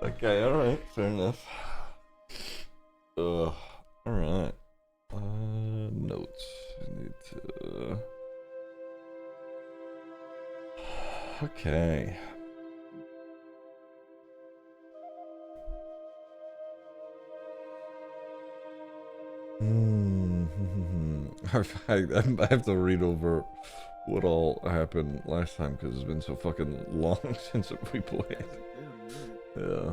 Okay, alright, fair enough. Alright. Notes. I need to... Okay. I have to read over what all happened last time because it's been so fucking long since we played. Yeah.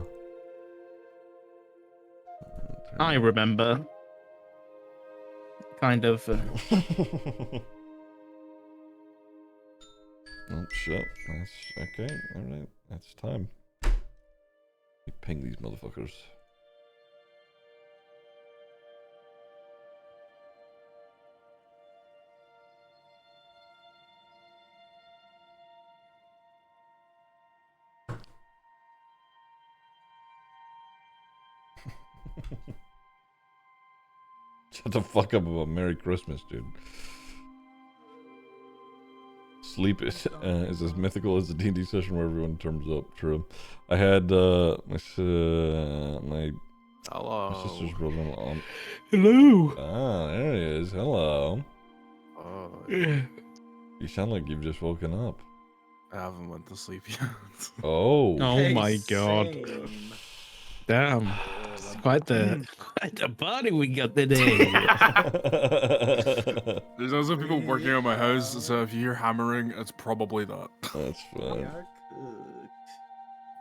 I remember. Kind of. Oh shit. That's okay. Alright. That's time. Let me ping these motherfuckers. Shut the fuck up about Merry Christmas, dude. Sleep is as mythical as the D&D session where everyone turns up. True. I had my sister's brother-in-law. Hello. Ah, there he is. Hello. Oh, Yeah. You sound like you've just woken up. I haven't went to sleep yet. Oh. Oh my god. Same. Damn. It's quite the party we got today. There's also people working on my house, so if you hear hammering, it's probably that. That's fine. You're cooked.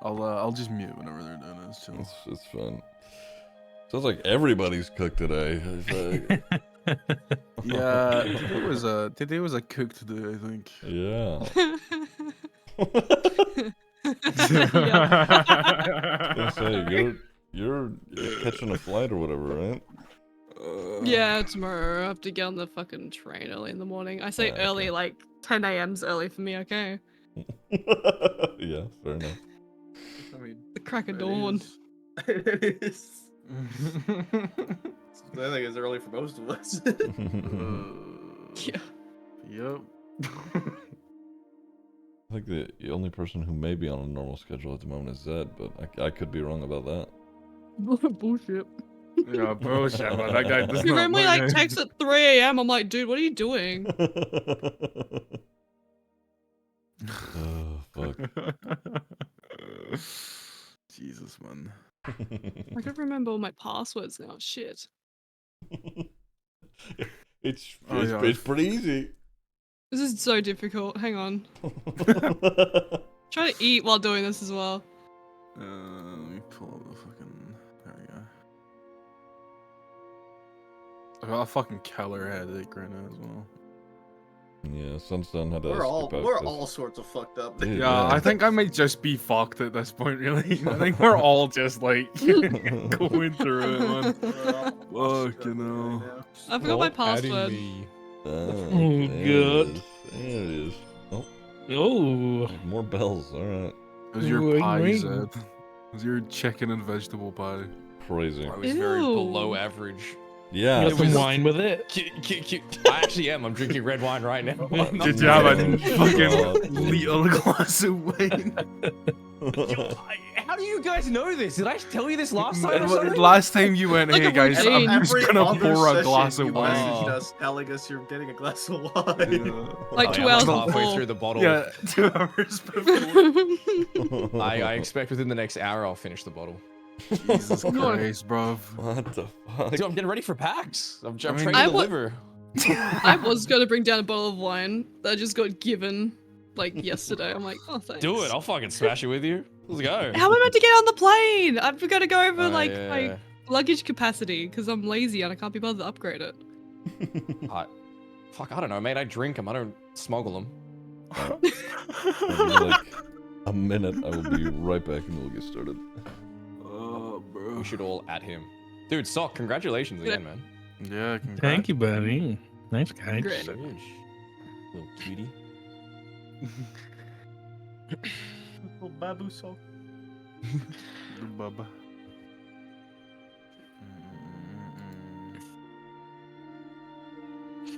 I'll just mute whenever they're doing it. It's chill. It's fun. Sounds like everybody's cooked today. It's like, Yeah, today was a cooked day, I think. yeah. I was gonna say, you're catching a flight or whatever, right? Yeah, tomorrow I have to get on the fucking train early in the morning. I say Okay. early, like 10 a.m.'s early for me, okay? Yeah, fair enough. I mean, The crack of it dawn. is- It is. I think it's early for most of us. Yeah. Yep. I think the only person who may be on a normal schedule at the moment is Zed, but I could be wrong about that. Bullshit. Yeah, bullshit, man. That guy does He not. randomly like texts at 3 a.m. I'm like, dude, what are you doing? Oh, fuck. Jesus, man. I don't remember all my passwords now. Shit. It's Oh, yeah. it's pretty easy. This is so difficult. Hang on. Try to eat while doing this as well. Let me pull up the fucking. There we go. I got a fucking killer headache right now as well. Yeah, Sunstone had to We're skip out we're 'cause- all sorts of fucked up. Dude, Yeah, I think I might just be fucked at this point, really. I think we're all just like going through it, man. Fucking hell. I forgot my password. Oh, Oh, there God. it is. There it is. Oh, Oh. more bells. All right. It was your Ring, pie, ring. Zed. It was your chicken and vegetable pie. Crazy. I was very Ew. below average. Yeah. Got some was- wine with it. I actually am. I'm drinking red wine right now. Did you have a Oh, fucking God. little glass of wine? How do you guys know this? Did I tell you this last time or something? Last time you went, Like hey a guys, routine. I'm just Every gonna other pour a session glass you of wine. messaged us telling us you're getting a glass of wine. Like Oh, 2 yeah, hours I'm halfway before. through the bottle. Yeah, 2 hours before. I expect within the next hour I'll finish the bottle. Jesus Christ, bruv. What the fuck? Dude, I'm getting ready for PAX. I'm I trying mean- to I wa- deliver. I was going to bring down a bottle of wine that I just got given like yesterday. I'm like, oh, thanks. Do it. I'll fucking smash it with you. Let's go. How am I meant to get on the plane? I've got to go over Oh, like yeah. my luggage capacity because I'm lazy and I can't be bothered to upgrade it. Fuck, I don't know, mate. I drink them. I don't smuggle them. Give me like a minute. I will be right back and we'll get started. Oh, bro. We should all at him. Dude, Sock, congratulations again, man. Yeah, congrats. Thank you, buddy. Nice guys. Great. Little cutie. Little babu sock. Bubba.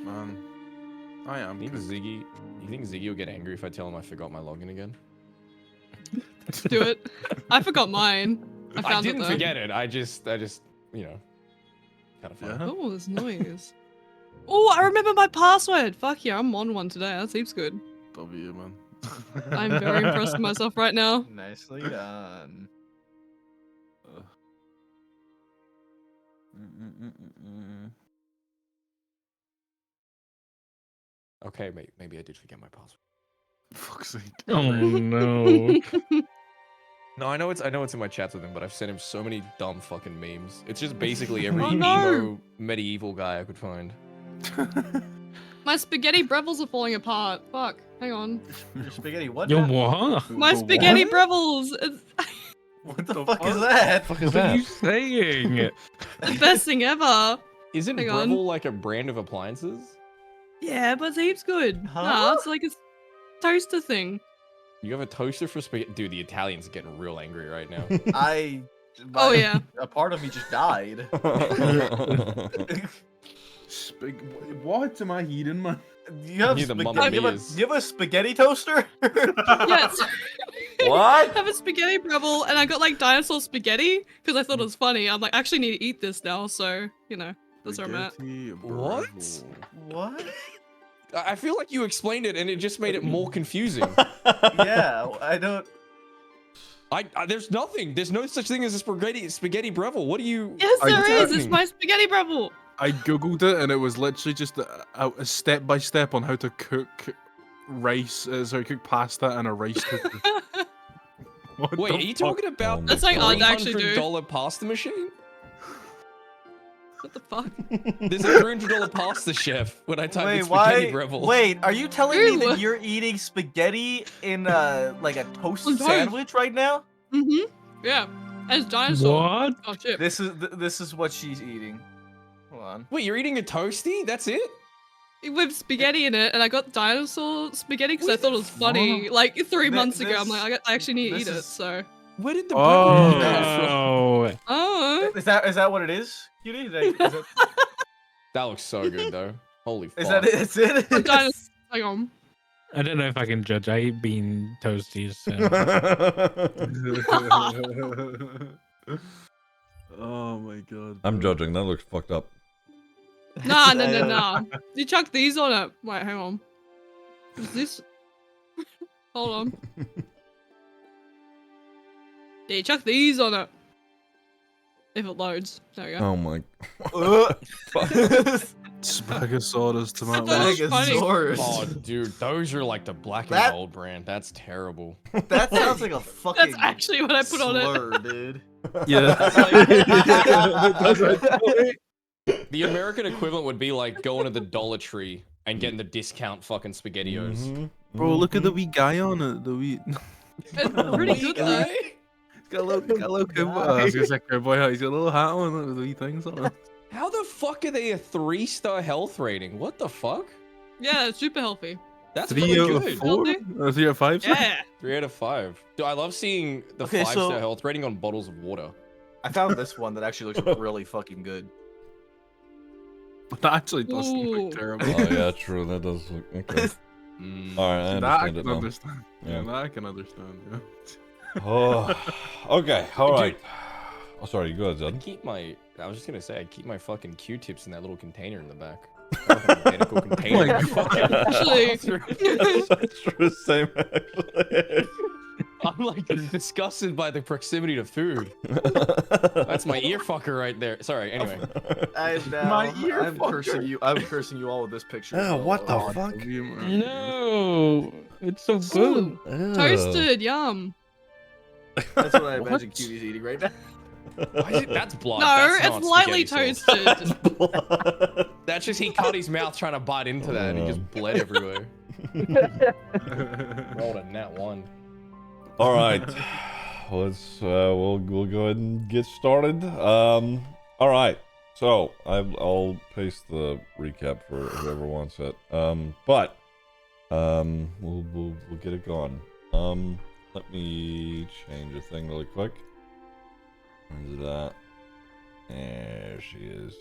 Man, I am. You think Ziggy will get angry if I tell him I forgot my login again? Do it. I forgot mine. I I found didn't it though. forget it. I just, you know, kind of fun. Yeah. Oh, there's noise. Oh, I remember my password. Fuck yeah, I'm on one today. That seems good. W, man. I'm very impressed with myself right now. Nicely done. Okay, maybe I did forget my password. Fuck's sake. Oh no. No, I know it's in my chats with him, but I've sent him so many dumb fucking memes. It's just basically every Oh, no. emo medieval guy I could find. My spaghetti brevels are falling apart. Fuck. Hang on. Your spaghetti what? Yo, now? what? My spaghetti brevels. It's What the fuck is that? Fuck is What are you that? saying? the best thing ever. Isn't Hang on. Breville like a brand of appliances? Yeah, but it's heaps good. Huh? Nah, it's like a toaster thing. You have a toaster for spaghetti? Dude, the Italians are getting real angry right now. Oh yeah. A part of me just died. What am I eating, man? You have, You're the Mamma you have a, Mias. you have a spaghetti toaster? Yes. What? I have a spaghetti breville, and I got like dinosaur spaghetti because I thought it was funny. I'm like, I actually need to eat this now, so you know, that's where I'm at. Spaghetti What? Breville. What? I feel like you explained it and it just made it more confusing. Yeah, I don't. There's nothing. There's no such thing as a spaghetti Breville. What do you? Yes, Are you there is. It's talking? my spaghetti breville. I googled it and it was literally just a step by step on how to cook rice, cook pasta and a rice cooker. What Wait, the are you fuck? talking about Oh the my That's like I'd actually do. $300 pasta machine? What the fuck? There's a $300 pasta chef when I type in spaghetti Breville. Wait, are you telling me Ew. that you're eating spaghetti in like a toast On toast. sandwich right now? Mhm. Yeah. As dinosaur. What? Oh shit. This is what she's eating. Hold on. Wait, you're eating a toasty? That's it? With spaghetti in it, and I got dinosaur spaghetti because I thought it was funny. Like 3 months ago, I'm like, I actually need to this eat it. is- So. Where did the Oh. Breville come from? Oh. Oh. Is that what it is, Cutie? That looks so good though. Holy fuck. Is that it? It's it? Dinosaur. Hang on. I don't know if I can judge. I eat bean toasties. So. Oh my god. I'm bro. judging. That looks fucked up. Nah, no. You chuck these on it. Wait, hang on. Is this? Hold on. Yeah, you chuck these on it. If it loads. There we go. Oh my. Spagasaurus tomato. That was funny. Spagasaurus. Oh, dude, those are like the black and That- gold brand. That's terrible. That sounds like a fucking That's actually what I put on it. slur, dude. Yeah. The American equivalent would be like going to the Dollar Tree and getting the discount fucking SpaghettiOs. Mhm, Bro, look at the mhm. wee guy on it. The wee. It's pretty good though. He's got a little cowboy. I was gonna say cowboy hat. He's got a little hat on with the wee things on it. How the fuck are they a 3-star health rating? What the fuck? Yeah, it's super healthy. That's 3 pretty out of good. 4? 3 out of 5? Yeah. 3 out of 5. Dude, I love seeing the Okay, 5-star so- health rating on bottles of water. I found this one that actually looks really fucking good. That actually doesn't Ooh. look terrible. Oh yeah, true. That does look okay. Mm. All right, I That I understand it can now. understand. Yeah, Yeah. that I can understand. Yeah. Oh, okay. All Dude. right. Oh, sorry. Go ahead, I Zed. keep my. I was just gonna say I keep my fucking Q-tips in that little container in the back. Identical container. my in my fucking Actually- bathroom. That's true. Same actually. I'm like disgusted by the proximity to food. That's my ear fucker right there. Sorry. Anyway. I'm cursing you. I'm cursing you all with this picture. Yeah, what the Oh, fuck? No, it's so good. Ooh, toasted, yum. That's what I What? imagine Cutie's eating right now. Why is it, that's blood. No, That's it's not lightly spaghetti sauce. toasted. Blood. That's just he cut his mouth trying to bite into that and he just bled everywhere. Rolled a nat 1. All right. Let's we'll go ahead and get started. All right. So I'll paste the recap for whoever wants it. But we'll get it going. Let me change a thing really quick. Where's that? There she is.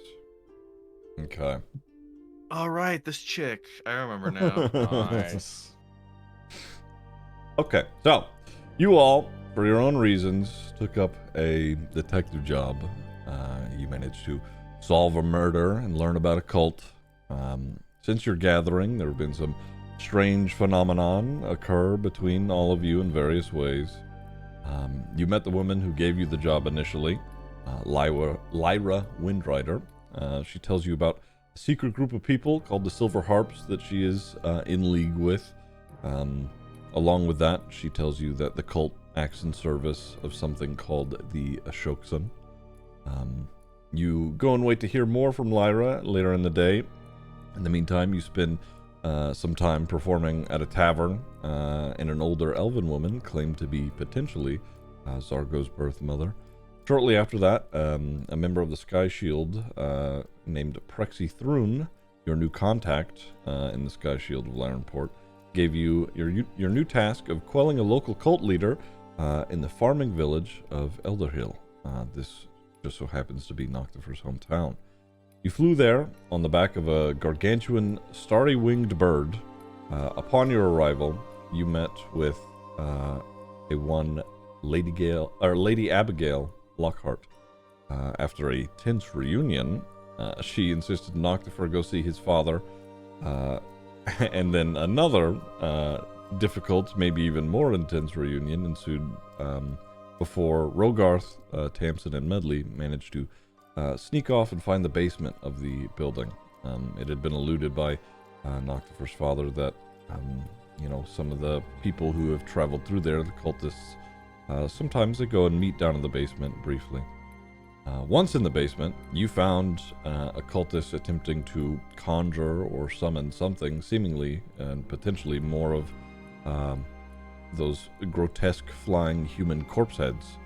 Okay. All right, this chick. I remember now. Nice. Okay, so you all, for your own reasons, took up a detective job. You managed to solve a murder and learn about a cult. Since your gathering, there have been some strange phenomenon occur between all of you in various ways. You met the woman who gave you the job initially, Lyra Windrider. She tells you about a secret group of people called the Silver Harps that she is in league with. Along with that, she tells you that the cult acts in service of something called the Ashoksan. You go and wait to hear more from Lyra later in the day. In the meantime, you spend some time performing at a tavern, and an older elven woman claimed to be potentially Zargo's birth mother. Shortly after that, a member of the Sky Shield named Prexy Thrun, your new contact in the Sky Shield of Larenport, gave you your new task of quelling a local cult leader in the farming village of Elderhill. This just so happens to be Noctifer's hometown. You flew there on the back of a gargantuan, starry-winged bird. Upon your arrival, you met with Lady Abigail Lockhart. After a tense reunion, she insisted Noctifer go see his father, and then another difficult, maybe even more intense reunion ensued before Rogarth, Tamsin, and Medley managed to sneak off and find the basement of the building. It had been alluded by Noctifer's father that, some of the people who have traveled through there, the cultists, sometimes they go and meet down in the basement briefly. Once in the basement, you found a cultist attempting to conjure or summon something, seemingly and potentially more of those grotesque flying human corpse heads.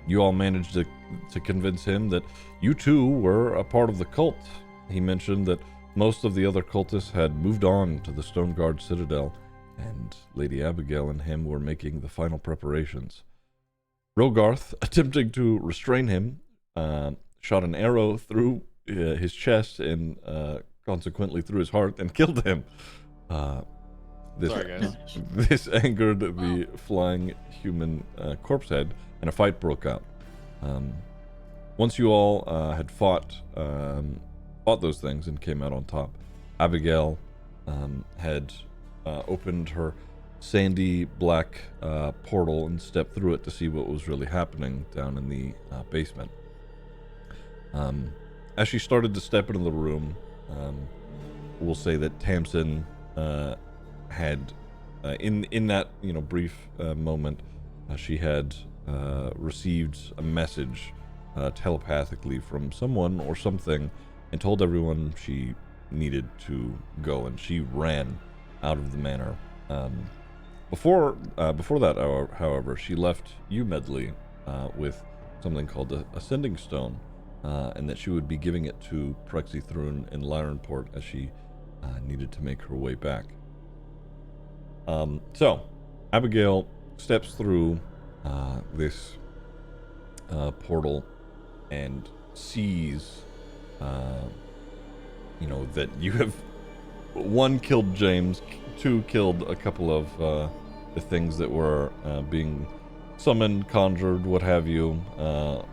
You all managed to convince him that you too were a part of the cult. He mentioned that most of the other cultists had moved on to the Stoneguard Citadel, and Lady Abigail and him were making the final preparations. Rogarth, attempting to restrain him, shot an arrow through his chest and consequently through his heart and killed him. Sorry, guys. This angered the flying human corpse head, and a fight broke out. Once you all had fought those things and came out on top, Abigail had opened her sandy black portal and stepped through it to see what was really happening down in the basement. As she started to step into the room, we'll say that Tamsin had, in that brief moment, she had received a message telepathically from someone or something, and told everyone she needed to go, and she ran out of the manor. Before that, however, she left you, Medley, with something called the Ascending Stone, and that she would be giving it to Prexy Thrun in Larenport as she needed to make her way back. So, Abigail steps through this portal and sees, that you have, one, killed James, two, killed a couple of the things that were being summoned, conjured, what have you.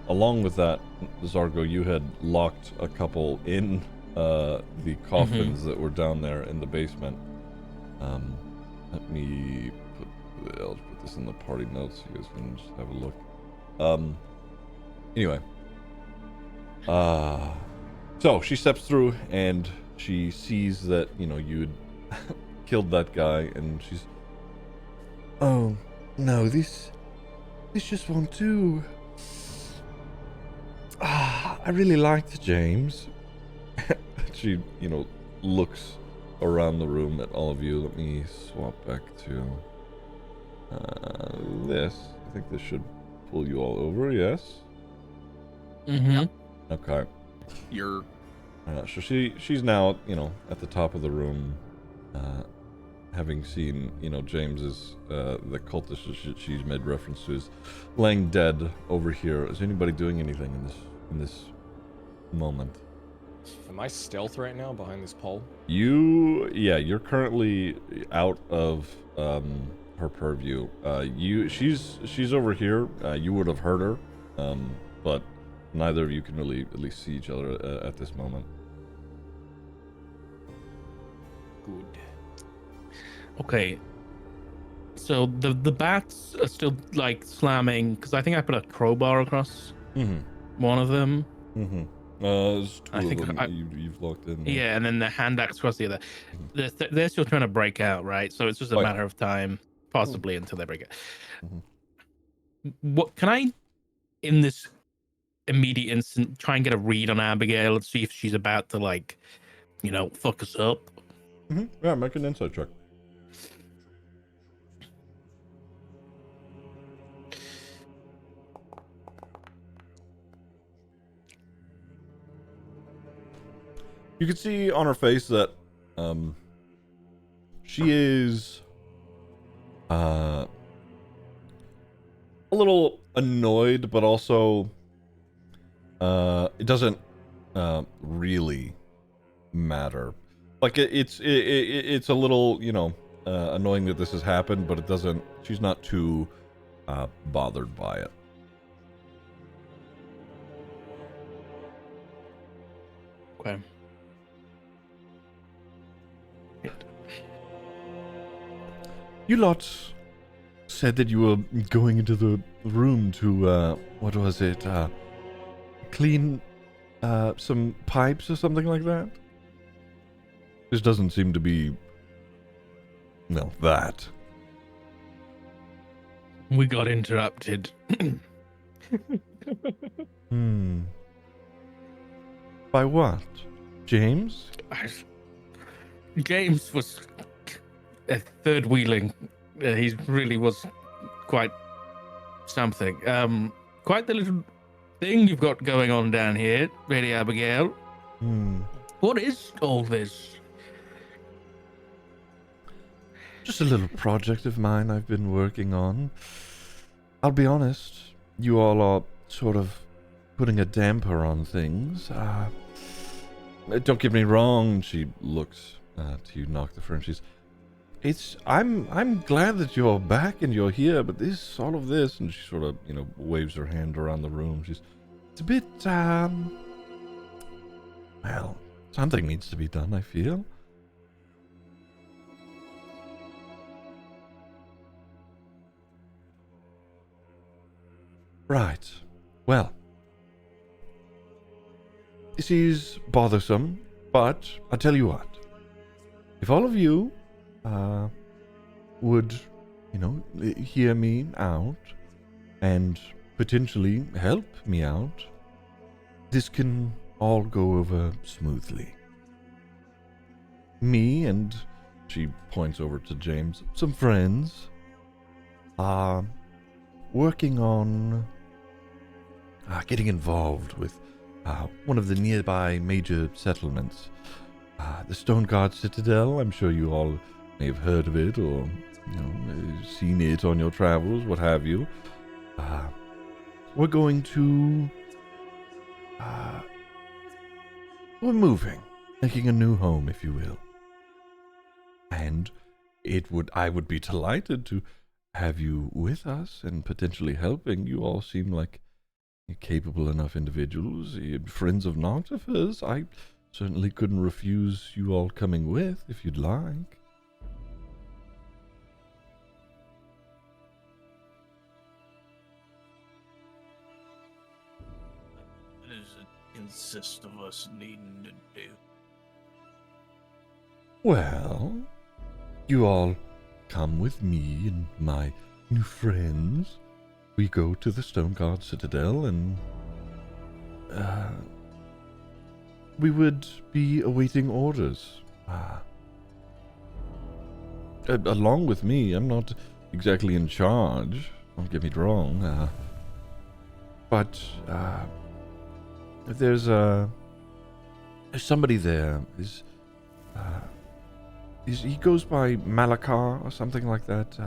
Along with that, Zargo, you had locked a couple in the coffins that were down there in the basement. Let me I'll put this in the party notes so you guys can just have a look. Anyway. So she steps through and she sees that, you'd killed that guy, and she's, oh, no, this just won't do. I really liked James. She, looks around the room at all of you. Let me swap back to this. I think this should pull you all over, yes? Mm-hmm. Okay. You're... So she's now, at the top of the room, having seen, James is, the cultist she's made reference to is laying dead over here. Is anybody doing anything in this moment? Am I stealth right now behind this pole? You're currently out of her purview. She's over here. You would have heard her, but neither of you can really at least see each other at this moment. Good. Okay. So the bats are still like slamming because I think I put a crowbar across one of them. There's two I think of them you've locked in. Yeah, and then the hand axe across the other. They're still trying to break out, right? So it's just a Oh, matter of time, possibly until they break out. Mhm. What can I, in this immediate instant, try and get a read on Abigail and see if she's about to like, fuck us up? Yeah, make an insight check. You can see on her face that she is a little annoyed, but also it doesn't really matter. Like it's a little, annoying that this has happened, but it doesn't. She's not too bothered by it. Okay. You lot said that you were going into the room to, what was it, clean some pipes or something like that? This doesn't seem to be, that. We got interrupted. By what? James? James was third wheeling. He really was quite something. Quite the little thing you've got going on down here, Lady Abigail. What is all this? Just a little project of mine I've been working on. I'll be honest, you all are sort of putting a damper on things. Don't get me wrong, she looks to you, Noctifer, and I'm glad that you're back and you're here, but all of this, and she sort of, waves her hand around the room. It's a bit, well, something needs to be done, I feel. Right. Well, this is bothersome, but I'll tell you what. If all of you would, hear me out and potentially help me out, this can all go over smoothly. Me and, she points over to James, some friends are working on getting involved with one of the nearby major settlements. The Stone Guard Citadel. I'm sure you all may have heard of it or, seen it on your travels, what have you. We're going to... we're moving. Making a new home, if you will. And I would be delighted to have you with us and potentially helping. You all seem like capable enough individuals, friends of Noctifer's. I certainly couldn't refuse you all coming with if you'd like. What does it consist of us needing to do? Well, you all come with me and my new friends. We go to the Stone Guard Citadel and we would be awaiting orders. Along with me, I'm not exactly in charge, don't get me wrong, but there's somebody there. He goes by Malakar or something like that.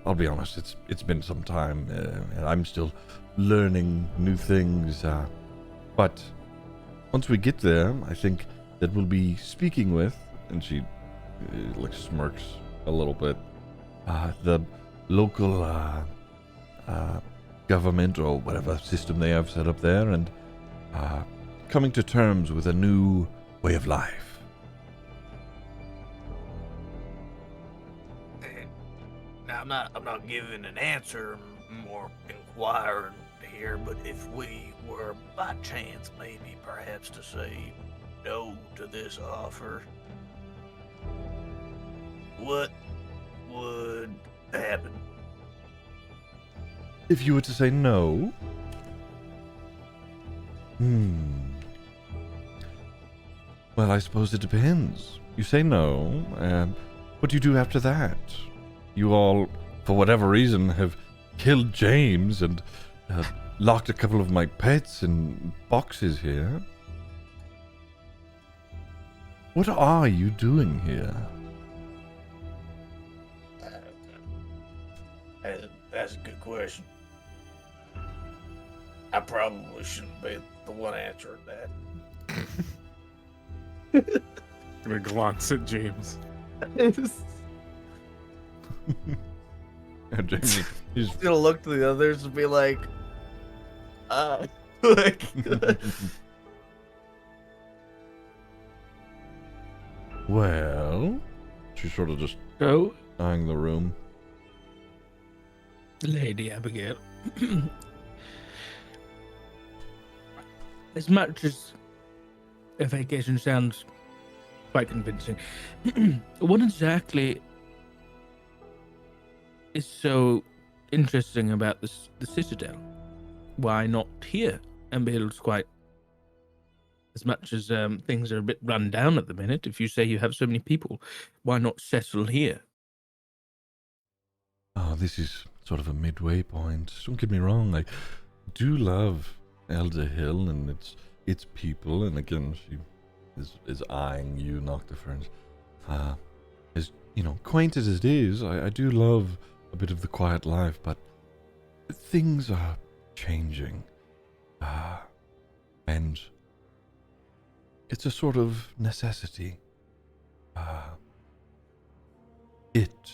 I'll be honest, it's been some time, and I'm still learning new things. But once we get there, I think that we'll be speaking with, and she smirks a little bit, the local government or whatever system they have set up there, and coming to terms with a new way of life. Now, I'm not giving an answer, I'm more inquiring here, but if we were by chance maybe perhaps to say no to this offer, what would happen? If you were to say no? Well, I suppose it depends. You say no, what do you do after that? You all, for whatever reason, have killed James and locked a couple of my pets in boxes here. What are you doing here? That's a good question. I probably shouldn't be the one answering that. I'm gonna glance at James. James, he's gonna look to the others and be like, like. Well, she's sort of just So, eyeing the room. Lady Abigail, as much as a vacation sounds quite convincing, what exactly is so interesting about the Citadel? Why not here? Ambil's quite, as much as things are a bit run down at the minute, if you say you have so many people, why not settle here? Oh, this is sort of a midway point. Don't get me wrong, I do love Elder Hill and its people, and again, she is eyeing you, Noctifernes. As, you know, quaint as it is, I do love a bit of the quiet life, but things are changing. And it's a sort of necessity. It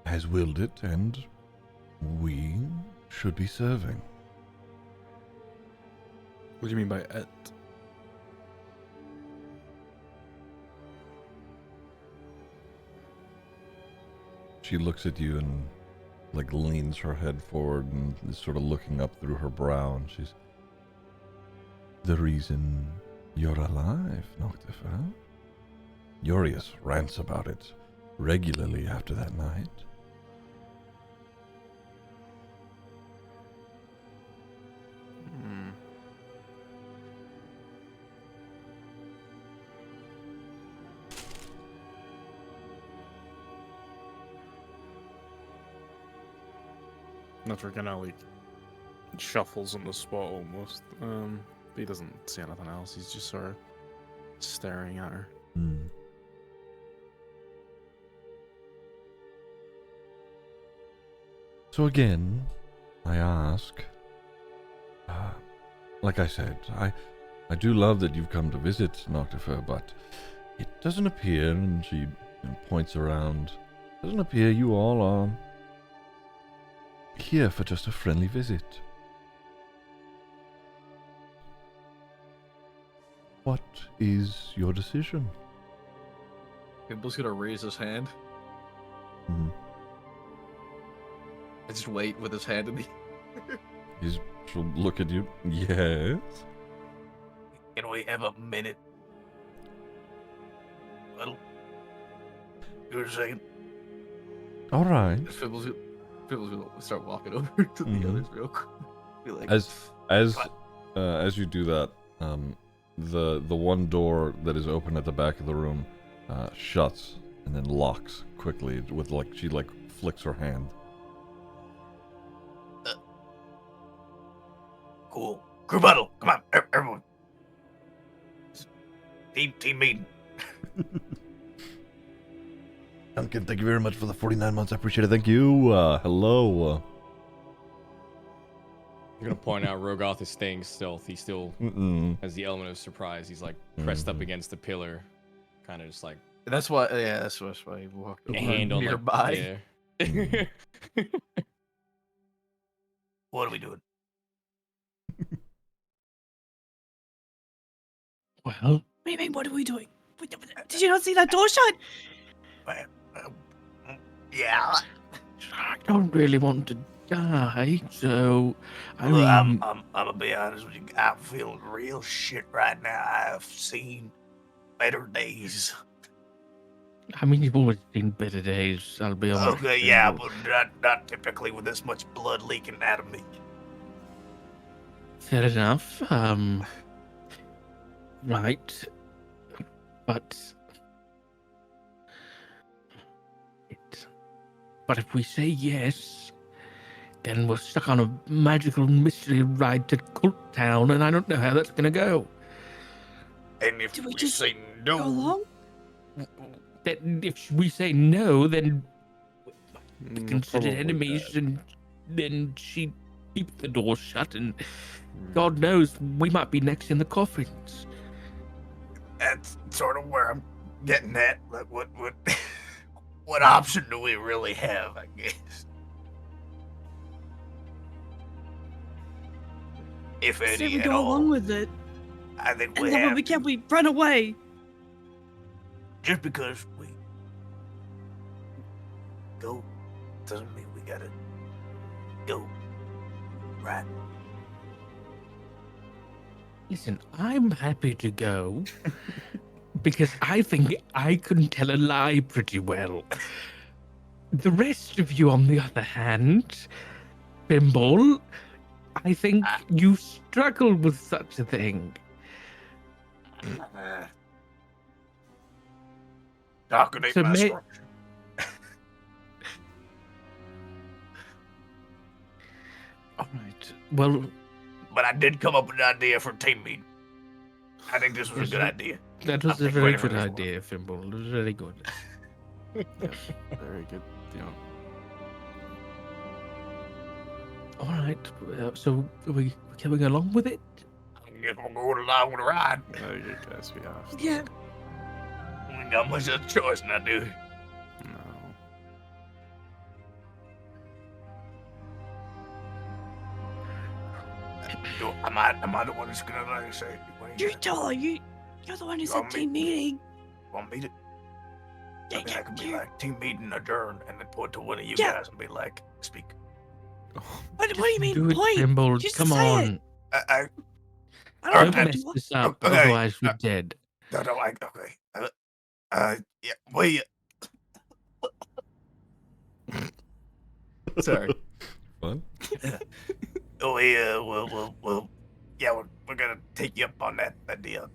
has willed it, and we should be serving. What do you mean by it? She looks at you and like leans her head forward and is sort of looking up through her brow, and she's the reason you're alive, Noctifer. Urius rants about it regularly after that night. Noctifer kind of like shuffles on the spot almost. But he doesn't say anything else. He's just sort of staring at her. So again, I ask, like I said, I do love that you've come to visit, Noctifer, but it doesn't appear, and she points around, doesn't appear you all are here for just a friendly visit. What is your decision? Gimble's gonna raise his hand. I just wait with his hand in the. She'll look at you. Yes. Can we have a minute? Well, give it a second. All right. Fibble's gonna start walking over to the others real quick. Be like, As you do that, the one door that is open at the back of the room shuts and then locks quickly with she flicks her hand. Cool. Group huddle. Come on, everyone. Team meeting. Duncan, thank you very much for the 49 months. I appreciate it. Thank you. Hello. I'm gonna point out Rogoth is staying stealth. He still has the element of surprise. He's like pressed up against the pillar, kind of just like. that's why. Yeah, that's why he walked over hand on nearby. yeah. What are we doing? Well, What do you mean, what are we doing? Did you not see that door shut? Well, yeah. I don't really want to die, so I Look, mean, I'm gonna be honest with you. I'm feeling real shit right now. I've seen better days. you've always seen better days. I'll be honest. Okay, yeah, but not typically with this much blood leaking out of me. Fair enough. Right, but if we say yes, then we're stuck on a magical mystery ride to Cult Town, and I don't know how that's gonna go. And if Do we we just say Go no, along? That if we say no, then we consider Probably enemies, bad. and then she keeps the door shut, and God knows we might be next in the coffins. that's sort of where I'm getting at. Like, what what option do we really have? I guess. If Say any we at go along all, with it, I think and we then when have we to. can't, we run away. Just because we go doesn't mean we gotta go. Right? Listen, I'm happy to go because I think I can tell a lie pretty well. The rest of you, on the other hand, Bimble, I think you struggle with such a thing. Talking ain't So my may- strong. All right. Well, But I did come up with an idea for a team meeting. I think this was a Yes, good sir. idea. that was I'll a take very credit for good this one. idea, Fimble. It was very good. Very good. Yeah. All right. So are we coming along with it? I guess we're going along with the ride. I guess we have to. Yeah. We ain't got much other choice now, do we? No. Am I the one that's gonna like say? You tell her. You're the one who You said want me- team meeting. Want me to? Yeah, I mean, I could be you- like team meeting adjourned, and then point to one of you Yeah. guys and be like, speak. What do you mean? Do it, Point. Fimble. Just Come say on. it. I I Don't don't have mess to. this up, Okay, otherwise we're dead. no, okay. Yeah, wait. Sorry. Fun. Well, yeah, we're gonna take you up on that deal.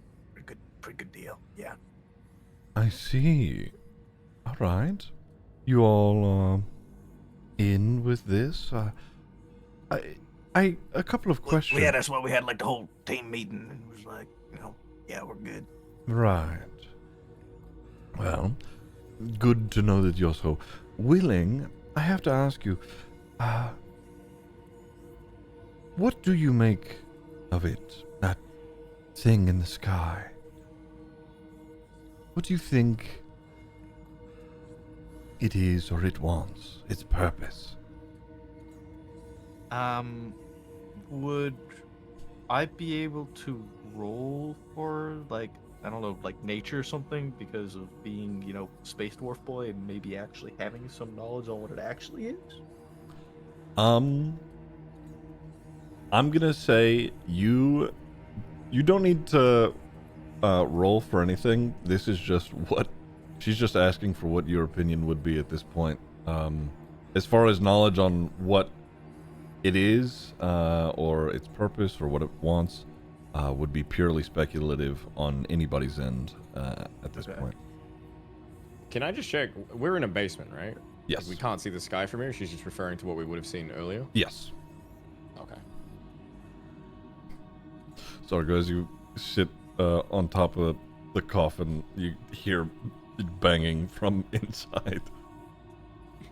Pretty good deal. Yeah. I see. All right. You all in with this? A couple of questions. Yeah, that's why we had like the whole team meeting and was like, yeah, we're good. Right. Well, good to know that you're so willing. I have to ask you, what do you make of it? That thing in the sky? What do you think it is or it wants? Its purpose? Would I be able to roll for like I don't know, like nature or something because of being, space dwarf boy and maybe actually having some knowledge on what it actually is? I'm gonna say you don't need to roll for anything. This is just what she's just asking for what your opinion would be at this point. As far as knowledge on what it is, or its purpose, or what it wants, would be purely speculative on anybody's end at this Okay. point. Can I just check? We're in a basement, right? Yes. Like, we can't see the sky from here. She's just referring to what we would have seen earlier. Yes. Okay. Sorry, guys. You sit on top of the coffin. You hear banging from inside.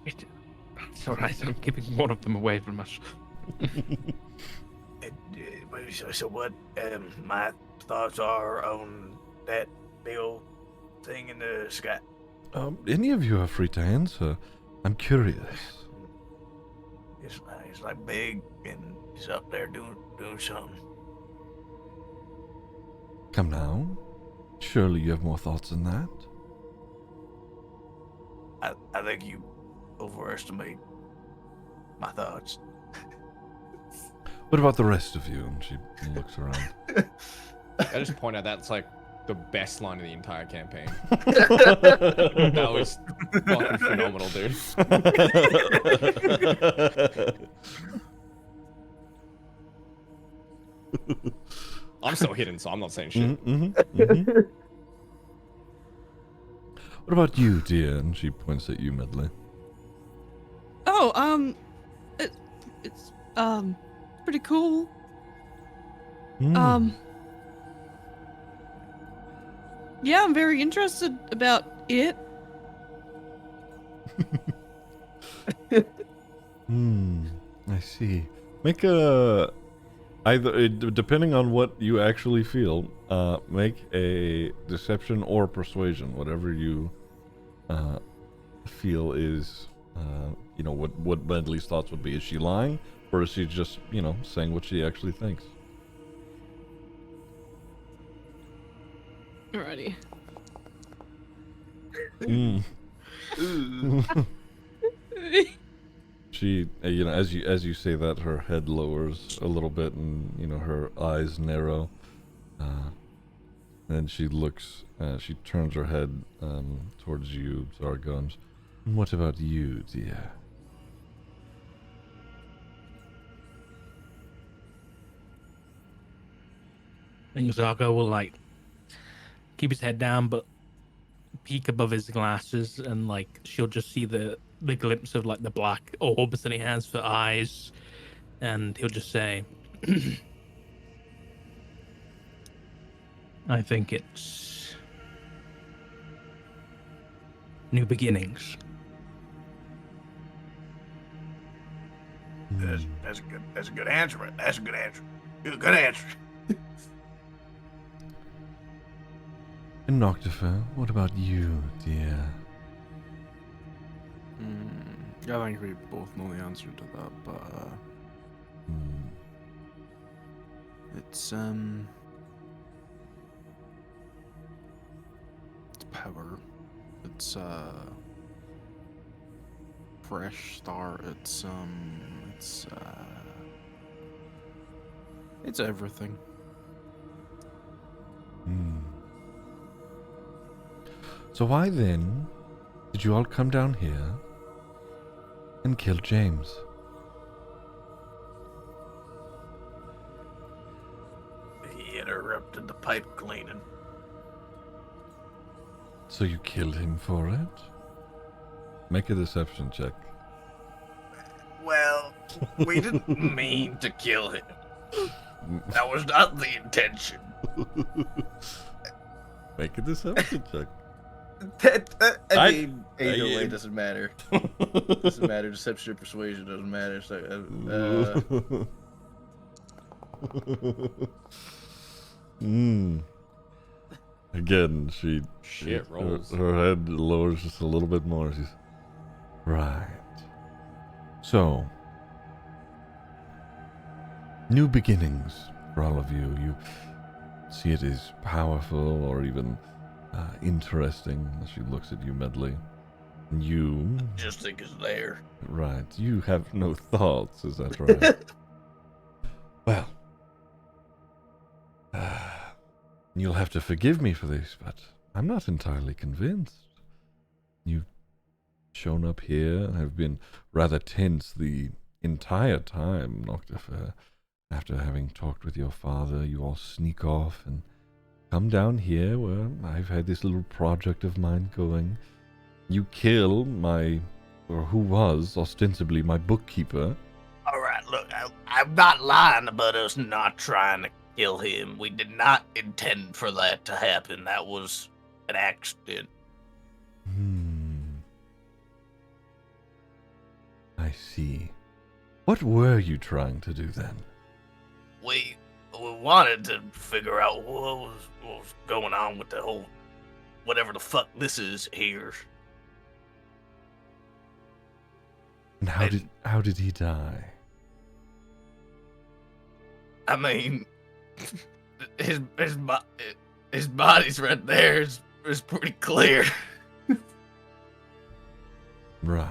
It's all right. I'm keeping one of them away from us. So what my thoughts are on that big old thing in the sky? Any of you are free to answer. I'm curious. It's like big, and he's up there doing something. Come now. Surely you have more thoughts than that. I think you overestimate my thoughts. What about the rest of you? And she looks around. I just point out that's like the best line of the entire campaign. That was fucking phenomenal, dude. I'm still hidden, so I'm not saying shit. What about you, dear? And she points at you, Medley. Oh, it's pretty cool. Yeah, I'm very interested about it. I see. Make a either depending on what you actually feel. Make a deception or persuasion, whatever you feel is. What Medley's thoughts would be. Is she lying, or is she just saying what she actually thinks? Alrighty. She, as you say that, her head lowers a little bit, and her eyes narrow. And she looks. She turns her head towards you, Zargons. What about you, dear? And Zargo will like keep his head down, but peek above his glasses, and like she'll just see the glimpse of like the black orbs that he has for eyes, and he'll just say, "I think it's new beginnings." That's a good answer. That's a good answer. Good answer. And Noctifer, what about you, dear? I think we both know the answer to that, but it's power. It's fresh start. It's everything. So why then did you all come down here and kill James? He interrupted the pipe cleaning. So you killed him for it? Make a deception check. Well, we didn't mean to kill him. That was not the intention. Make a deception check. I mean, either way doesn't matter. Doesn't matter. Deception or persuasion doesn't matter. So, Again, she rolls. Her head lowers just a little bit more. She's right. So, new beginnings for all of you. You see it as powerful or even interesting as she looks at you, Medley. You just think it's there. Right. You have no thoughts, is that right? Well, you'll have to forgive me for this, but I'm not entirely convinced. You've shown up here and have been rather tense the entire time, Noctifer. After having talked with your father, you all sneak off and come down here where I've had this little project of mine going. You kill who was ostensibly my bookkeeper. Alright, look, I'm not lying about us not trying to kill him. We did not intend for that to happen. That was an accident. I see. What were you trying to do then? We wanted to figure out what was going on with the whole whatever the fuck this is here. how did he die? I mean, his body's right there. It's pretty clear. Right.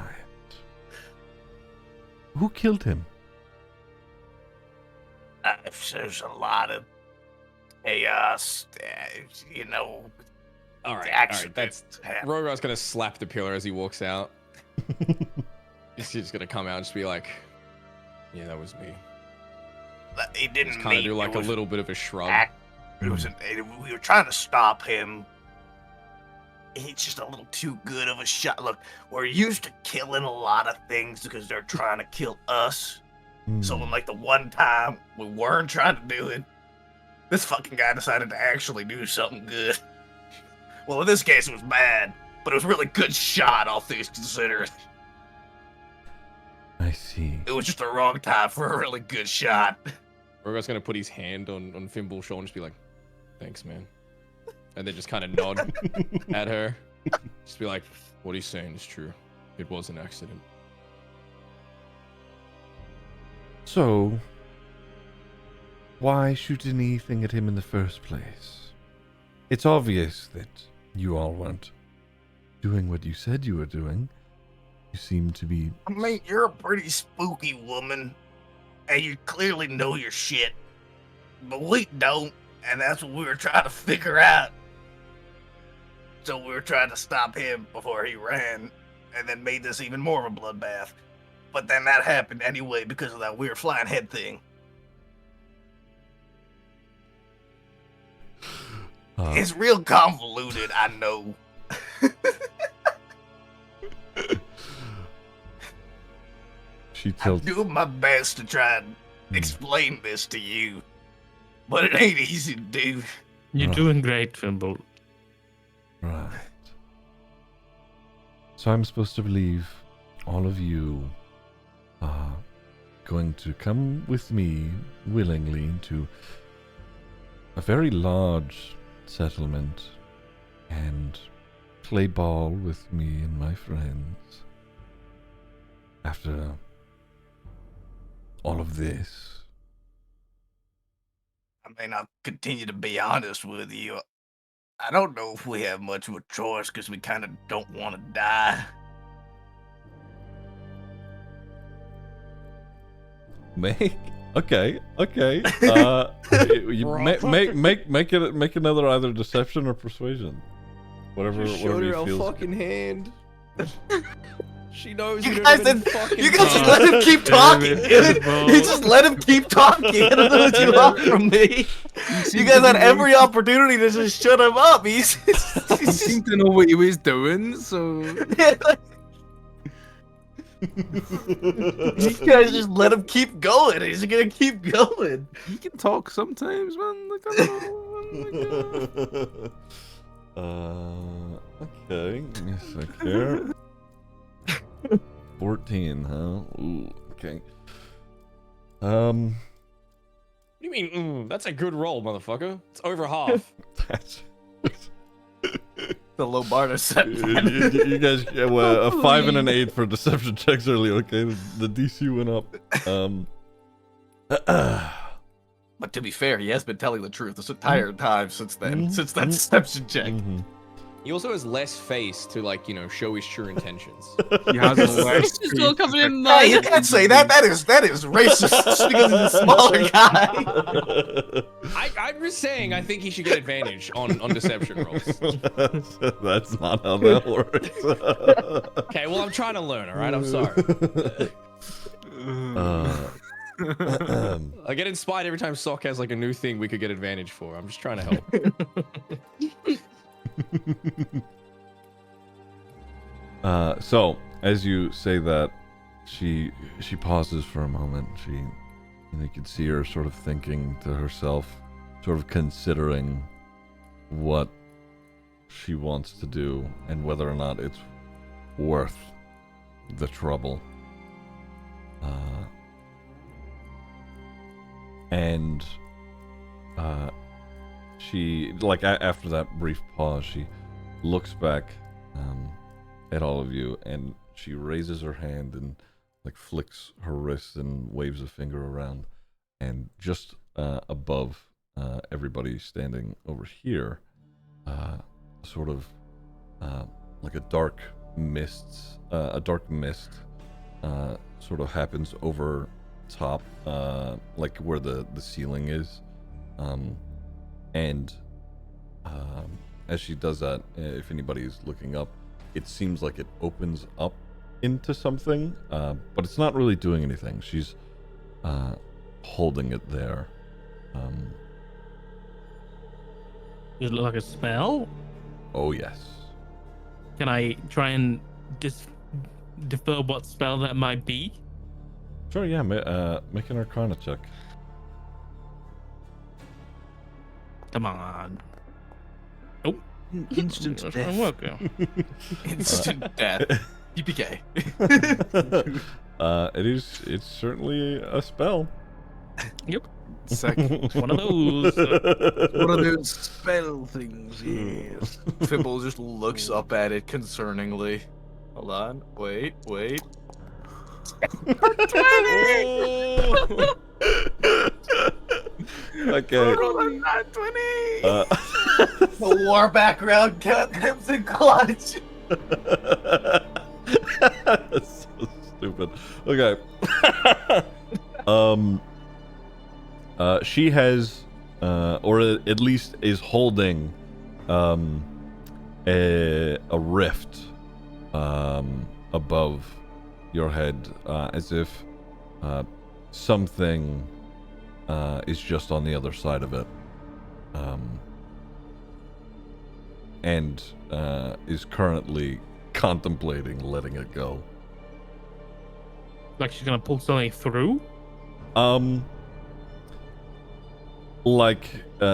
Who killed him? There's a lot of chaos, you know. All right. Accidents That's happen. Rogor's gonna slap the pillar as he walks out. He's just gonna come out and just be like, "Yeah, that was me." He didn't Just kind of mean do like it a was little bit of a shrug. It was we were trying to stop him. He's just a little too good of a shot. Look, we're used to killing a lot of things because they're trying to kill us. So when like the one time we weren't trying to do it, this fucking guy decided to actually do something good. Well, in this case it was bad, but it was a really good shot, all things considered. I see. It was just the wrong time for a really good shot. Rogor's gonna put his hand on Fimbul's shoulder and just be like, "Thanks, man," and then just kind of nod at her. Just be like, "What he's saying is true. It was an accident." So, why shoot anything at him in the first place? It's obvious that you all weren't doing what you said you were doing. You seem to be... I mean, you're a pretty spooky woman, and you clearly know your shit, but we don't, and that's what we were trying to figure out. So we were trying to stop him before he ran, and then made this even more of a bloodbath. But then that happened anyway because of that weird flying head thing. It's real convoluted, I know. She I'm tells... doing my best to try and explain this to you, but it ain't easy to do. You're Right. doing great, Fimble. Right. So I'm supposed to believe all of you are going to come with me willingly to a very large settlement and play ball with me and my friends after all of this. I mean, I'll continue to be honest with you. I don't know if we have much of a choice because we kind of don't want to die. Okay. Make another either deception or persuasion. Whatever Just whatever showed her you a feel. fucking hand. She knows You you guys don't even did- fucking You guys just Oh, let him keep talking, David, dude. You just let him keep talking. I don't know what you want from me. You guys had every opportunity to just shut him up. He seemed to know what he was doing, so You guys just let him keep going. He's gonna keep going. he can talk sometimes, man. Like, I don't know. Okay. Give me a sec here. 14, huh? Ooh, okay. What do you mean? That's a good roll, motherfucker. It's over half. That's... The low bar to set. you guys, well, a 5 and an 8 for deception checks earlier. Okay, the DC went up. But to be fair, he has been telling the truth this entire time since then, Mhm. since that deception check. Mhm. He also has less face to, like, you know, show his true intentions. He has a This is all covered in Hey, you mud. can't say that. That is racist just because he's a smaller guy. I'm just saying, I think he should get advantage on deception rolls. That's not how that works. Okay, well, I'm trying to learn, alright? I'm sorry. I get inspired every time Sock has, like, a new thing we could get advantage for. I'm just trying to help. So as you say that, she pauses for a moment. You can see her sort of thinking to herself, sort of considering what she wants to do and whether or not it's worth the trouble. And she, like, after that brief pause, she looks back at all of you, and she raises her hand and like flicks her wrist and waves a finger around, and just above everybody standing over here, sort of like a dark mist sort of happens over top, like where the ceiling is, and as she does that, if anybody's looking up, it seems like it opens up into something, but it's not really doing anything. She's holding it there. Does it look like a spell? Oh yes. Can I try and defer what spell that might be? Sure, yeah, make an Arcana check. Come on. Instant That's death. not working. Instant death. PPK. It's certainly a spell. Yep. Sick. One of those. One of those spell things, yes. Fibble just looks up at it concerningly. Hold on. Wait. Okay. The war background comes in clutch. That's so stupid. Okay. She has, or at least is holding, a rift, above your head, as if, something, is just on the other side of it, and is currently contemplating letting it go. Like she's gonna pull something through? Like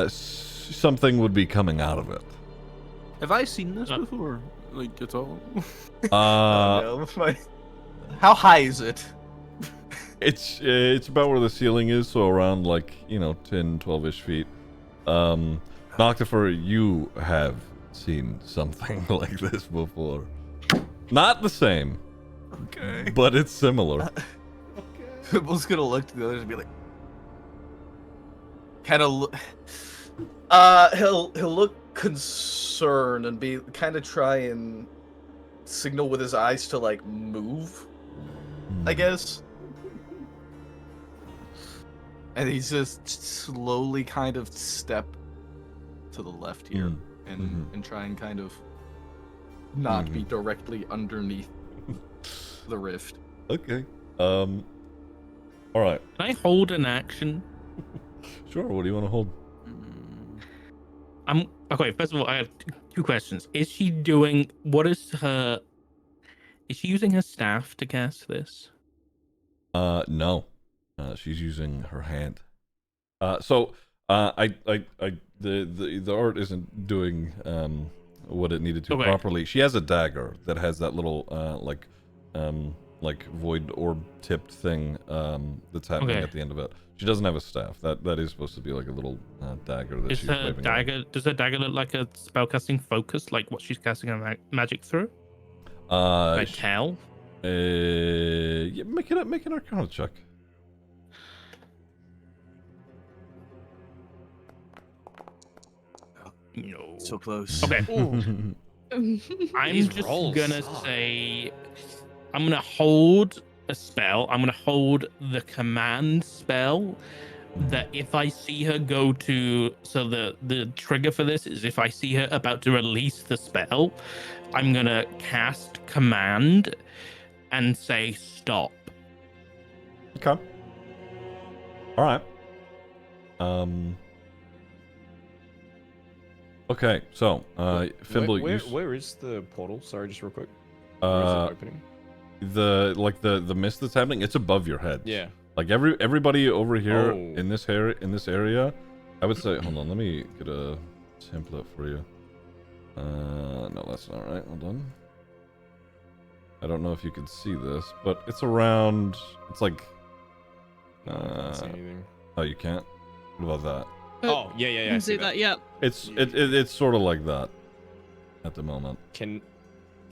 something would be coming out of it. Have I seen this before? Like, at all? Uh, How high is it? It's about where the ceiling is, so around 10, 12-ish feet. Noctifer, you have seen something like this before. Not the same, Okay. but it's similar. Fibble's gonna look to the others and be like, he'll look concerned and be kind of try and signal with his eyes to like move, I guess. And he's just slowly kind of step to the left here and try and kind of not be directly underneath the rift. Okay. All right. Can I hold an action? Sure. What do you want to hold? Okay, first of all, I have two questions. Is she using her staff to cast this? No. She's using her hand. The art isn't doing what it needed to properly. She has a dagger that has that little void orb tipped thing that's happening at the end of it. She doesn't have a staff. That is supposed to be like a little dagger that she's waving. Does her dagger look like a spellcasting focus, like what she's casting her magic through? Like tell? Yeah, make an Arcana check. No. So close. Okay. I'm These just rolls gonna suck. say I'm gonna hold a spell. I'm gonna hold the command spell that if I see her go to, so the trigger for this is if I see her about to release the spell, I'm gonna cast command and say stop. Okay. All right. Okay, so Fimble, where is the portal? Sorry, just real quick. Where is it opening? the mist that's happening, it's above your head. Yeah. Like everybody over here in this area, I would say, hold on, let me get a template for you. No, that's not right. Hold on. I don't know if you can see this, but it's around. It's like. I can't see anything. Oh, you can't. What about that? Oh, yeah. You I can see see that, yeah. It's sort of like that at the moment. Can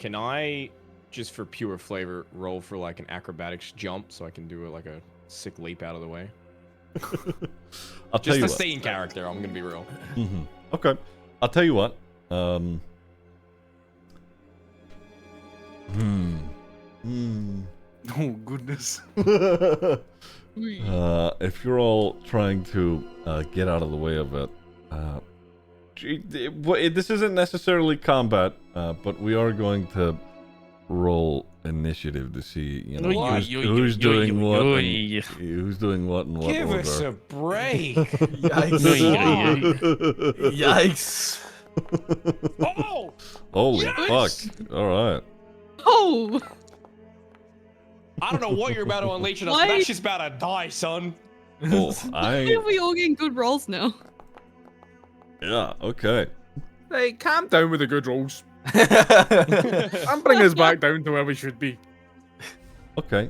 I just for pure flavor, roll for like an acrobatics jump so I can do like a sick leap out of the way. I'll tell Just you to what. stay in character, I'm gonna be real. Okay. I'll tell you what. Oh goodness. If you're all trying to get out of the way of it, this isn't necessarily combat, but we are going to roll initiative to see, you know, who's doing what, and who's doing what, and what Give order. us a break. Yikes. Yikes. Oh! Holy Yes! fuck! All right. Oh! I don't know what you're about to unleash on us, but that shit's about to die, son. Oh, Why are we all getting good rolls now? yeah. Okay. Hey, calm down with the good rolls. I'm bringing us back down to where we should be. Okay.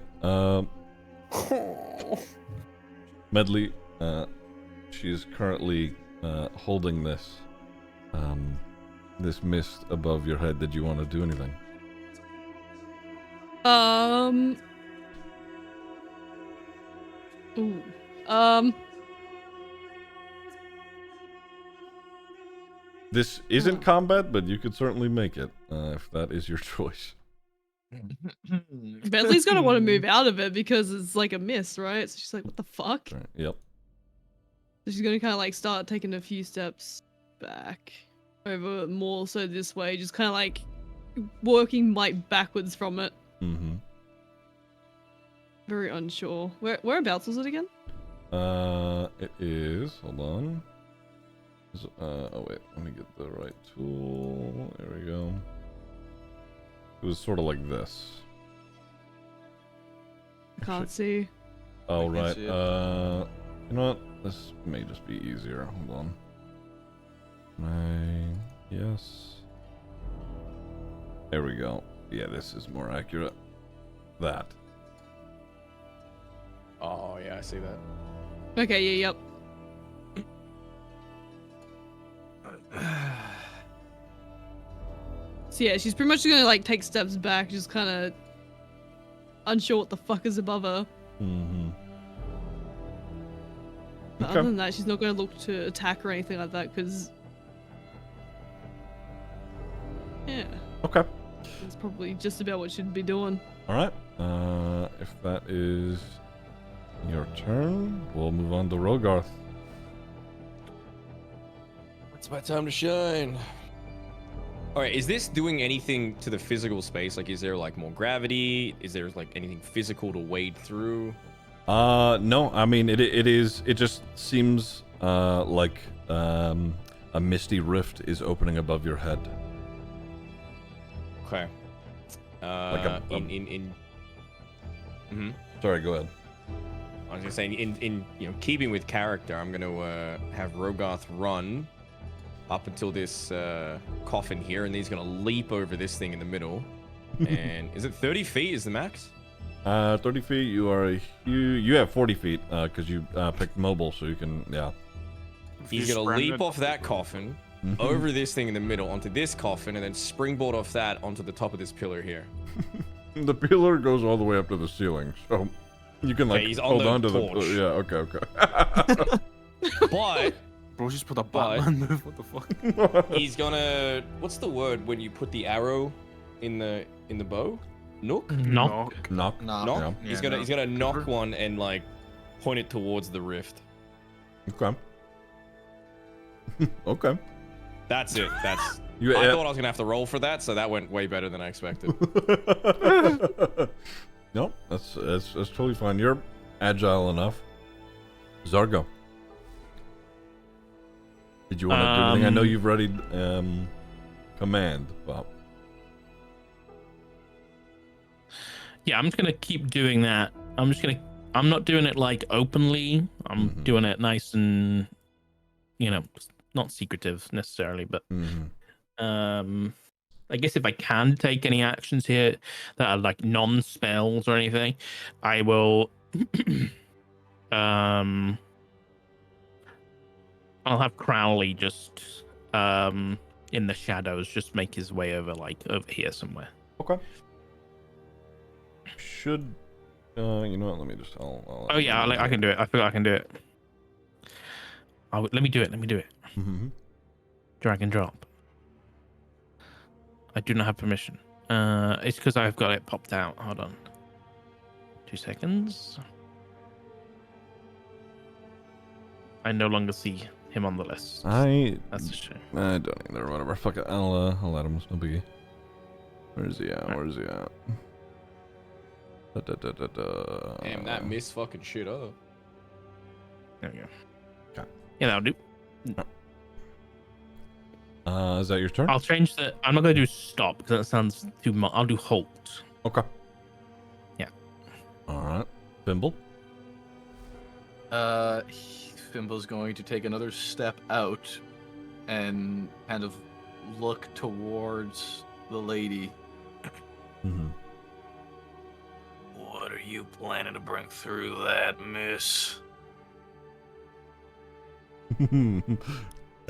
Medley, she is currently holding this mist above your head. Did you want to do anything? Ooh. This isn't combat, but you could certainly make it if that is your choice. Bentley's gonna want to move out of it because it's like a mist, right? So she's like, what the fuck? Right. Yep. So she's gonna kind of like start taking a few steps back over more so this way, just kind of like working like backwards from it. Mm-hmm. Very unsure. Whereabouts was it again? It is. Hold on. Oh wait, let me get the right tool. There we go. It was sort of like this. Can't see. Oh I can't right. see it. You know what? This may just be easier. Hold on. Yes. There we go. Yeah, this is more accurate. That. Oh, yeah, I see that. Okay, yeah, yep. So yeah, she's pretty much gonna like take steps back, just kind of unsure what the fuck is above her. Mm-hmm. But other than that, she's not gonna look to attack or anything like that, because yeah, Okay. that's probably just about what she'd be doing. All right. If that is your turn, we'll move on to Rogarth. It's my time to shine. All right, is this doing anything to the physical space? Like, is there like more gravity? Is there like anything physical to wade through? No. I mean, it is. It just seems like a misty rift is opening above your head. Okay. Mm-hmm. Sorry, go ahead. I was gonna say, in keeping with character, I'm gonna have Rogarth run up until this coffin here, and then he's gonna leap over this thing in the middle. And is it 30 feet is the max? 30 feet. You have 40 feet because you picked mobile, so you can. Yeah. He's gonna leap off that coffin, over this thing in the middle, onto this coffin, and then springboard off that onto the top of this pillar here. The pillar goes all the way up to the ceiling, so you can like he's on hold the on to torch. the. Yeah. Okay. But Bro, just put a Batman move. What the fuck? he's gonna. What's the word when you put the arrow in the bow? Nook. Knock. Knock. Nah. Knock. Yeah. He's gonna knock one and like point it towards the rift. Okay. Okay. That's it. That's. You, I thought I was gonna have to roll for that, so that went way better than I expected. No, that's totally fine. You're agile enough. Zargo. Did you want to do anything? I know you've readied command, Bob. Yeah, I'm just gonna keep doing that. I'm not doing it like openly. I'm doing it nice and, not secretive necessarily, but I guess if I can take any actions here that are like non-spells or anything, I will I'll have Crowley just in the shadows just make his way over over here somewhere. Okay. should. You know what? Let me just. Oh yeah, I can do it. I feel like I can do it. Let me do it. Let me do it. Mm-hmm. Drag and drop. I do not have permission. It's because I've got it popped out. Hold on. 2 seconds. I no longer see him on the list. That's a shame. I don't either. Whatever. Fuck it. I'll add him. It's no biggie. Where's he at? Right. Where's he at? Damn, that miss fucking shit up. There we go. Okay. Yeah, that'll do. Is that your turn? I'll change the. I'm not gonna do stop because that sounds too much. I'll do halt. Okay. Yeah. All right. Bimble. Fimble's going to take another step out and kind of look towards the lady. Mm-hmm. What are you planning to bring through that, miss?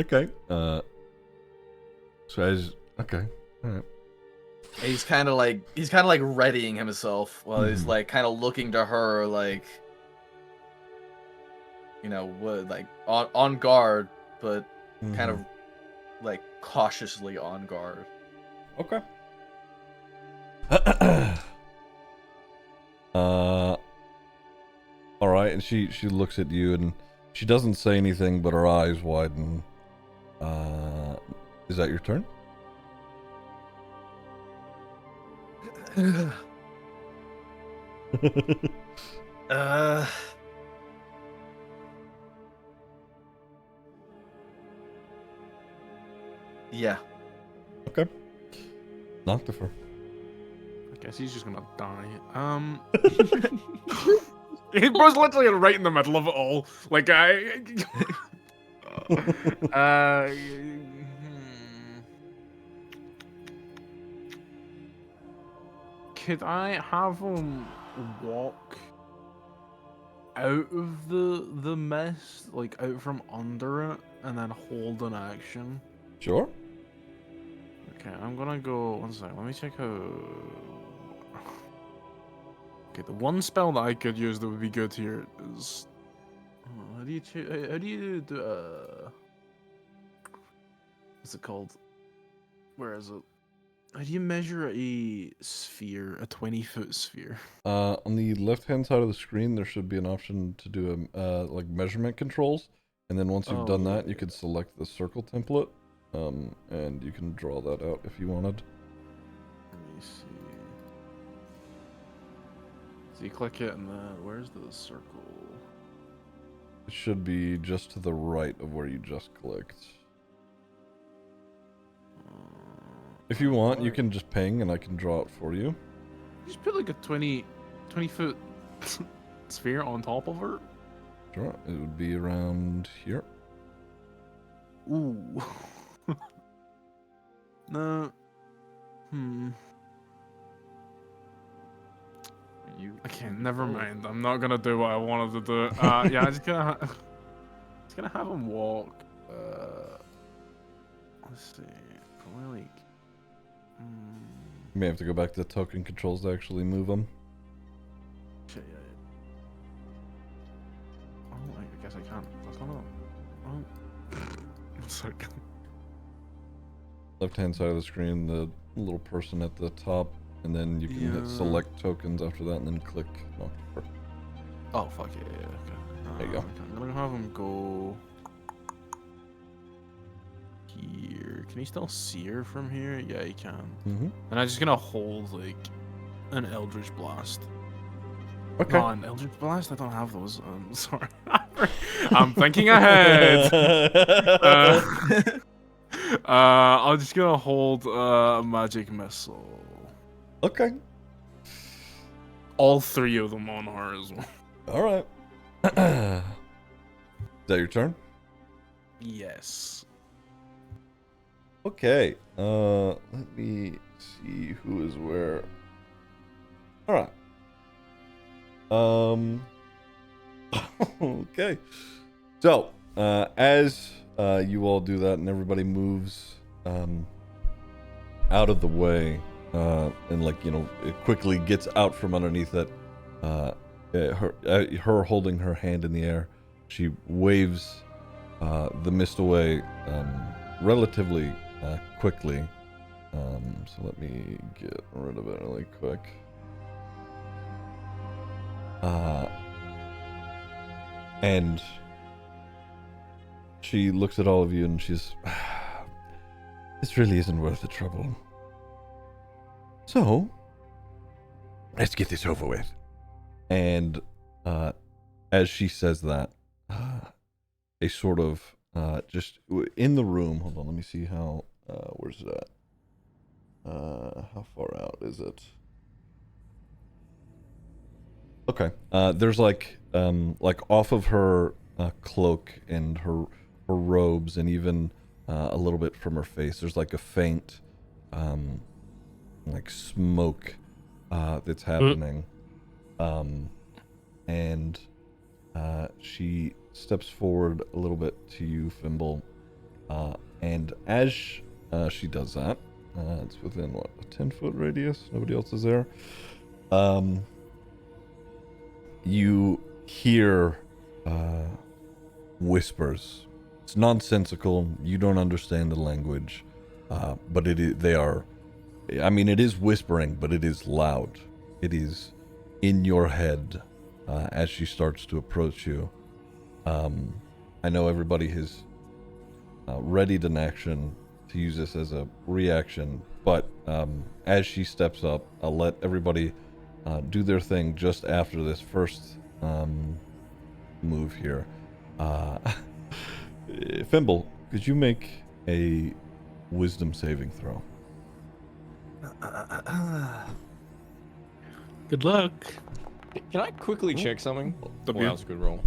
Okay. So as okay. All right. He's kind of like readying himself while he's like kind of looking to her like, you know, what, like on guard, but kind of like cautiously on guard. Okay. All right, and she looks at you and she doesn't say anything, but her eyes widen. Is that your turn? Yeah. Okay. Noctifer. I guess he's just gonna die. He was literally right in the middle of it all. Like could I have him walk out of the mist, like out from under it, and then hold an action? Sure. Okay, I'm gonna go. One second. Let me check how. Okay, the one spell that I could use that would be good here is. How do you do? What's it called? Where is it? How do you measure a sphere, a 20-foot sphere? On the left-hand side of the screen, there should be an option to do like measurement controls, and then once you've done that, you could select the circle template, and you can draw that out if you wanted. Let me see. So you click it, and where's the circle? It should be just to the right of where you just clicked. If you want, you can just ping, and I can draw it for you. Just put like a 20-foot sphere on top of her. Sure, it would be around here. Ooh. No. Okay, never mind. I'm not gonna do what I wanted to do. Yeah, I'm just gonna have him walk. Let's see. Probably like. You may have to go back to the token controls to actually move them. Shit, yeah. Oh, I guess I can't. What's going on? Oh. Sorry. Left-hand side of the screen, the little person at the top, and then you can hit select tokens after that, and then click Noctifer. Oh, fuck yeah. Okay. There you go. I'm gonna have him go here. Can he still see her from here? Yeah, he can. Mm-hmm. And I'm just gonna hold like an Eldritch Blast. Okay. No, an Eldritch Blast? I don't have those. Sorry. I'm thinking ahead. I'm just gonna hold a Magic Missile. Okay. All three of them on her as well. All right. Is that your turn? Yes. Okay. Let me see who is where. All right. Okay. So, as you all do that and everybody moves out of the way, and like it quickly gets out from underneath it. Her holding her hand in the air, she waves the mist away relatively quickly. So let me get rid of it really quick. And she looks at all of you and she's, this really isn't worth the trouble. So, let's get this over with. And as she says that, a sort of, just in the room, hold on, let me see how, where's that? How far out is it? Okay. There's like off of her cloak and her robes, and even a little bit from her face, there's like a faint like smoke that's happening. And she steps forward a little bit to you, Fimble. And as she does that, it's within what, a 10-foot radius? Nobody else is there. You hear whispers. It's nonsensical. You don't understand the language, but it is. They are. I mean, it is whispering, but it is loud. It is in your head as she starts to approach you. I know everybody has readied an action to use this as a reaction, but as she steps up, I'll let everybody do their thing just after this first move here. Fimble, could you make a wisdom saving throw? Good luck. Can I quickly check something? Oh, that was a good roll.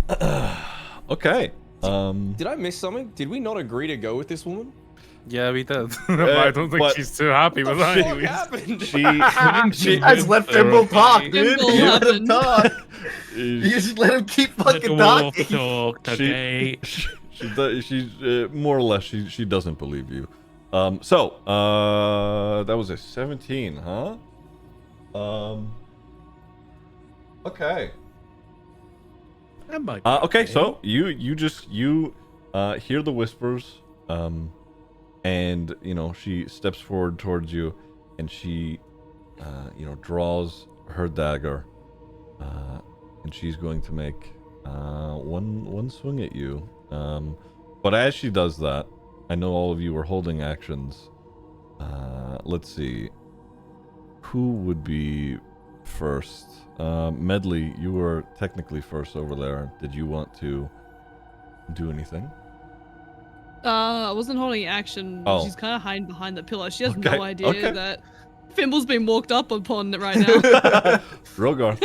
Okay. Did I miss something? Did we not agree to go with this woman? Yeah, we did. I don't think she's too happy with that. What happened? She has let Fimble talk, dude. Fimble You let him happened. talk. You just let him keep fucking talking. Talked, okay. She's more or less she doesn't believe you. So that was a 17, huh? Okay. That might be Okay, so you hear the whispers, and she steps forward towards you, and she draws her dagger, and she's going to make one swing at you. But as she does that, I know all of you are holding actions. Let's see, who would be first? Medley, you were technically first over there. Did you want to do anything? I wasn't holding action. Oh. She's kind of hiding behind the pillar. She has Okay, no idea okay. that Fimble's been walked up upon right now. Rogar,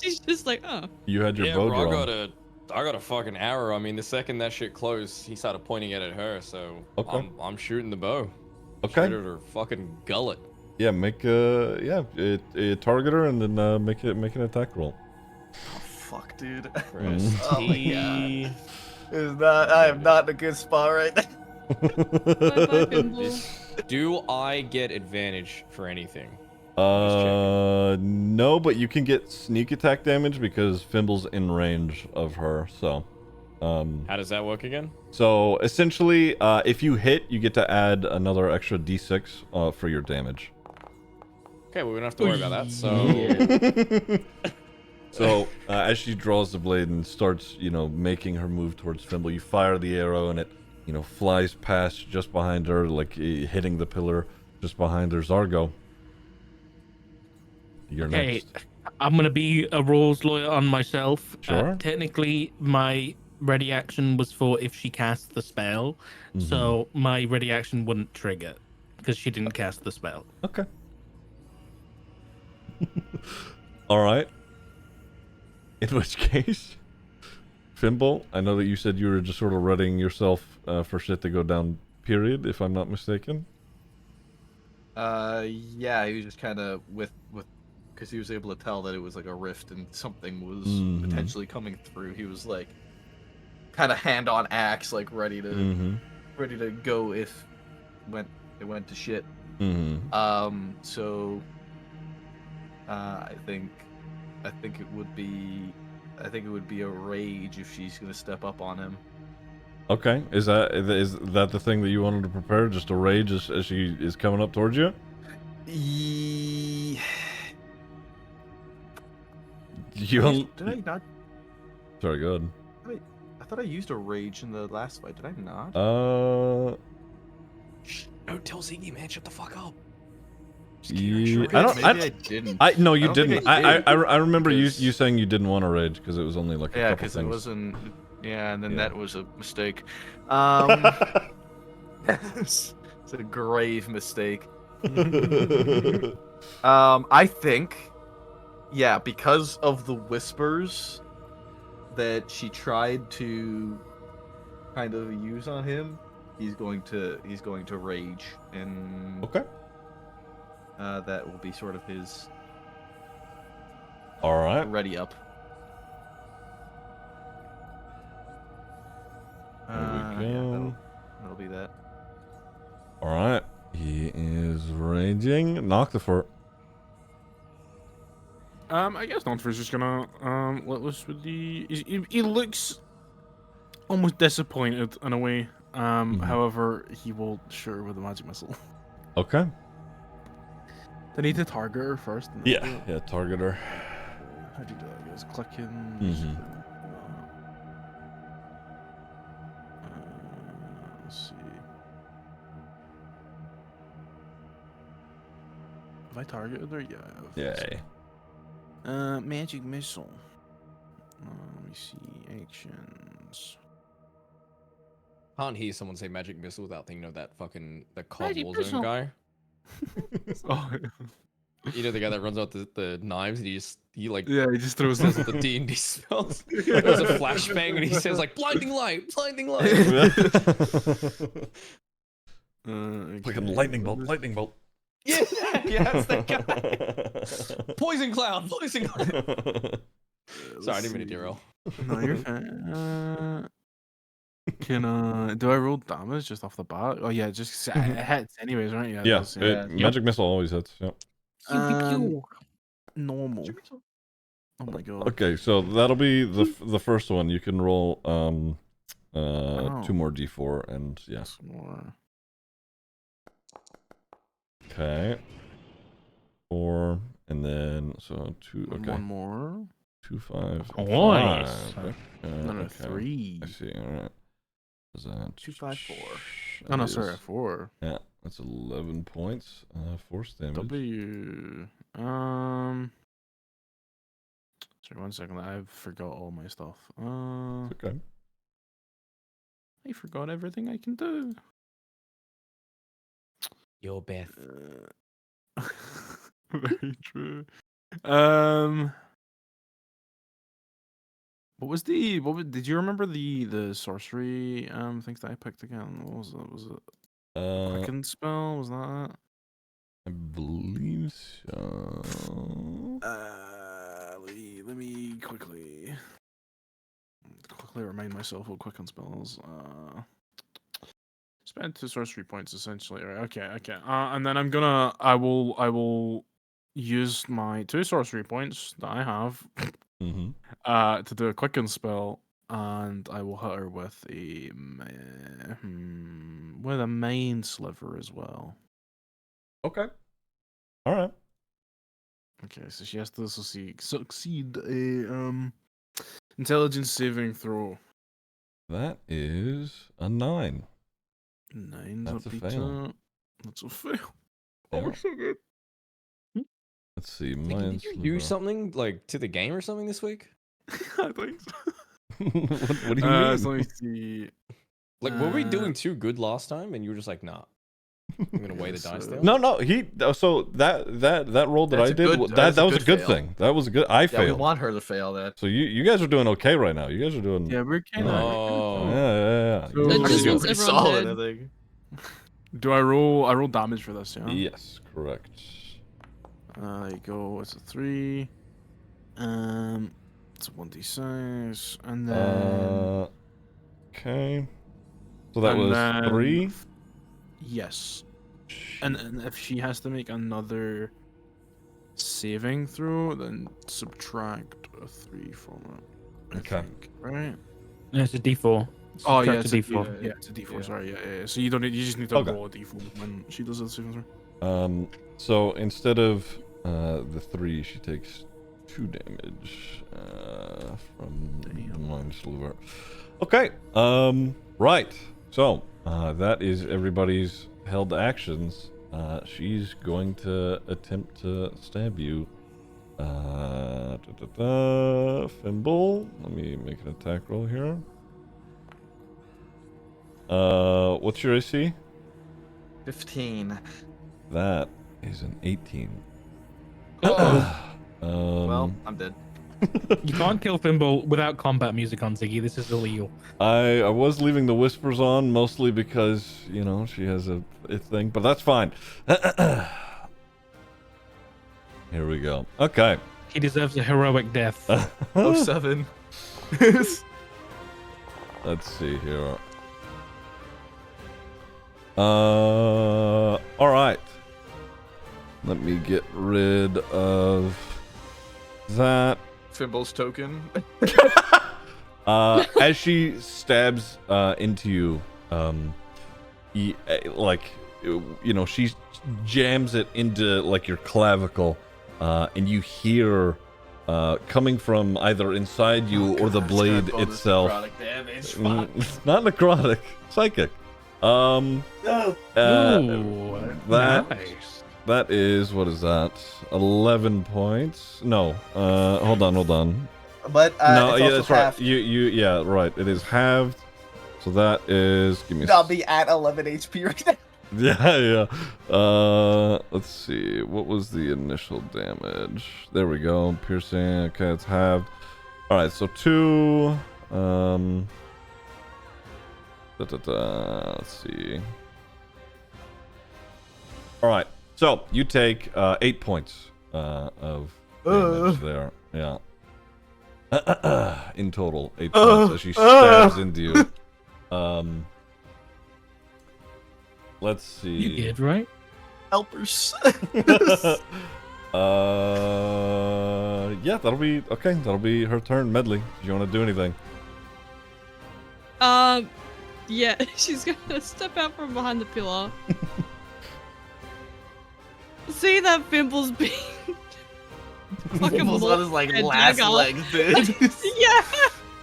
She's just like, oh. you had your Yeah, bow bro, drawn. I got a fucking arrow. I mean, the second that shit closed, he started pointing it at her. So Okay. I'm shooting the bow. Okay. Straight at her fucking gullet. Yeah, make target her and then make an attack roll. Oh, fuck, dude. Press Oh my T. I am not in a good spot right now. Bye-bye, Fimble. Do I get advantage for anything? No, but you can get sneak attack damage because Fimble's in range of her. So, How does that work again? so essentially, if you hit, you get to add another extra d6 for your damage. Okay, well, we don't have to worry about that. So So as she draws the blade and starts, making her move towards Fimble, you fire the arrow and it, flies past just behind her, like hitting the pillar just behind her. Zargo, you're Hey, next. I'm gonna be a rules lawyer on myself. Sure. Technically, my ready action was for if she casts the spell, so my ready action wouldn't trigger because she didn't cast the spell. Okay. All right. In which case, Fimble, I know that you said you were just sort of readying yourself for shit to go down, period, if I'm not mistaken. Yeah, he was just kind of with because he was able to tell that it was like a rift and something was potentially coming through. He was like kind of hand on axe, like ready to go if it went to shit. Mm-hmm. So I think it would be a rage if she's gonna step up on him. Okay. Is that the thing that you wanted to prepare? Just a rage as she is coming up towards you? You Did I not? Sorry, go ahead. I thought I used a rage in the last fight. Did I not? Shh, don't tell Ziggy, man. Shut the fuck up. Yeah, Maybe I didn't. No, you I don't think didn't. I did, I remember because- you saying you didn't want to rage because it was only like a Yeah, couple because it things. wasn't. Yeah, and then Yeah. that was a mistake. It's a grave mistake. I think, yeah, because of the whispers that she tried to kind of use on him, he's going to rage, and Okay. that will be sort of his All right. ready up. There we Yeah, go. that'll be that. All right. He is raging. Knock the fort. I guess Nonfer's just gonna let loose with the. He looks almost disappointed in a way. However, he will shoot her with a magic missile. Okay. They need to target her first. And then do it. Yeah. Target her. How do you do that? I guess clicking. Let's see. Have I targeted her? Yeah. I have. Yay. Magic missile. Let me see actions. Can't hear someone say magic missile without thinking of that fucking the COD Magic Warzone missile. guy. Oh, You know the guy that runs out the knives and he like yeah, he just throws does them. the D&D spells. There's a flashbang and he says like blinding light. Fucking lightning bolt. Yeah, that's that guy. Poison cloud. Sorry, I didn't mean to derail. No, you're fine. Do I roll damage just off the bat? Oh yeah, just it hits anyways, right? Yeah. it Yeah. does, yeah. Magic missile always hits. Yep. Normal. Oh my god. Okay, so that'll be the first one. You can roll 2 more d4 and yeah. Some more. Okay. 4 and then so 2. Okay. One more. 2, 5. Nice. 5. Another Okay. 3. I see. All right. Is that 2, 5, 4. Oh no, that sorry, is- 4. Yeah, that's 11 points. Force damage. W. Sorry, 1 second. I forgot all my stuff. Okay. I forgot everything I can do. Your Beth. Very true. Did you remember the sorcery things that I picked again? What was it? Was it Quicken spell? Was that it? I believe so. Let me quickly remind myself what Quicken spells. Spend 2 sorcery points essentially. Right? Okay. And then I will use my 2 sorcery points that I have to do a Quicken spell, and I will hit her with a main sliver as well. Okay. All right. Okay, so she has to succeed a intelligence saving throw. That is a 9. 9's That's a beat fail. up. That's a fail. Yeah. Oh, so good. Let's see. Did Mine's you do something like to the game or something this week? I think so. what do you mean? So let me see. Like, were we doing too good last time and you were just like, nah, I'm gonna weigh the So- dice down? No. So that roll that That's I a did, good- that that's a was a good good fail. thing. That was a good. I Yeah, we failed. want her to fail that. So you guys are doing okay right now. You guys are doing. Yeah, we're kind of. Oh. Yeah. So- You It guys just are means doing- Pretty everyone solid, dead. I think. Do I roll damage for this? Yeah. Yes, correct. There you go. It's a 3. It's a 1d6, and then Okay. So that and was then- 3. yes. And if she has to make another saving throw, then subtract a 3 from it. I Okay. think, right? No, it's a D4. Oh Subtract yeah, it's a a D4. D4. Yeah, it's a D4. Yeah. Sorry, yeah. So you don't need. You just need to Okay. roll a D4 when she does the saving throw. So instead of the 3, she takes 2 damage from the minus liver. Okay. Right. So that is everybody's held actions. She's going to attempt to stab you. Fimble. Let me make an attack roll here. What's your AC? 15. That is an 18. Well, I'm dead. You can't kill Thimble without combat music on, Ziggy. This is illegal. I was leaving the whispers on mostly because, you know, she has a thing, but that's fine. Here we go. Okay. He deserves a heroic death. 07. Let's see here. All right. Let me get rid of that. Fimble's token. As she stabs into you, she jams it into like your clavicle, and you hear coming from either inside you or the blade itself. Damage. Not necrotic, psychic. Ooh, that nice. that is, what is that? 11 points. No, hold on. But No, it's yeah, also that's right. half. Yeah, right. It is halved. So that is, give me. I'll be at 11 HP right now. Yeah. Let's see. What was the initial damage? There we go. Piercing. Okay, it's halved. All right, so 2. Let's see. All right. So you take 8 points of damage there. Yeah. In total, 8 points as she stabs into you. Let's see. You did, right? Helpers. Yeah, that'll be okay. That'll be her turn. Medley, do you want to do anything? Yeah, she's gonna step out from behind the pillar. See that Fimble's being fucking Fimble's on his like and last dagger. legs, dude. Yeah.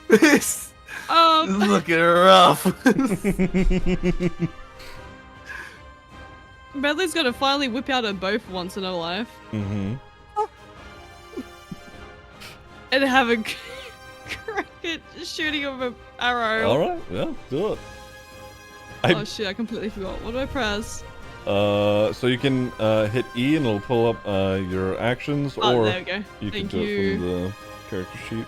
This is looking rough. Medley's gonna finally whip out her bow for once in her life Mm-hmm. and have a crack at shooting of an arrow. All right. Yeah, do it. Oh shit! I completely forgot. What do I press? So you can hit E and it'll pull up your actions, Oh, or there we go. you can Thank do it you. from the character sheet.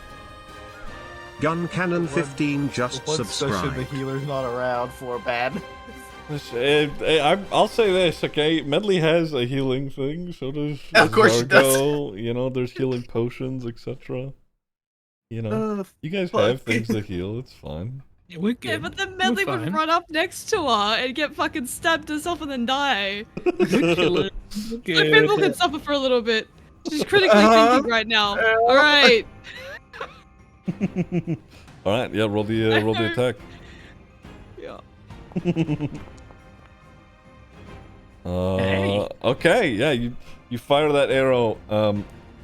Gun Cannon 15 just What session the subscribed. healer's not around for, bad? I'll say this, okay? Medley has a healing thing, so does Of course she does. Zargo. You know, there's healing potions, etc. You know, you guys fuck. have things to heal. It's fine. Yeah, we're good. Yeah, but then Medley We're would fine. run up next to her and get fucking stabbed herself and then die. We're chilling. We're So good. Fimble can suffer for a little bit. She's critically thinking right now. All right. All right, yeah, roll the attack. Yeah. Hey. Okay, yeah, you fire that arrow,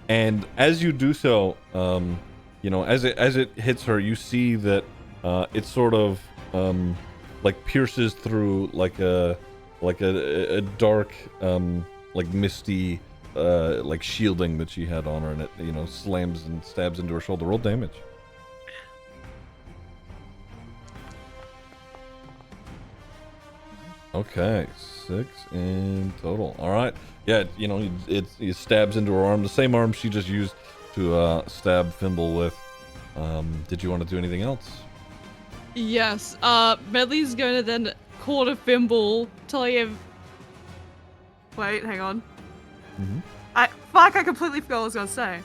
and as you do so, you know, as it hits her, you see that it sort of like pierces through like a dark like misty like shielding that she had on her, and it, you know, slams and stabs into her shoulder. Roll damage. Okay, 6 in total. All right. Yeah, you know, it stabs into her arm, the same arm she just used to stab Fimble with. Did you want to do anything else? Yes. Medley's going to then call to Fimble, telling him. Wait, hang on. Mhm. I completely forgot what I was gonna say.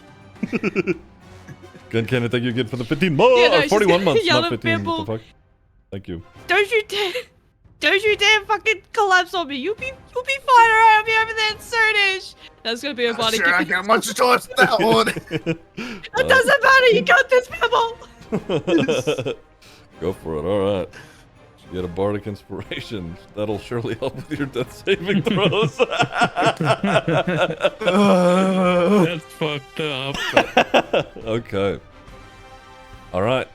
Gun cannon, thank you again for the 15 months. Yeah, no, she's 41 gonna months, yell not at 15. What the Fimble. fuck? Thank you. Don't you dare! Don't you dare fucking collapse on me. You'll be fine, alright? I'll be over there soon-ish. That's gonna be a body Sure, I kick. got much choice with that one. It doesn't matter. You got this, Pebble. Go for it. All right. You get a bardic inspiration. That'll surely help with your death saving throws. That's fucked up. Okay. All right.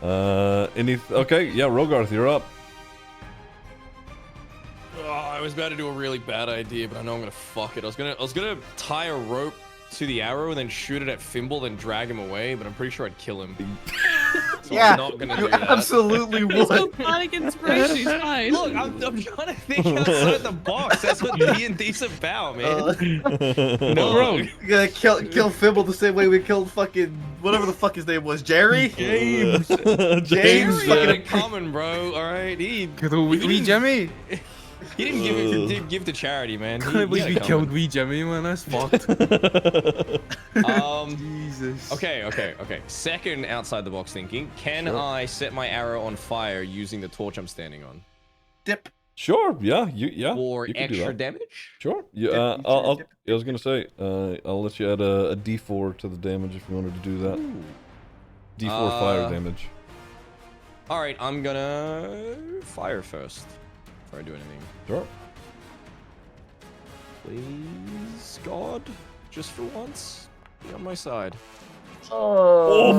Okay. Yeah, Rogarth, you're up. Oh, I was about to do a really bad idea, but I know I'm gonna fuck it. I was gonna tie a rope to the arrow and then shoot it at Fimble, then drag him away, but I'm pretty sure I'd kill him. So Yeah, I'm not gonna you do that. absolutely He's got would. bardic inspiration. He's fine. Look, I'm trying to think outside the box. That's what D&D's about, man. No wrong. You gotta kill Fibble the same way we killed fucking whatever the fuck his name was, Jerry. James. James James fucking common, bro. All right, Wee Jemmy. he didn't give to charity, man. Can't believe we killed Wee Jemmy, man. That's fucked. Jesus. Okay. Second outside the box thinking. Can I set my arrow on fire using the torch I'm standing on? dip. Sure. Yeah. For you can do extra that. damage? Sure. Yeah. Dip, I was gonna say. I'll let you add a D4 to the damage if you wanted to do that. Ooh. D4 fire damage. All right, I'm gonna fire first before I do anything. Sure. Please, God, just for once, be on my side. Oh,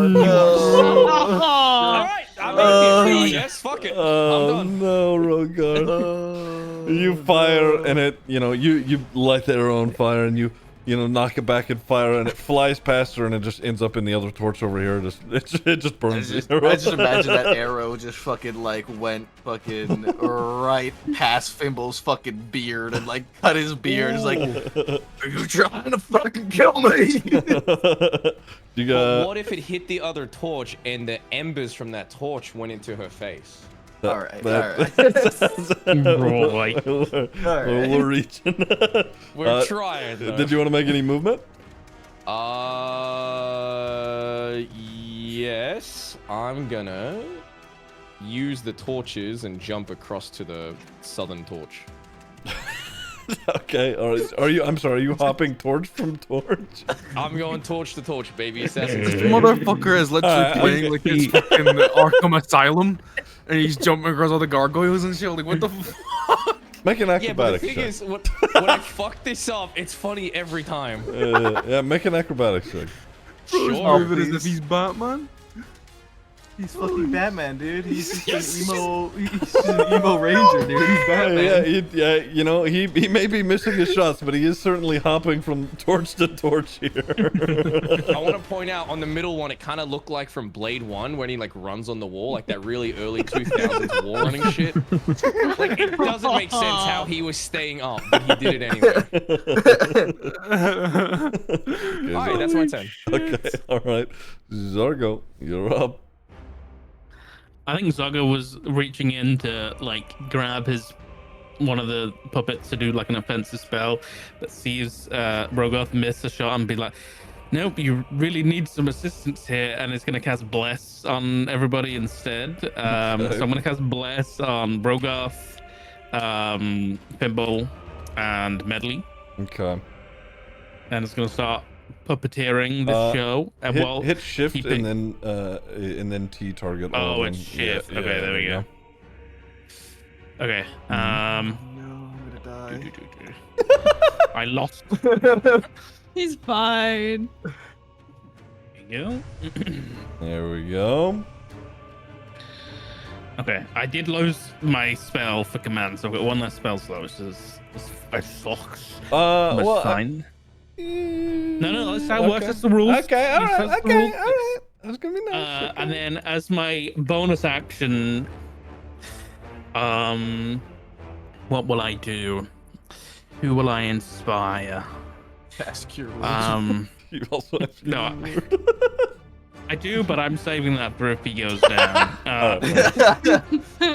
All right, I'm in here. Yes, fuck it. I'm Oh done. no, Rogar. You fire and it, you light the arrow on fire and you knock it back in fire and it flies past her and it just ends up in the other torch over here. It just burns the arrow. I just imagine that arrow just fucking like went fucking right past Fimble's fucking beard and like cut his beard. It's like, are you trying to fucking kill me? You But got. what if it hit the other torch and the embers from that torch went into her face? All right. Right. We're reaching. We're trying. Though. Did you want to make any movement? Yes. I'm gonna use the torches and jump across to the southern torch. Okay. All right. Are you hopping torch from torch? I'm going torch to torch, baby. Assassin's This Creed. motherfucker is literally playing like it's fucking Arkham Asylum, and he's jumping across all the gargoyles and shit. Like, what the fuck? Make an Yeah, but the acrobatics thing check. is, when I fuck this up, it's funny every time. Yeah, make an acrobatics check. Sure. Moving as if he's Batman. He's fucking Batman, dude. He's just an emo. He's just an emo ranger, dude. He's Batman. Yeah, he may be missing his shots, but he is certainly hopping from torch to torch here. I want to point out on the middle one, it kind of looked like from Blade 1 when he like runs on the wall, like that really early 2000s wall running shit. Like it doesn't make sense how he was staying up, but he did it anyway. Okay, All right, that's my turn. Okay, all right. Zargo, you're up. I think Zaga was reaching in to like grab one of the puppets to do like an offensive spell, but sees Rogoth miss a shot and be like, "Nope, you really need some assistance here," and it's gonna cast Bless on everybody instead. So I'm gonna cast Bless on Rogoth, Pimble, and Medley, Okay. and it's gonna start puppeteering this show. And Hit shift keeping- and then T target. all Oh, of it's them. shift. Yeah, Okay, there we go. Okay. No, I'm gonna die. I lost. He's fine. There you go. There we go. Okay, I did lose my spell for command, so I've got one less spell slot, which is sucks. But Well, fine. No, that's how it works. That's the rules. Okay, all right, That's the okay, rules. all right. That's gonna be nice. Okay. And then as my bonus action, what will I do? Who will I inspire? Ask your You also have to No, use the word. I do, but I'm saving that for if he goes down.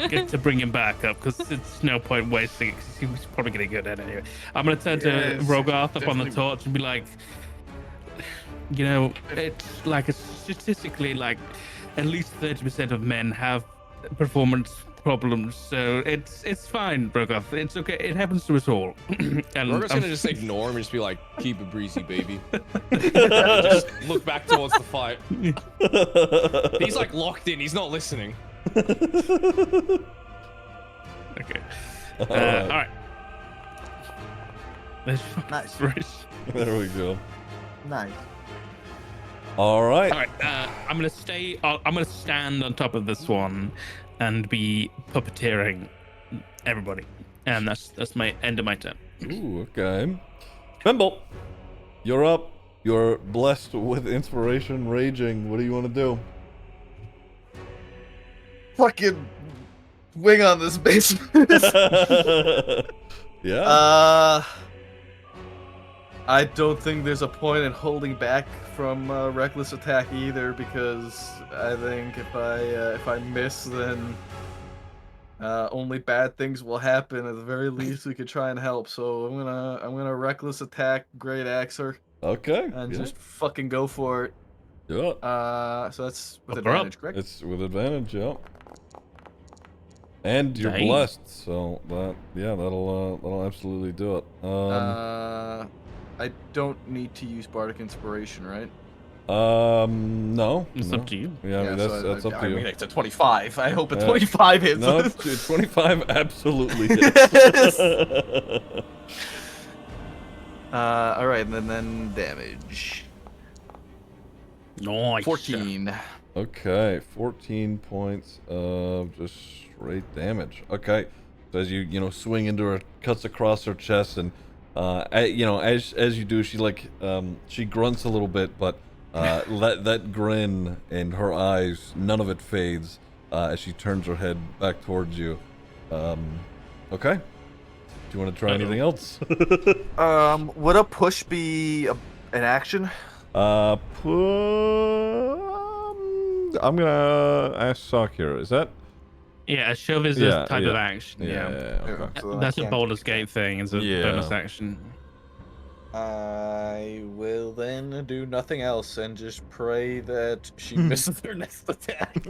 Get to bring him back up because it's no point wasting it because he was probably gonna go down anyway. I'm gonna turn to Yes, Rogarth up on the definitely. torch and be like, it's like statistically like at least 30% of men have performance problems, so it's fine, Rogoth. It's okay. It happens to us all. And Rogoth's I'm- gonna just ignore him and just be like, "Keep it breezy, baby." And just look back towards the fight. He's like locked in. He's not listening. Okay. All All right. right. There's Nice. There we go. Nice. All right. All right. I'm gonna stay. I'm gonna stand on top of this one, and be puppeteering everybody. And that's my end of my turn. Ooh, okay. Fimble, you're up. You're blessed with inspiration raging. What do you want to do? Fucking wing on this basement. Yeah. I don't think there's a point in holding back from reckless attack either, because I think if I miss, then only bad things will happen. At the very least, we could try and help. So I'm gonna reckless attack Great Axer Okay. and yeah. just fucking go for it. Do it. So that's with Up or up? advantage, correct? It's with advantage, yeah. And you're Dang. blessed, so that'll absolutely do it. I don't need to use Bardic Inspiration, right? No. It's no. up to you. Yeah, I mean that's up to I you. mean, it's a 25. I hope a Yeah. 25 hits. No, it's 25 absolutely hits. All right, and then damage. Nice. 14. Okay, 14 points of just straight damage. Okay, so as you swing into her, cuts across her chest, and as you do, she she grunts a little bit, but that grin in her eyes, none of it fades as she turns her head back towards you. Okay. Do you want to try anything else? Would a push be an action? I'm gonna ask Sock here. Is that? Yeah, a shove is Yeah, a type yeah. of action. Yeah. Okay. So then I That's a can't- Baldur's Gate thing. It's a Yeah. bonus action. I will then do nothing else and just pray that she misses her next attack.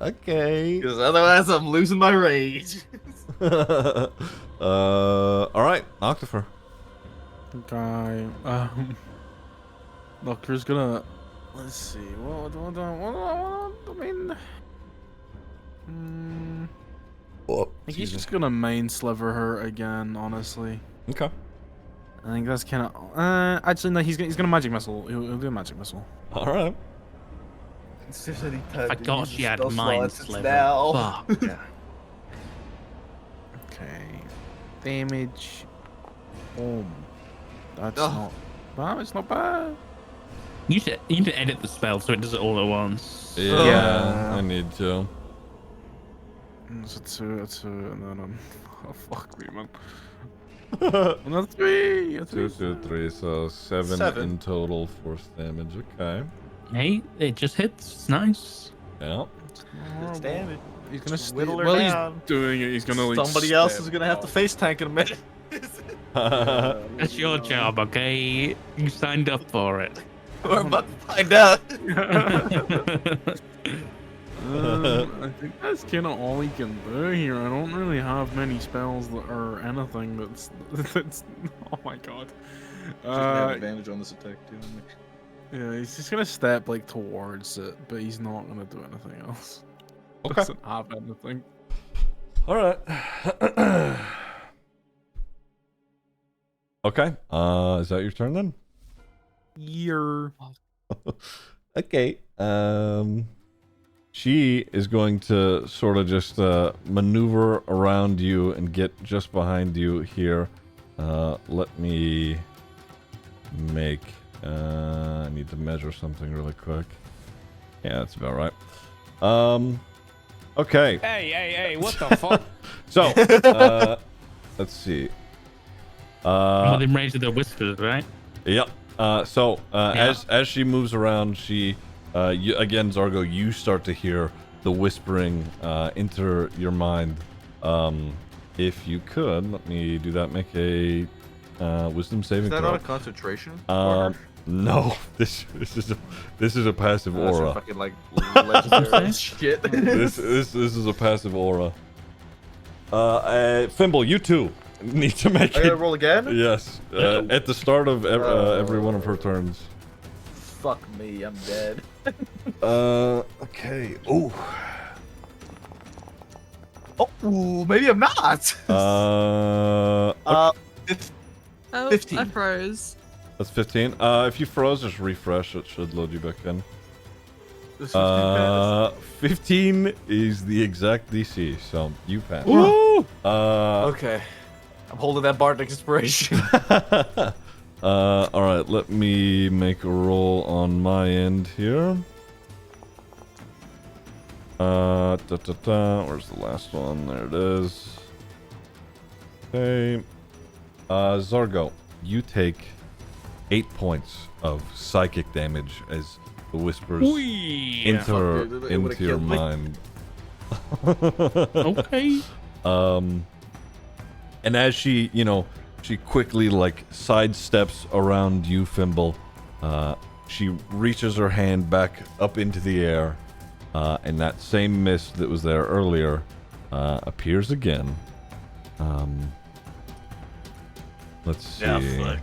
Okay. Because otherwise I'm losing my rage. All right, Octofer. Okay. Doctor's gonna. Let's see. What do I mean. I think he's just gonna main sliver her again. Honestly, Okay. I think that's kind of. Actually, no. He's gonna magic missile. He'll do a magic missile. All right. I forgot she had mind sliver. Now. Fuck. Okay. Damage. Boom. That's Oh. not bad. It's not bad. You should edit the spell so it does it all at once. Yeah, I need to. It's a 2, and then oh fuck me, man. Another 3. A 2, 3. 2, 3, so 7 7. in total force damage. Okay. Hey, it just hits. It's nice. Yeah. It's damage. He's gonna whittle her well, down. he's doing it. He's gonna like. Somebody else stab is gonna have to face tank in a minute. That's your job, okay? You signed up for it. We're about to find out. I think that's kind of all he can do here. I don't really have many spells that are anything that's. Oh my god. advantage on this attack too. Yeah, he's just gonna step like towards it, but he's not gonna do anything else. Okay. Doesn't have anything. All right. Okay. Is that your turn then? Year. Okay. She is going to sort of just maneuver around you and get just behind you here. Let me make. I need to measure something really quick. Yeah, that's about right. Okay. Hey, what the fuck? So, let's see. Within range of the whispers, right? Yep. As she moves around, she again, Zargo, you start to hear the whispering enter your mind. If you could, let me do that. Make a wisdom saving Is that throw. not a concentration? No, this is a passive That's aura. fucking like legendary shit. This is a passive aura. Fimble, you too need to make I gotta it. roll again? Yes, at the start of every one of her turns. Fuck me, I'm dead. Okay. Ooh. Oh, maybe I'm not. Oh, 15. I froze. That's 15. If you froze, just refresh. It should load you back in. This 15 pass? 15 is the exact DC, so you pass. Woo! Uh, Okay. I'm holding that Bardic inspiration. all right, let me make a roll on my end here. Where's the last one? There it is. Okay. Zargo, you take 8 points of psychic damage as the whispers enter Fuck, dude, it would've into your killed me. mind. Okay. And as she, she quickly like sidesteps around you, Fimble. She reaches her hand back up into the air, and that same mist that was there earlier appears again. Let's see. Yeah,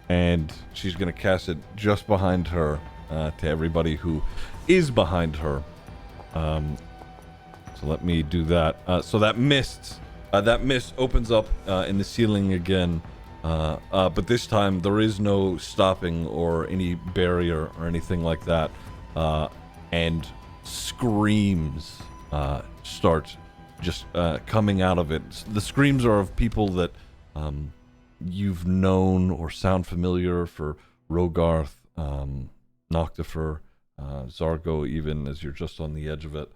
And she's gonna cast it just behind her to everybody who is behind her. So let me do that. So that mist opens up in the ceiling again, but this time there is no stopping or any barrier or anything like that. And screams start just coming out of it. The screams are of people that you've known or sound familiar for Rogarth, Noctifer, Zargo, even as you're just on the edge of it.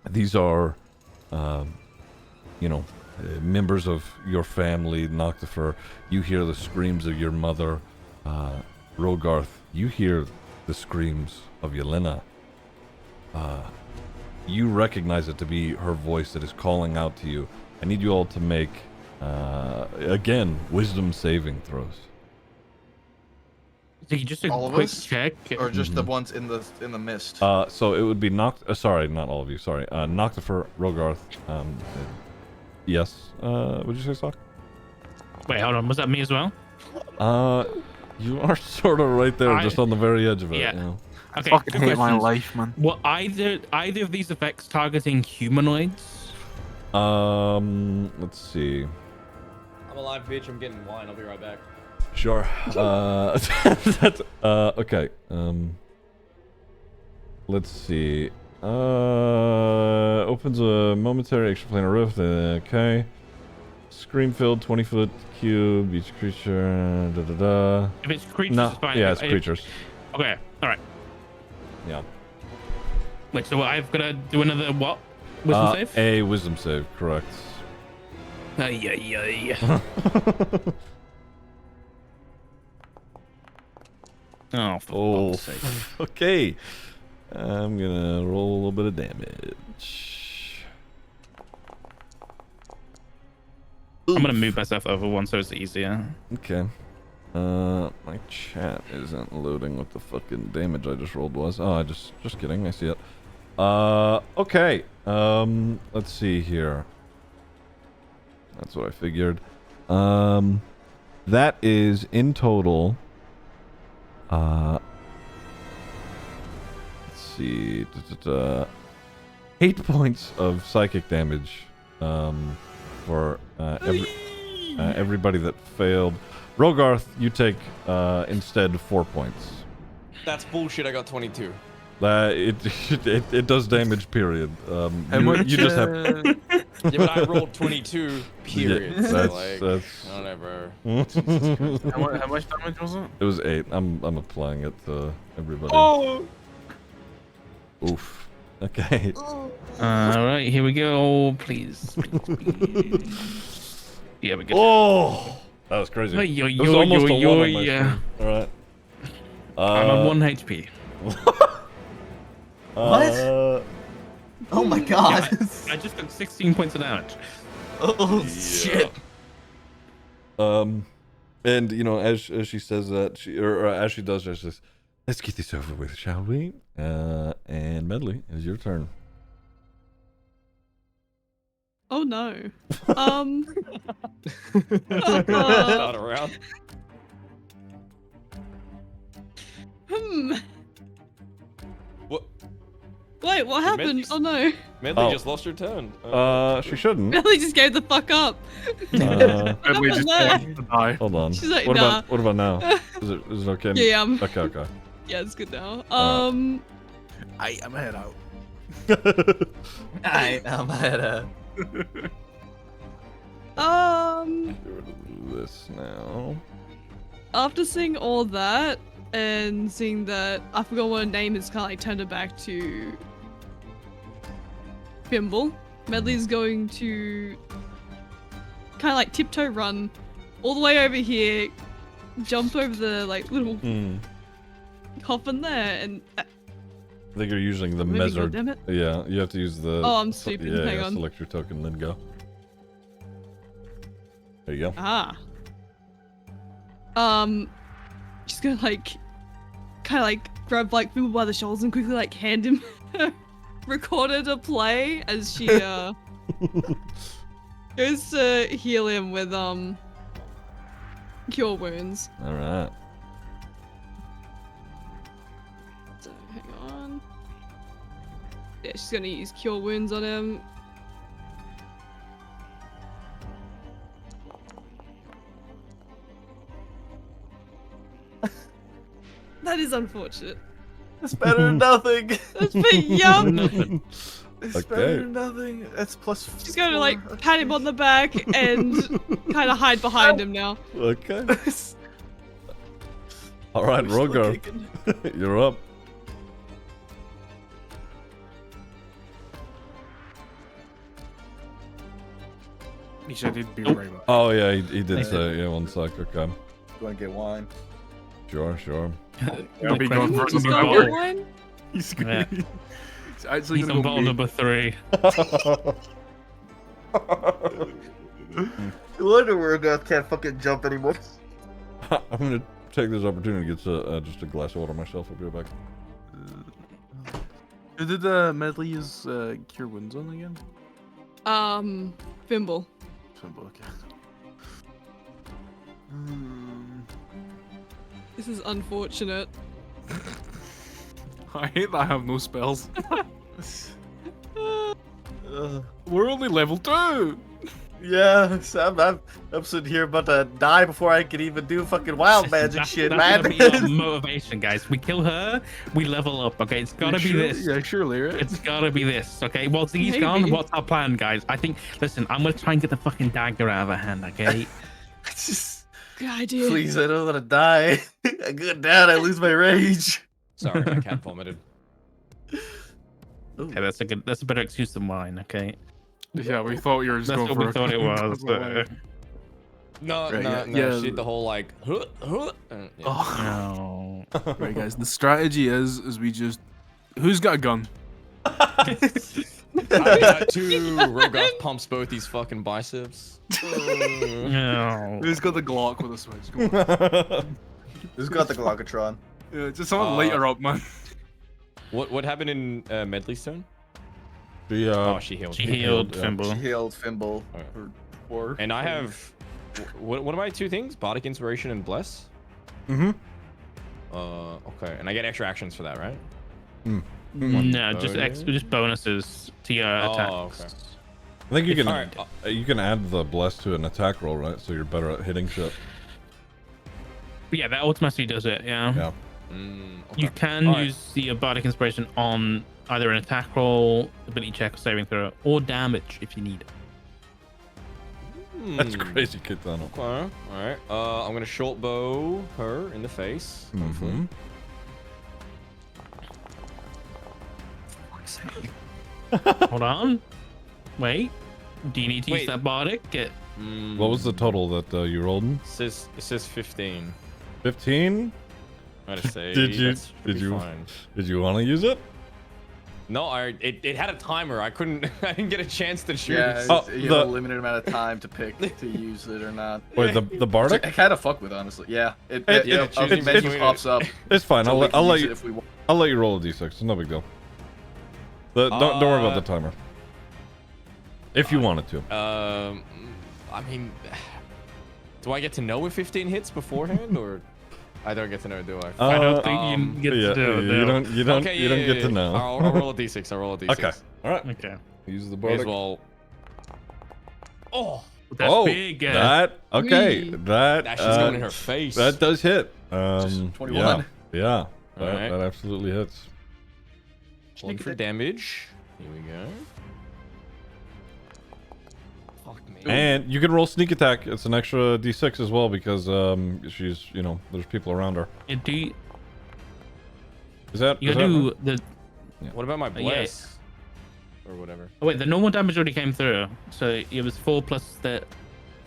These are, members of your family. Noctifer, you hear the screams of your mother. Rogarth, you hear the screams of Yelena. You recognize it to be her voice that is calling out to you. I need you all to make, again, wisdom saving throws. So just a All of quick us? check. Or just the ones in the mist. So it would be sorry, not all of you. Sorry, Noctifer, Rogarth. Yes. Would you say, Sock? Wait, hold on. Was that me as well? You are sort of right there, just on the very edge of it. Yeah. You know? Okay. Fucking good hate my questions. life, man. Were either of these effects targeting humanoids? Let's see. I'm alive, bitch. I'm getting wine. I'll be right back. Sure. That's okay. Let's see. Opens a momentary extraplanar rift. Okay. Scream filled 20-foot cube. Each creature. Da da da. If it's creatures, No. it's fine. Yeah, it's creatures. Okay. All right. Yeah. Wait. So I've got to do another what? Wisdom save? A wisdom save, correct. Ay. Oh, for fuck's sake. Okay. I'm gonna roll a little bit of damage. I'm gonna move myself over one so it's easier. Okay. My chat isn't loading what the fucking damage I just rolled was. Oh, just kidding. I see it. Okay. Let's see here. That's what I figured. That is in total. Let's see. 8 points of psychic damage. For everybody that failed. Rogarth, you take instead 4 points. That's bullshit. I got 22. It does damage. Period. How much, you just have. Yeah, but I rolled 22. Period. Yeah, so that's- whatever. How much damage was it? It was 8. I'm applying it to everybody. Oh! Oof. Okay. All right, here we go. Please. Yeah, we good. Oh, that was crazy. Ay, yo, It was yo, almost yo, a yo, 1 on my yeah. screen. All right. I'm at 1 HP. What? Oh my god. I just took 16 points of damage. Oh shit. And as she says that, or as she does, she says, "Let's get this over with, shall we?" And Medley, it's your turn. Oh no. Start around. What? Wait, what happened? Medley's- Oh no. Medley just lost her turn. She shouldn't. Billy just gave the fuck up. Medley just there? wants to die. Hold on. She's like, what nah. about now? Is it okay? Yeah, Okay. yeah, it's good now. Alright. I'm head out. I'm ahead. Get rid of this now. After seeing all that and seeing that I forgot what her name is, kind of like turned her back to Fimble. Medley's going to kind of like tiptoe run all the way over here, jump over the like little coffin there, and I think you're using the Maybe go, measure. damn it. Yeah, you have to use the. Oh, I'm stupid. Yeah, Hang on. select your token, then go. There you go. She's gonna like kind of like grab like Fimble by the shoulders and quickly like hand him recorder to play as she goes to heal him with cure wounds. All right. So hang on. Yeah, she's gonna use cure wounds on him. That is unfortunate. It's better than nothing. That's pretty yum. It's Okay. better than nothing. That's plus. She's gonna like 4. pat him on the back and kind of hide behind him now. Okay. It's- All right, I'm still Rogar, kicking. you're up. He said he'd be right back. Oh yeah, he did say. Yeah, 1 sec. Okay. Go and get wine. Sure. I'll be going for Just the go hour. get wine. He's Yeah. gonna. He's actually He's gonna on go bottle meet. number 3. No wonder Rogoth can't fucking jump anymore. I'm gonna take this opportunity to get just a glass of water myself. I'll be right back. Who did Medley use cure wounds on again? Fimble. Simple, okay. This is unfortunate. I hate that I have no spells. Ugh. We're only level 2. Yeah, so I'm sitting here about to die before I can even do fucking wild magic That's- shit, that's man. gonna be our motivation, guys. We kill her, we level up. Okay, it's gotta be this. Yeah, surely, right? It's gotta be this. Okay, well, Ziggy's Maybe. gone. What's our plan, guys? I think. Listen, I'm gonna try and get the fucking dagger out of her hand. Okay. Just, Good idea. please, I don't want to die. I go down, I lose my rage. Sorry, my cat vomited. Okay, that's a better excuse than mine. Okay. Yeah, we thought you were just That's going what for we a thought it was. No, Right, no, yeah. no. She did the whole like. Yeah. Oh. No. Right, guys. The strategy is we just. Who's got a gun? I got 2. Rogoth pumps both these fucking biceps. No. Who's got the Glock with a switch? Come on. Who's got the Glockatron? Yeah, just someone light her up, man. What happened in Medley's turn? She Oh, she healed. She healed yeah. Fimble. She healed Fimble Alright. for 4. And I have. What are my 2 things? Bardic Inspiration and Bless? Mm-hmm. Okay. And I get extra actions for that, right? No, just bonus? just bonuses to your attacks. Oh, okay. I think you can Alright. you can add the bless to an attack roll, right? So you're better at hitting shit. Yeah, that automatically does it. Yeah. Yeah. Okay. You can Alright. use the Bardic Inspiration on either an attack roll, ability check, or saving throw, or damage if you need it. That's crazy, Kitano. Okay. All right. I'm gonna short bow her in the face. Mm-hmm. Hold on. Wait. Do you need to use Wait. that Bardic? Get... What was the total that you rolled? In? It says 15. 15. I'm gonna say. Did you- that's did pretty you- Fine. Did you want to use it? No, it had a timer. I didn't get a chance to choose. Yeah, Oh, you have a limited amount of time to pick to use it or not. Wait, the bardic? I kind of fuck with, honestly. Yeah, choosing menu between pops up. It's fine. so I'll we can let use you. it if we want. I'll let you roll a d6. It's no big deal. Don't worry about the timer. If you wanted to. I mean, do I get to know if 15 hits beforehand, or I don't get to know, do I? I don't think you get to do it. No. You don't get to know. I'll roll a d6. I'll roll a d6. Okay. All right. Okay. Use the May as bardic. well. Oh, That's big. That okay. Wee. that's just going in her face. That does hit. 21. Yeah. Alright. That absolutely hits. One for damage. Here we go. Fuck me. And you can roll sneak attack. It's an extra d6 as well because she's there's people around her. You do. Is that? You is gotta that do the. What about my yeah. bless? Or whatever. Oh wait, the normal damage already came through. So it was 4 plus the.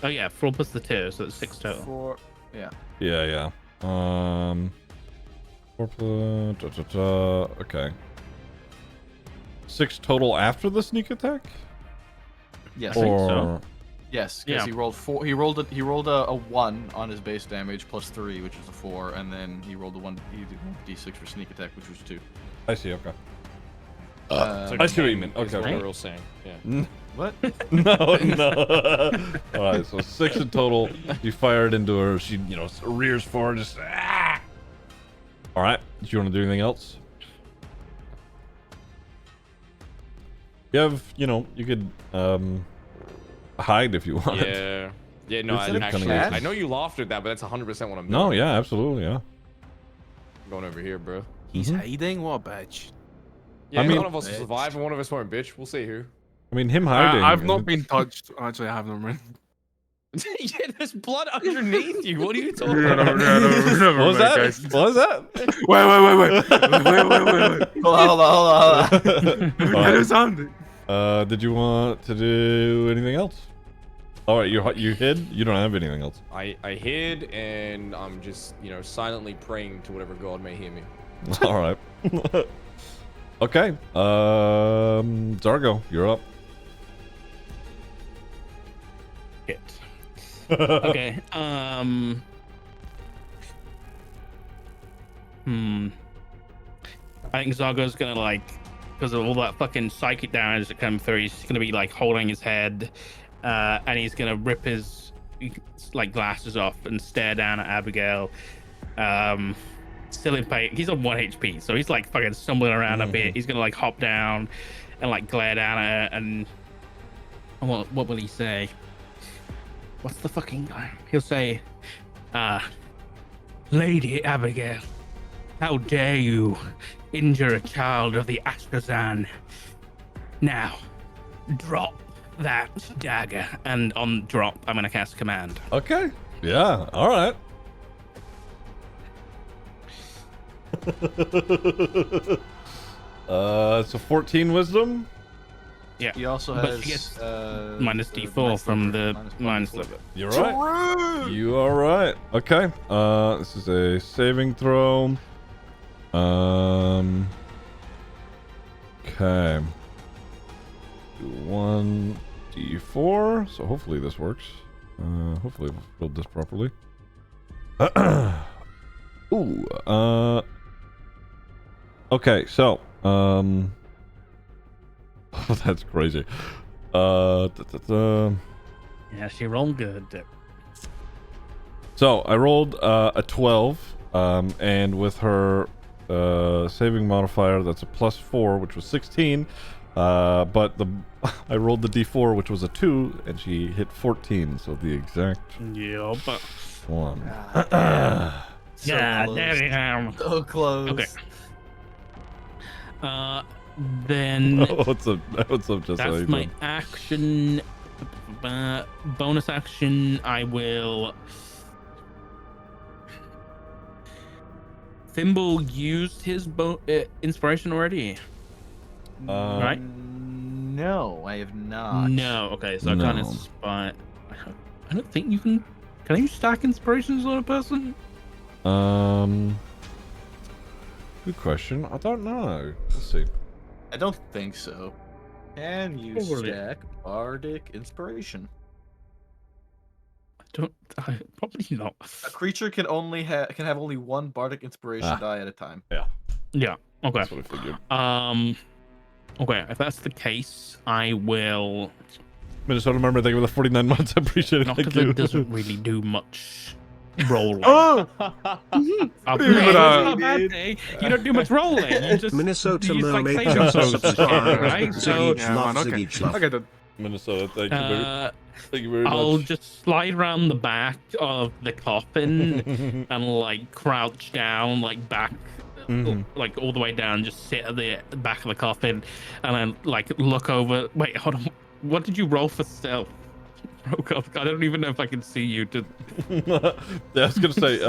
Oh yeah, 4 plus the 2, so it's 6 total. 4. Yeah. Yeah. 4 plus. Okay. 6 total after the sneak attack. Yes. think Or so. Yes, Yeah. because he rolled 4. He rolled a 1 on his base damage plus 3, which was a 4, and then he rolled he did d6 for sneak attack, which was 2. I see. Okay. So I see what you 10 mean. is Okay. what okay. we're all saying. Yeah. What? No. All right, so 6 in total. You fire it into her. She, rears forward, just ah. All right. Do you want to do anything else? You have, you could hide if you want. Yeah. Yeah. No, Is it a actually, cunning I know you laughed at that, but that's 100% what I'm doing. No, yeah, absolutely, yeah. I'm going over here, bro. He's hiding. What a bitch. Yeah, I mean- one of us will survive and one of us won't, bitch. We'll see who. I mean, him hiding. I've not been touched. Actually, I have no mind. Yeah, there's blood underneath you. What are you talking No, about? What was that? What was that? Wait. Hold on. All right. Sound. Did you want to do anything else? All right, you hid. You don't have anything else. I hid and I'm just, silently praying to whatever god may hear me. All right. Okay. Zargo, you're up. Shit. Okay. I think Zargo's gonna because of all that fucking psychic damage that come through, he's gonna be holding his head, and he's gonna rip his glasses off and stare down at Abigail. Still in pain. He's on 1 HP, so he's fucking stumbling around a bit. He's gonna hop down and glare down at her, and what will he say? What's the fucking guy? He'll say, Lady Abigail, how dare you injure a child of the Ashkazan? Now, drop that dagger. And on drop, I'm going to cast command. Okay. Yeah. All right. It's a 14 wisdom. Yeah. He also But has she gets minus minus D4 from the minus level. level. You're right. You are right. Okay. This is a saving throw. Okay. 1d4. So hopefully this works. Hopefully we'll build this properly. Ooh. Okay. So. Oh, that's crazy. Yeah, she rolled good. So I rolled a 12, and with her saving modifier, that's a +4, which was 16. But I rolled the d4, which was a 2, and she hit 14. So the exact Yeah, but one. So yeah, close. there we are. So close. Okay. Then What's up, Jesse? How you that's my doing? action. Bonus action, I will. Thimble used his inspiration already. Right? No, I have not. No. Okay, so I can't No. inspire. I don't think you can. Can you stack inspirations on a person? Good question. I don't know. Let's see. I don't think so. Can you Probably. stack Bardic Inspiration? Probably not. A creature can have only one Bardic Inspiration die at a time. Yeah. Okay. That's what I figured. Okay. If that's the case, I will. Minnesota member, thank you for the 49 months. I appreciate it. Not Thank because you. it doesn't really do much rolling. Oh! It's not a bad thing. You don't do much rolling. You just Minnesota use, like, Mermaid saving just throws and shit, subscribed. right? So Ziggy Yeah, love, man, okay. Ziggy love. Okay, then. Minnesota, thank you thank you very I'll much. just slide around the back of the coffin and like crouch down, like back, like all the way down, just sit at the back of the coffin, and then like look over. Wait, hold on. What did you roll for stealth? I don't even know if I can see you. Yeah, I was gonna say,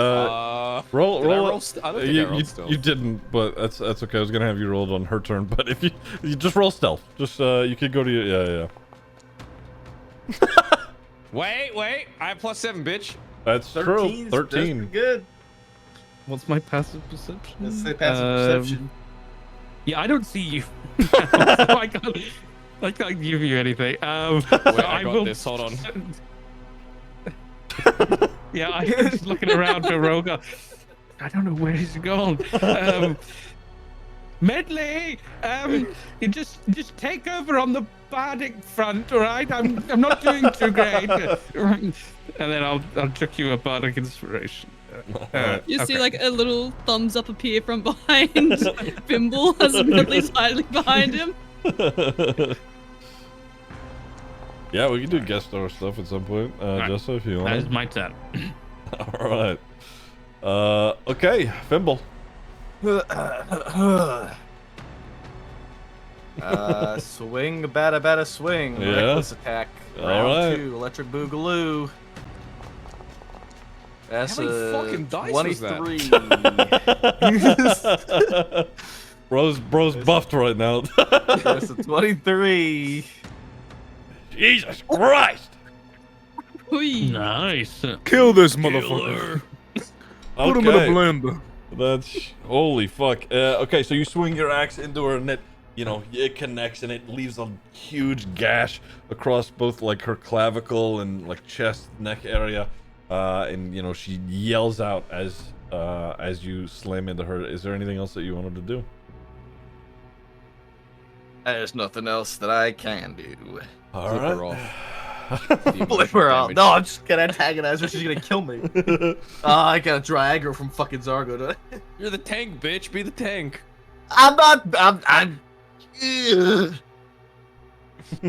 roll. I don't think I rolled stealth. You didn't, but that's okay. I was gonna have you rolled on her turn, but if you just roll stealth, just you could go to yeah. Wait. I have +7, bitch. That's true. 13. That's pretty good. What's my passive perception? Let's say passive perception. Yeah, I don't see you. So I can't give you anything. Wait, I got this. Hold on. Yeah, I'm just looking around for Roga. I don't know where he's gone. Medley, you just take over on the Bardic front, all right? I'm not doing too great. And then I'll chuck you a Bardic inspiration. You see like a little thumbs up appear from behind Bimble as Medley's hiding behind him. Yeah, we can do guest star stuff at some point, Jessa, if you want. That is my turn. All right. Okay, Fimble. Swing, bada, swing. Yeah. Reckless attack. All Round right. 2, electric boogaloo. That's How many a fucking dice was that? 23. Bro's buffed right now. That's a 23. Jesus Christ! Hui. Nice. Kill this motherfucker. Put him in a Okay. blender. That's holy fuck. Okay, so you swing your axe into her, and it connects, and it leaves a huge gash across both like her clavicle and like chest, neck area. And she yells out as you slam into her. Is there anything else that you wanted to do? There's nothing else that I can do. All Flip right. her off. Flip her out. No, I'm just gonna antagonize her. She's gonna kill me. I gotta drag her from fucking Zargo to. You're the tank, bitch. Be the tank. I'm not. I'm.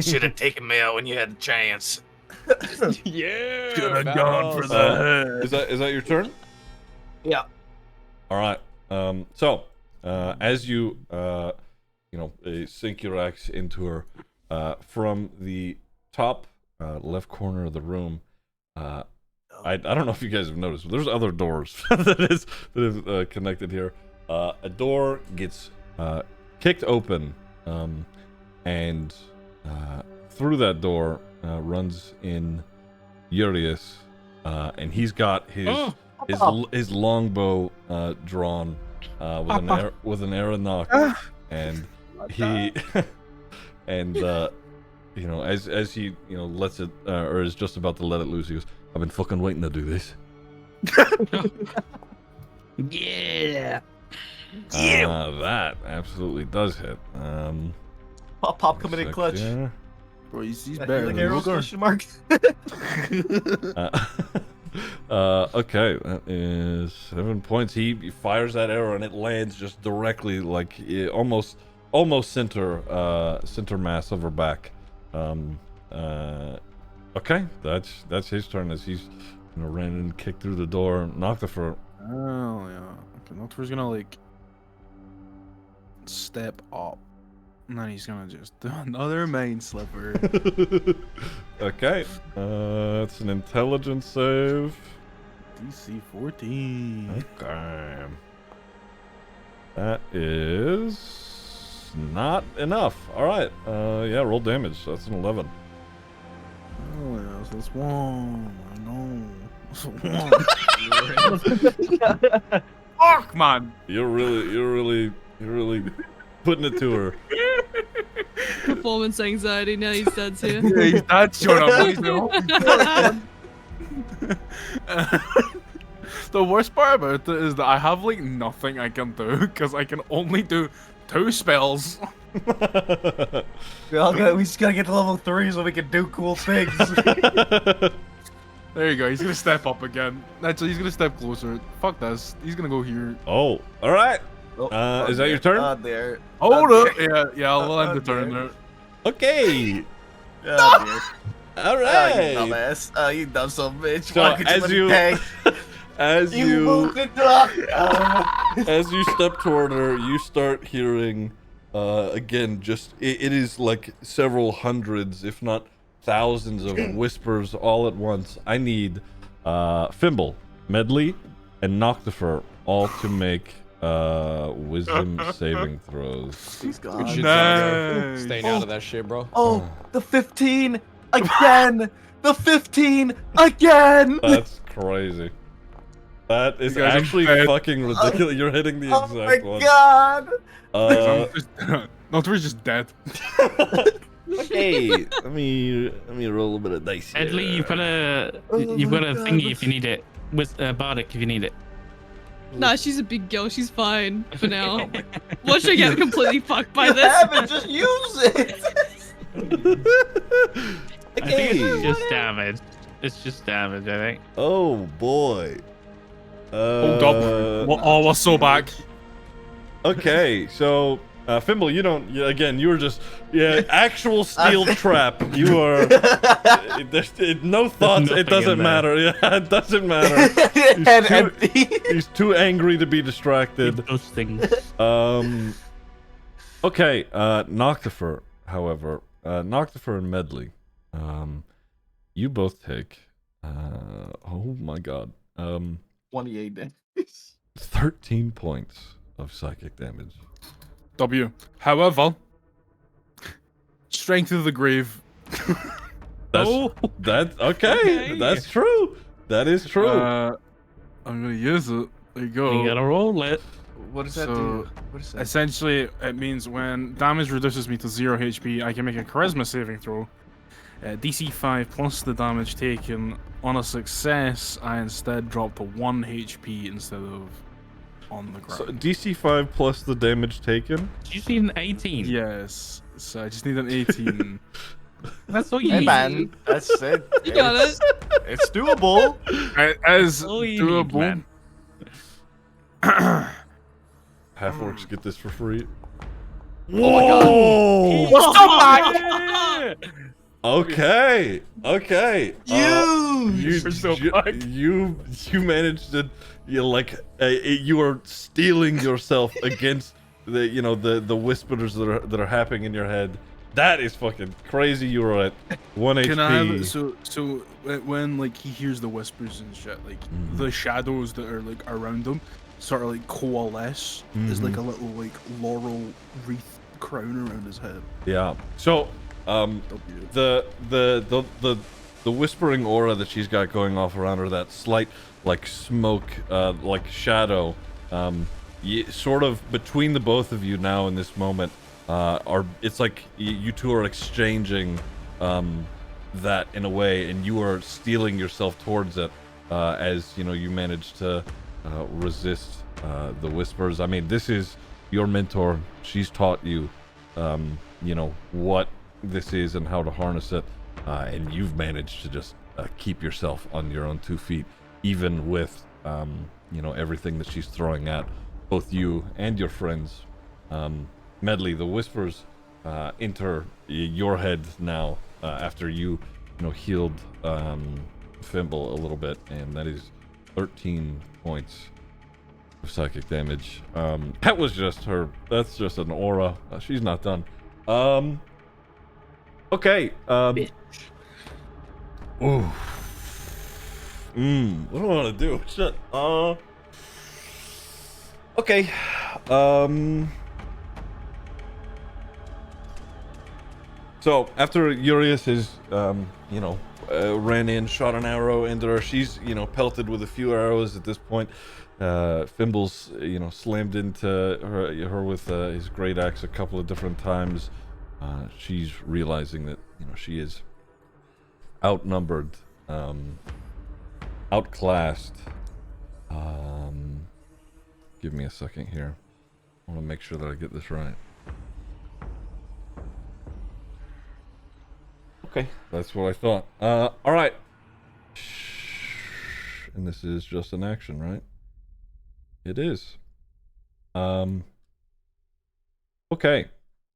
Should have taken me out when you had the chance. Yeah. Should have Valve. gone for the head. Is that your turn? Yeah. All right. So as you sink your axe into her from the top left corner of the room, I don't know if you guys have noticed, but there's other doors that is connected here. A door gets kicked open, and through that door runs in Urius, and he's got his longbow drawn with an arrow nock, and he and as he lets it or is just about to let it loose, he goes, "I've been fucking waiting to do this." Yeah. That absolutely does hit. Pop coming in clutch. Yeah. Bro, he's Like better than arrows, Lugar. question mark. Okay, that is 7 points. He fires that arrow and it lands just directly, like almost center mass of her back. Okay, that's his turn as he's ran and kicked through the door, knocked the front. Oh yeah. Okay, Nocturne's gonna like step up. And then he's gonna just do another main slipper. Okay, it's an intelligence save. DC 14. Okay. That is not enough. All right. Yeah, roll damage. That's an 11. Oh yeah, so it's one. I know. It's one. Fuck, man. You're really putting it to her. performance anxiety now his dad's here. Yeah, he's dead, showing up. He's like, the worst part about it is that I have like nothing I can do because I can only do 2 spells. We just gotta get to level 3 so we can do cool things. There you go. He's gonna step up again. Actually, he's gonna step closer. Fuck this. He's gonna go here. Oh, all right. Is that your turn? There. Hold up. Yeah. I'll end the turn there. Okay. Oh, dear. All You right. dumbass. You dumb son of a bitch. So Why could as you as You you moved the dog. as you step toward her, you start hearing again. Just it is like several hundreds, if not thousands, of whispers all at once. I need Fimble, Medley, and Noctifer all to make wisdom saving throws. He's Good gone. shit, Nice. Zago. Staying out of that shit, bro. Oh, the 15 again. The 15 again. That's crazy. That is You guys are actually bad. fucking ridiculous. You're hitting the Oh exact my one. god. Nocturne's just dead. Okay, let me roll a bit of dice here. Edley, you've got a Oh thingy if you need it. With Bardic if you need it. Nah, she's a big girl. She's fine for now. Watch her get completely fucked by You this. have it, just use it. I think it's just damage. It's just damage, I think. Oh boy. Hold up. Oh, we're so back. Okay, so Fimble, you don't. Again, you were just actual steel trap. You are. No thoughts. It Nothing doesn't in there. matter. Yeah, it doesn't matter. And empty. He's too angry to be distracted. Those things. Okay, Noctifer, however, Noctifer and Medley, you both take, oh my god, 28 days. 13 points of psychic damage. W. However, strength of the grave. That's, Oh. that's okay, Okay. that's true. That is true. I'm gonna use it. There you go. You gotta roll it. What does that So, do? What is that? Essentially, it means when damage reduces me to 0 HP, I can make a charisma saving throw. DC 5 plus the damage taken. On a success, I instead drop to 1 HP instead of on the ground. So DC 5 plus the damage taken. You see an 18. Yes. So I just need an 18. That's all you Hey need. man, that's it. You got it. It's doable. It is all you need, doable. man. Half orcs get this for free. Oh my god. Whoa! Okay. Okay. We're so fucked. you managed to you are steeling yourself against the whispers that are happening in your head. That is fucking crazy. You are at 1 Can HP. I have it? So when like he hears the whispers and shit, like the shadows that are like around him sort of like coalesce as like a little like laurel wreath crown around his head. Yeah. So the whispering aura that she's got going off around her, that slight like smoke like shadow, sort of between the both of you now in this moment, it's like you two are exchanging that in a way, and you are stealing yourself towards it as you manage to resist the whispers. I mean, this is your mentor. She's taught you what this is and how to harness it, and you've managed to just keep yourself on your own 2 feet, even with everything that she's throwing at both you and your friends. Medley, the whispers enter your head now after you healed Fimble a little bit, and that is 13 points of psychic damage. That was just her. That's just an aura. She's not done. Okay. Ooh. What do I want to do? Shit. Okay. So after Urias has, ran in, shot an arrow into her, she's, pelted with a few arrows at this point. Fimble's, slammed into her with his great axe a couple of different times. she's realizing that she is outnumbered, outclassed. Give me a second here. I want to make sure that I get this right. Okay, that's what I thought. All right. And this is just an action, right? It is. Okay.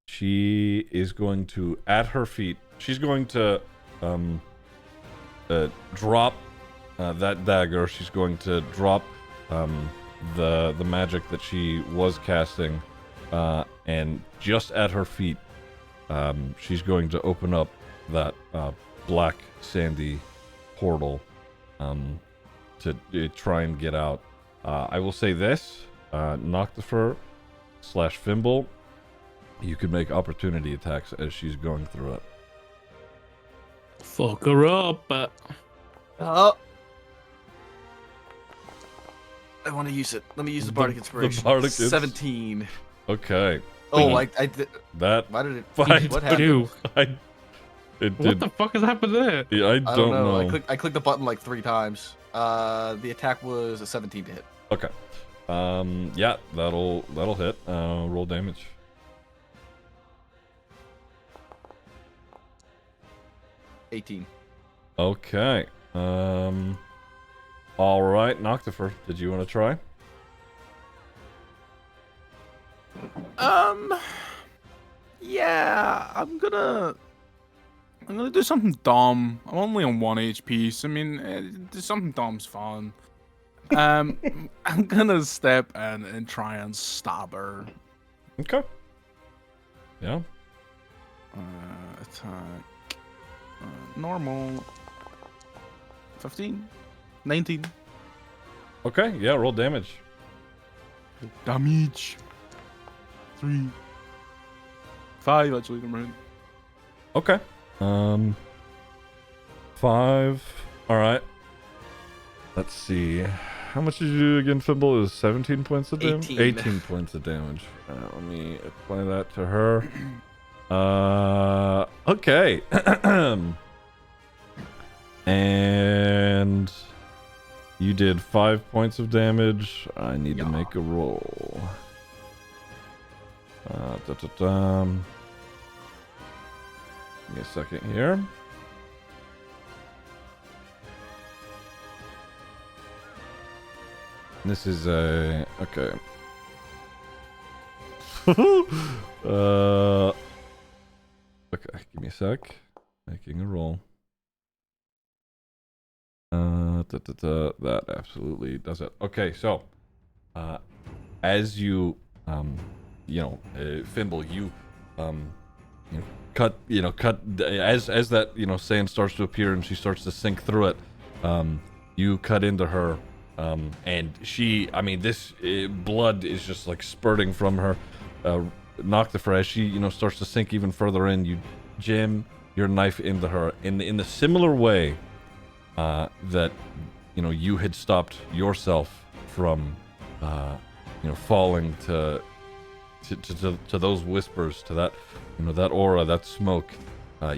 She is going to, at her feet, she's going to drop that dagger. She's going to drop the magic that she was casting, and just at her feet, she's going to open up that black sandy portal to try and get out. I will say this, Noctifer / Fimble, you could make opportunity attacks as she's going through it. Fuck her up. Oh. I want to use it. Let me use the Bardic Inspiration. The Bardic 17. Okay. Oh, that. Why did it? Fight. What happened? It What did. the fuck has happened there? Yeah, I I don't know. know. I clicked the button like 3 times. The attack was a 17 to hit. Okay. Yeah, that'll hit. Roll damage. $18. Okay. All right, Noctifer, did you want to try? Yeah, I'm gonna do something dumb. I'm only on 1 HP, so I mean, something dumb's fun. I'm gonna step and try and stab her. Okay. Yeah. Attack. Normal. 15. 19. Okay, yeah, roll damage. Damage. 3. 5 actually, never mind. Okay. 5. All right. Let's see. How much did you do again, Fimble? It was 17 points of damage? 18 points of damage. Let me apply that to her. Okay. And you did 5 points of damage. I need to make a roll. Give me a second here. This is a okay. Okay, give me a sec. Making a roll. That absolutely does it. Okay, so as you Fimble, you cut as that sand starts to appear and she starts to sink through it. You cut into her, and she, this blood is just like spurting from her. Noctifer, as she starts to sink even further in, you jam your knife into her in the similar way that you had stopped yourself from falling to those whispers, to that that aura, that smoke.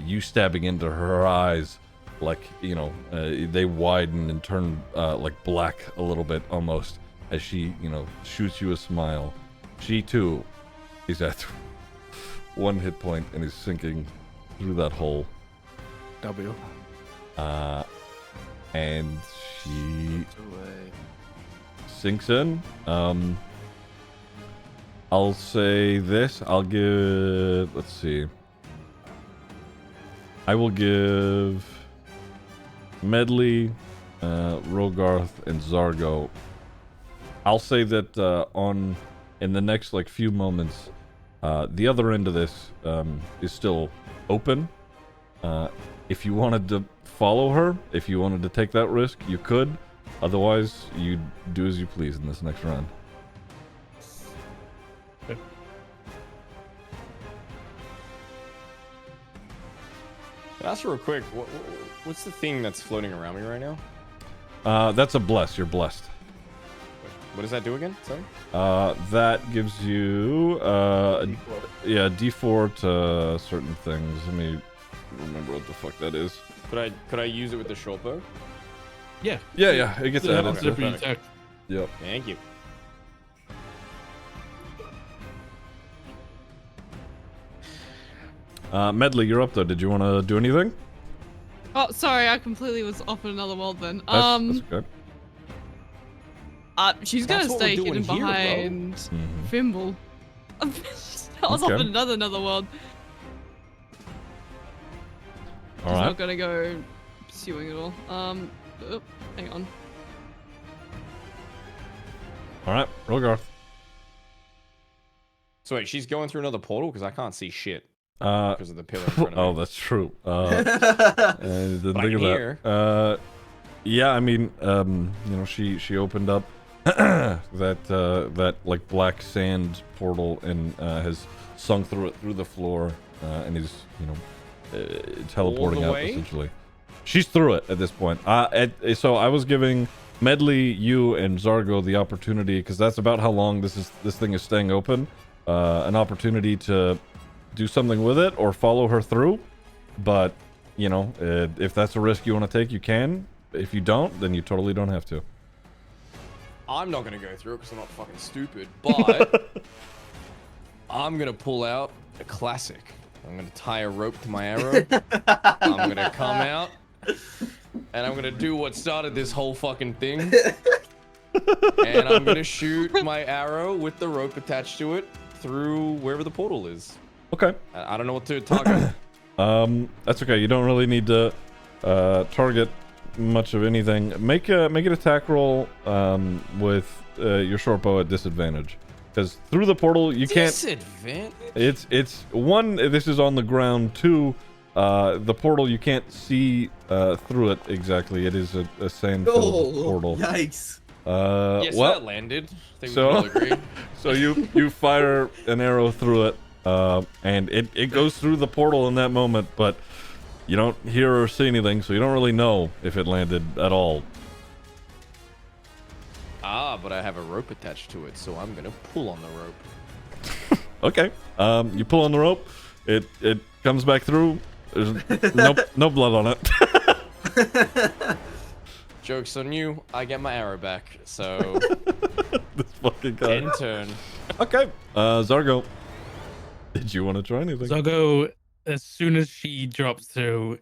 You stabbing into her eyes, like they widen and turn like black a little bit almost, as she shoots you a smile. She too is at 1 hit point and is sinking through that hole. W. And she sinks in. I'll say this. I'll give. Let's see. I will give Medley, Rogarth, and Zargo. I'll say that in the next few moments, the other end of this is still open. If you wanted to follow her, if you wanted to take that risk, you could. Otherwise, you do as you please in this next round. Okay. Ask real quick, what's the thing that's floating around me right now? That's a bless. You're blessed. What does that do again? Sorry. That gives you yeah, D4 to certain things. Let me remember what the fuck that is. Could I use it with the short bow? Yeah. Yeah, it gets Yeah, added. that's To. every attack. Yep. Thank you. Medley, you're up though. Did you want to do anything? Oh, sorry, I completely was off in another world then. That's okay. She's That's gonna what we're stay doing hidden here, bro. behind Mhm. Fimble. I was off Okay. in another world. All She's right. not gonna go pursuing it all. Oh, hang on. All right, Rogarth. So wait, she's going through another portal because I can't see shit Uh, because of the pillar in front of me. oh, that's true. I didn't But I think of can hear. that. Yeah, I mean, you know, she opened up that like black sand portal and has sunk through it through the floor and is, you know, teleporting out way? essentially. She's through it at this point. So I was giving Medley, you, and Zargo the opportunity, because that's about how long this thing is staying open. An opportunity to do something with it or follow her through. But you know, if that's a risk you want to take, you can. If you don't, then you totally don't have to. I'm not gonna go through it because I'm not fucking stupid, but I'm gonna pull out a classic. I'm gonna tie a rope to my arrow. I'm gonna come out, and I'm gonna do what started this whole fucking thing. And I'm gonna shoot my arrow with the rope attached to it through wherever the portal is. Okay. I don't know what to target. That's okay. You don't really need to target much of anything. Make an attack roll with your short bow at disadvantage, because through the portal you can't. Disadvantage? It's one. This is on the ground. Two. The portal you can't see through it exactly. It is a sand-filled portal. Yikes! Yes, well, that landed. I think so- we can all agree. So you fire an arrow through it, and it goes through the portal in that moment, but you don't hear or see anything, so you don't really know if it landed at all. Ah, but I have a rope attached to it, so I'm gonna pull on the rope. Okay. You pull on the rope. It comes back through. There's no blood on it. Joke's on you. I get my arrow back. So This fucking guy. end turn. Okay. Zargo, did you want to try anything? Zago, as soon as she drops through,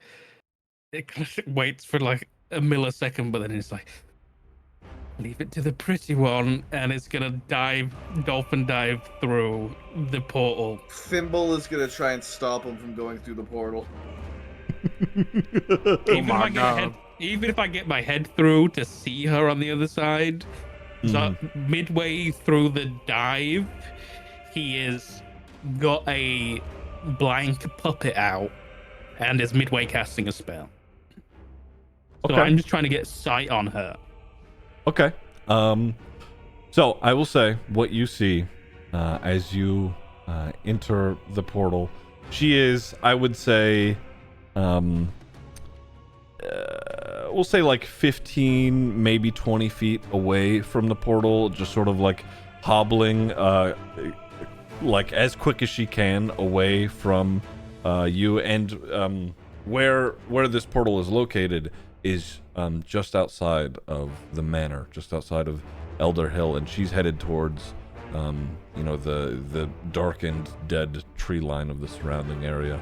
it kind of waits for like a millisecond, but then it's like, leave it to the pretty one, and it's gonna dolphin dive through the portal. Thimble is gonna try and stop him from going through the portal. Even if I get my head through to see her on the other side, so midway through the dive, he is got a blank puppet out and is midway casting a spell. So Okay. I'm just trying to get sight on her. Okay. So I will say what you see as you enter the portal. She is, I would say, we'll say like 15, maybe 20 feet away from the portal, just sort of like hobbling, like as quick as she can away from you. And where this portal is located is just outside of the manor, just outside of Elder Hill, and she's headed towards you know, the darkened, dead tree line of the surrounding area.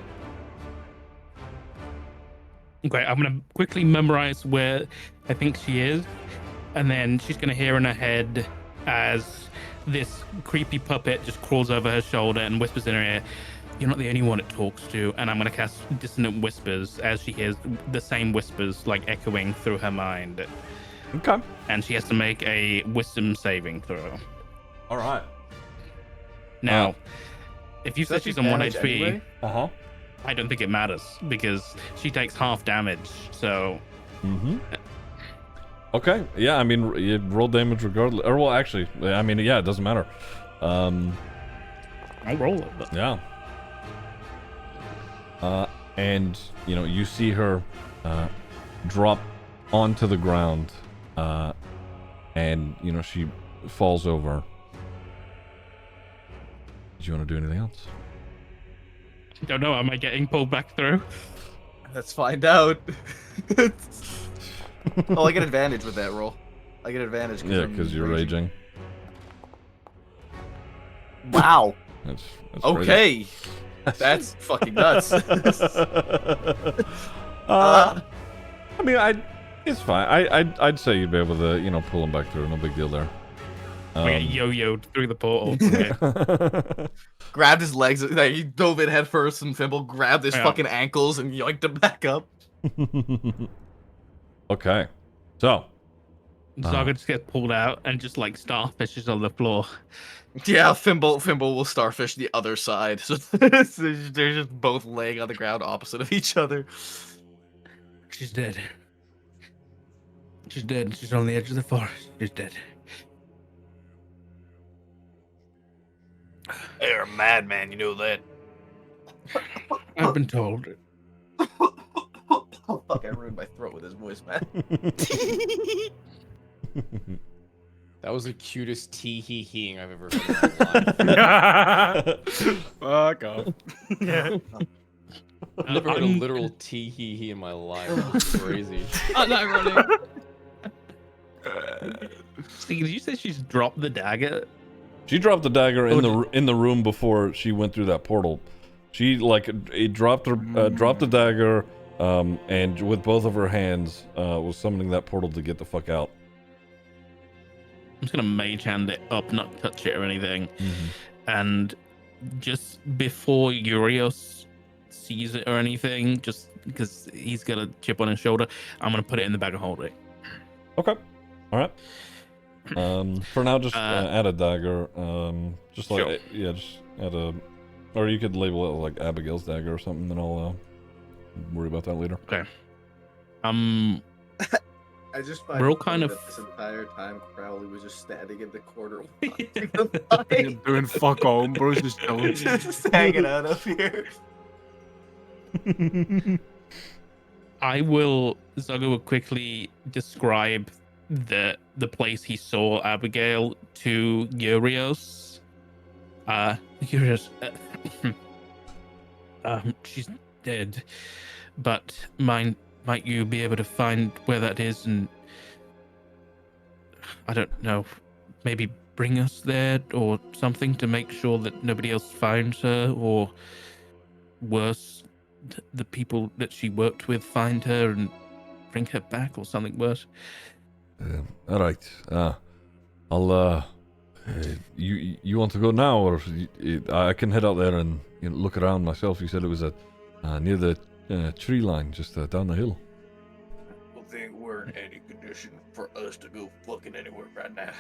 Okay, I'm gonna quickly memorize where I think she is, and then she's gonna hear in her head as this creepy puppet just crawls over her shoulder and whispers in her ear, "You're not the only one it talks to." And I'm gonna cast Dissonant Whispers as she hears the same whispers like echoing through her mind. Okay. And she has to make a Wisdom saving throw. All right. Now, if you said she's on 1 HP, Anyway? Uh-huh. I don't think it matters because she takes half damage. So Mm-hmm. Okay. Yeah, I mean, you roll damage regardless. Or, well, actually, I mean, yeah, it doesn't matter. I'll roll it. But Yeah. And, you know, you see her drop onto the ground. And, you know, she falls over. Do you want to do anything else? Don't know. Am I getting pulled back through? Let's find out. Oh, I get advantage with that roll. I get advantage. Yeah, because you're raging. Wow. That's Okay. That's fucking nuts. I mean, it's fine. I'd say you'd be able to, you know, pull him back through. No big deal there. I get yo-yoed through the portal. Okay. Grabbed his legs. Like, he dove in head first, and Fimble grabbed his fucking ankles and yoinked him back up. Okay. So. Zaga just gets pulled out and just like starfishes on the floor. Yeah, Fimble will starfish the other side. So they're just both laying on the ground opposite of each other. She's dead. She's dead. She's on the edge of the forest. She's dead. You're a madman, you know that. I've been told. Oh fuck, I ruined my throat with his voice, man. That was the cutest tee-hee-heeing I've ever heard in my life. Fuck off. I've never heard a literal tee-hee-hee in my life. That's crazy. Oh, no, ironic. Did you say she's dropped the dagger? She dropped the dagger in the room before she went through that portal. She dropped the dagger, and with both of her hands was summoning that portal to get the fuck out. I'm just gonna mage hand it up, not touch it or anything. Mm-hmm. And just before Urios sees it or anything, just because he's got a chip on his shoulder, I'm gonna put it in the bag of holding. Okay. All right. For now, just add a dagger. Just like just add a, or you could label it like Abigail's dagger or something. Then I'll worry about that later. Okay. I just find we're all kind of this entire time Crowley was just standing in the corner doing fuck all, bro's just chilling. just hanging out up here. Zaga will quickly describe the place he saw Abigail to Urios. Urios, she's dead, but might you be able to find where that is, and I don't know, maybe bring us there or something to make sure that nobody else finds her, or worse, the people that she worked with find her and bring her back, or something worse. All right. I'll. You want to go now, or I can head out there and look around myself. You said it was near the tree line, just down the hill. I don't think we're in any condition for us to go fucking anywhere right now.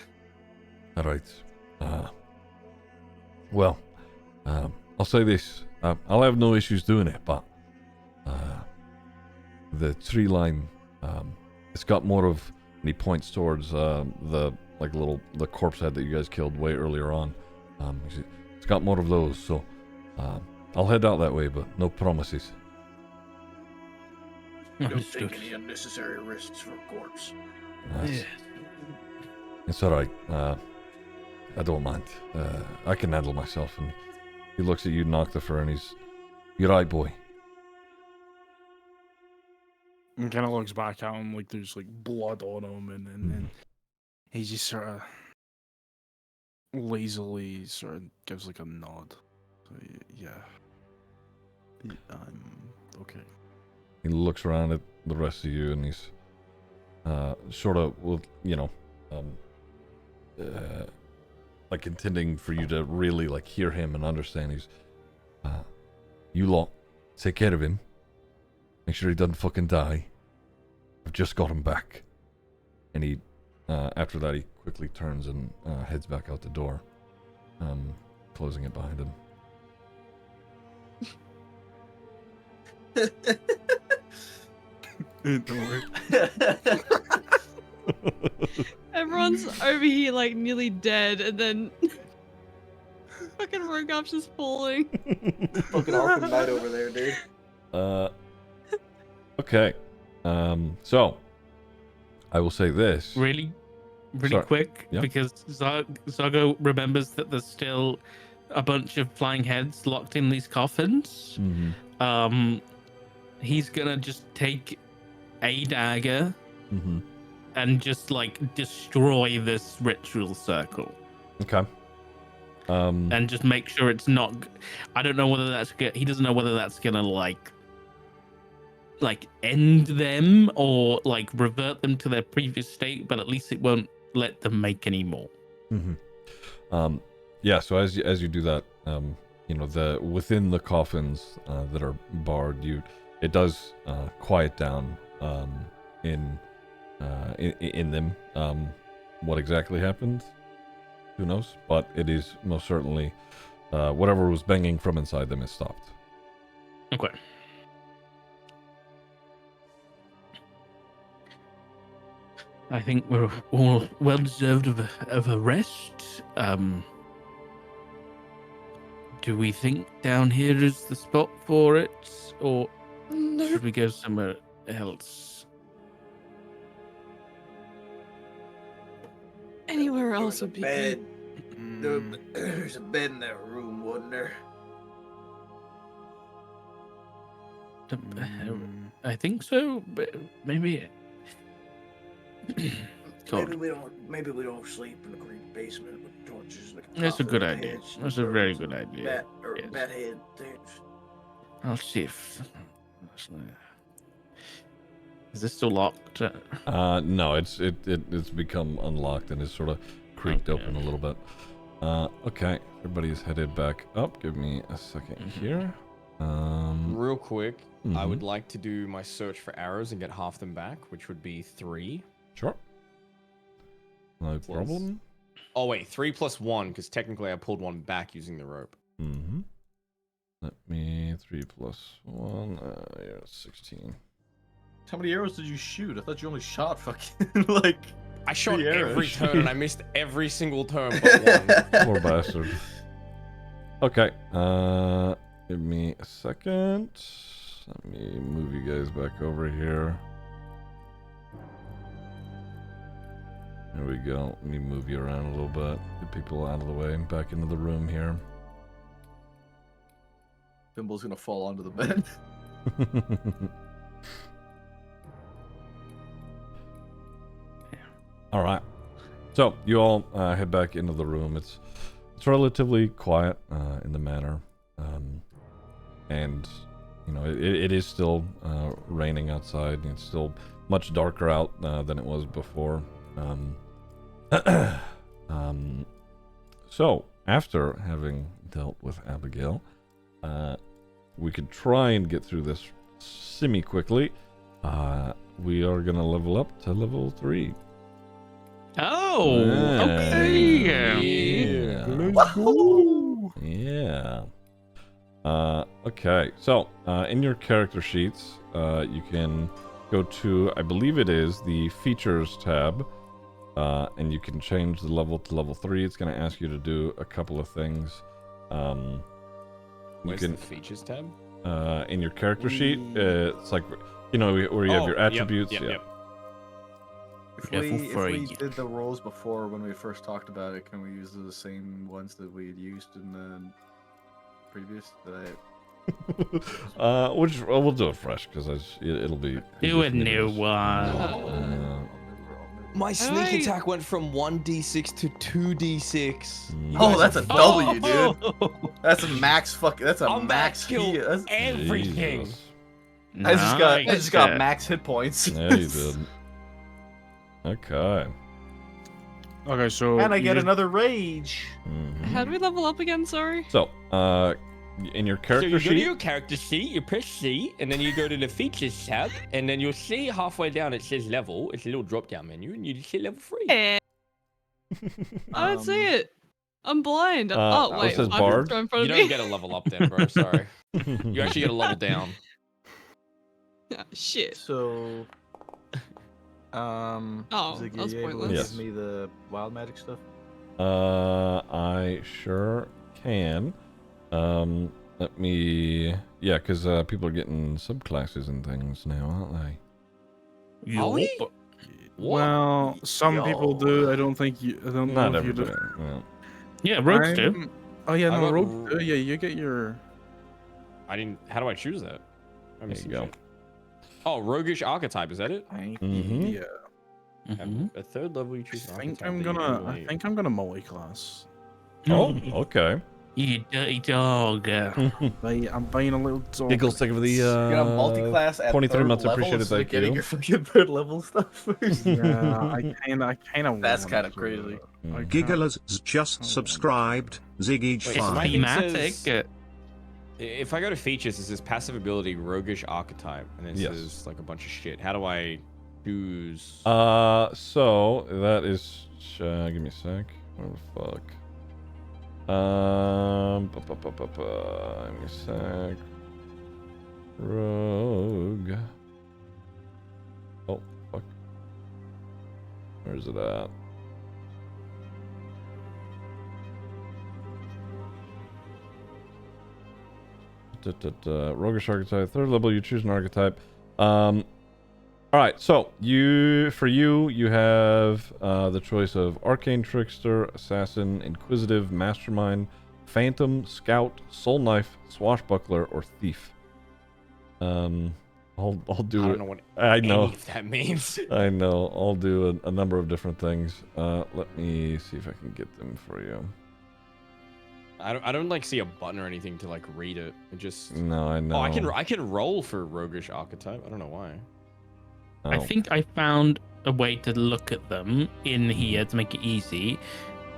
All right. Well, I'll say this. I'll have no issues doing it, but the tree line, it's got more of. And he points towards the corpse head that you guys killed way earlier on. It's got more of those, so I'll head out that way, but no promises. Don't take any unnecessary risks for a corpse. It's all right. I don't mind. I can handle myself. And he looks at you, Noctifer, and you're right, boy. And kind of looks back at him like there's like blood on him, and he just sort of lazily sort of gives like a nod. So, yeah, I'm okay. He looks around at the rest of you, and he's sort of, like intending for you to really like hear him and understand. He's, you lot, take care of him. Make sure he doesn't fucking die. I've just got him back. And he, after that, he quickly turns and heads back out the door, closing it behind him. Don't worry. Everyone's over here like nearly dead, and then fucking Rogarth's just falling. Fucking Arkham Knight over there, dude. Okay. So I will say this Really Sorry. quick, Yeah. because Zago remembers that there's still a bunch of flying heads locked in these coffins. Mm-hmm. He's gonna just take a dagger Mm-hmm. and just like destroy this ritual circle. Okay. And just make sure it's not. I don't know whether that's. He doesn't know whether that's gonna like end them or like revert them to their previous state, but at least it won't let them make any more. Mm-hmm. Yeah. So as you do that, you know, the within the coffins that are barred, it does quiet down in them. What exactly happened? Who knows? But it is most certainly whatever was banging from inside them is stopped. Okay. I think we're all well deserved of a rest. Do we think down here is the spot for it, or should we go somewhere else? Anywhere else would be bed. good. There's a bed in that room, wasn't there? I think so, but maybe. Maybe we don't sleep in the green basement with torches. And That's a good coffin idea. heads and That's a very birds good and idea. Yes. bat head things. I'll see if. Is this still locked? No, it's become unlocked and is sort of creaked open a little bit. Okay, everybody's headed back up. Give me a second here. Real quick, I mhm. would like to do my search for arrows and get half them back, which would be 3. Sure. No problem. Oh wait, 3 plus 1, because technically I pulled one back using the rope. Mm-hmm. Let me 3 plus 1. Yeah, 16. How many arrows did you shoot? I thought you only shot fucking like. I shot 3 arrows. every turn and I missed every single turn but 1. Poor bastard. Okay. Give me a second. Let me move you guys back over here. There we go. Let me move you around a little bit. Get people out of the way and back into the room here. Thimble's gonna fall onto the bed. All right. So you all head back into the room. It's relatively quiet in the manor, and you know it is still raining outside. And it's still much darker out than it was before. So after having dealt with Abigail, we could try and get through this semi-quickly. We are gonna level up to level 3. Oh, okay. Yeah. Let's go. Yeah. Okay. So, in your character sheets, you can go to, I believe it is the Features tab, and you can change the level to level 3. It's going to ask you to do a couple of things. Where's the Features tab? In your character sheet, it's like, you know, where you have your attributes. Yep. If Yeah, we, for if we free. did the rolls before when we first talked about it, can we use the same ones that we had used in the previous? Which we'll do it fresh because it'll be. Do a easier for me to new just- one. My sneak Hey. attack went from 1d6 to 2d6. Mm. Oh, that's a W, dude. Oh, That's a max fucking. That's a I'm max about to kill heal. That's- everything. Jesus. I just got Nice. max hit points. Yeah, you did. Okay. Okay, so And I you get just- another rage. Mhm. How do we level up again? Sorry. So, in your So character you go to sheet, your character sheet, you press C, and then you go to the Features tab, and then you'll see halfway down it says level. It's a little drop-down menu, and you just hit level 3. Eh, I don't see it. I'm blind. it Oh wait, says I'm Bard. right in front You of don't me. get a level up then, bro. Sorry. You actually get a level down. Ah, shit. So, Oh, Ziggy, that's you able to pointless. Yes. give me the wild magic stuff? I sure can. Let me. Yeah, because people are getting subclasses and things now, aren't they? Are we? Yup. Well, some people do. I don't think you. I don't Not know if you everybody. do. Well, Yeah, rogues do. Oh yeah, I no, got rogue. r- Yeah, you get your. I didn't. How do I choose that? Let me There see you go. shit. Oh, roguish archetype. Is that it? Mm-hmm. Yeah. Mhm. A third level, you choose an I think archetype. I'm that you gonna. I emulate. think I'm gonna multi-class. Oh, okay. You dirty dog. I'm buying a little dog. Giggles, think of the You're gonna multi-class at 23 third months. I level appreciate it. instead of Thank getting you. your fucking third level stuff first. Yeah, I kind of. That's kinda crazy. Gigglers just Oh, subscribed. Ziggy Wait, so my 5. thing Thematic. says- If I go to features, it says passive ability, roguish archetype, and it Yes. says like a bunch of shit. How do I choose? So that is. Give me a sec. Where the fuck? Give me a sec. Rogue. Oh, fuck. Where's it at? Roguish archetype. Third level, you choose an archetype. All right. So you have the choice of arcane trickster, assassin, inquisitive, mastermind, phantom, scout, soul knife, swashbuckler, or thief. I'll do I it. don't know what I know. any of that means. I know. I'll do a number of different things. Let me see if I can get them for you. I don't like see a button or anything to like read it. It just. No, I know. Oh, I can roll for roguish archetype. I don't know why. I Oh. think I found a way to look at them in here to make it easy.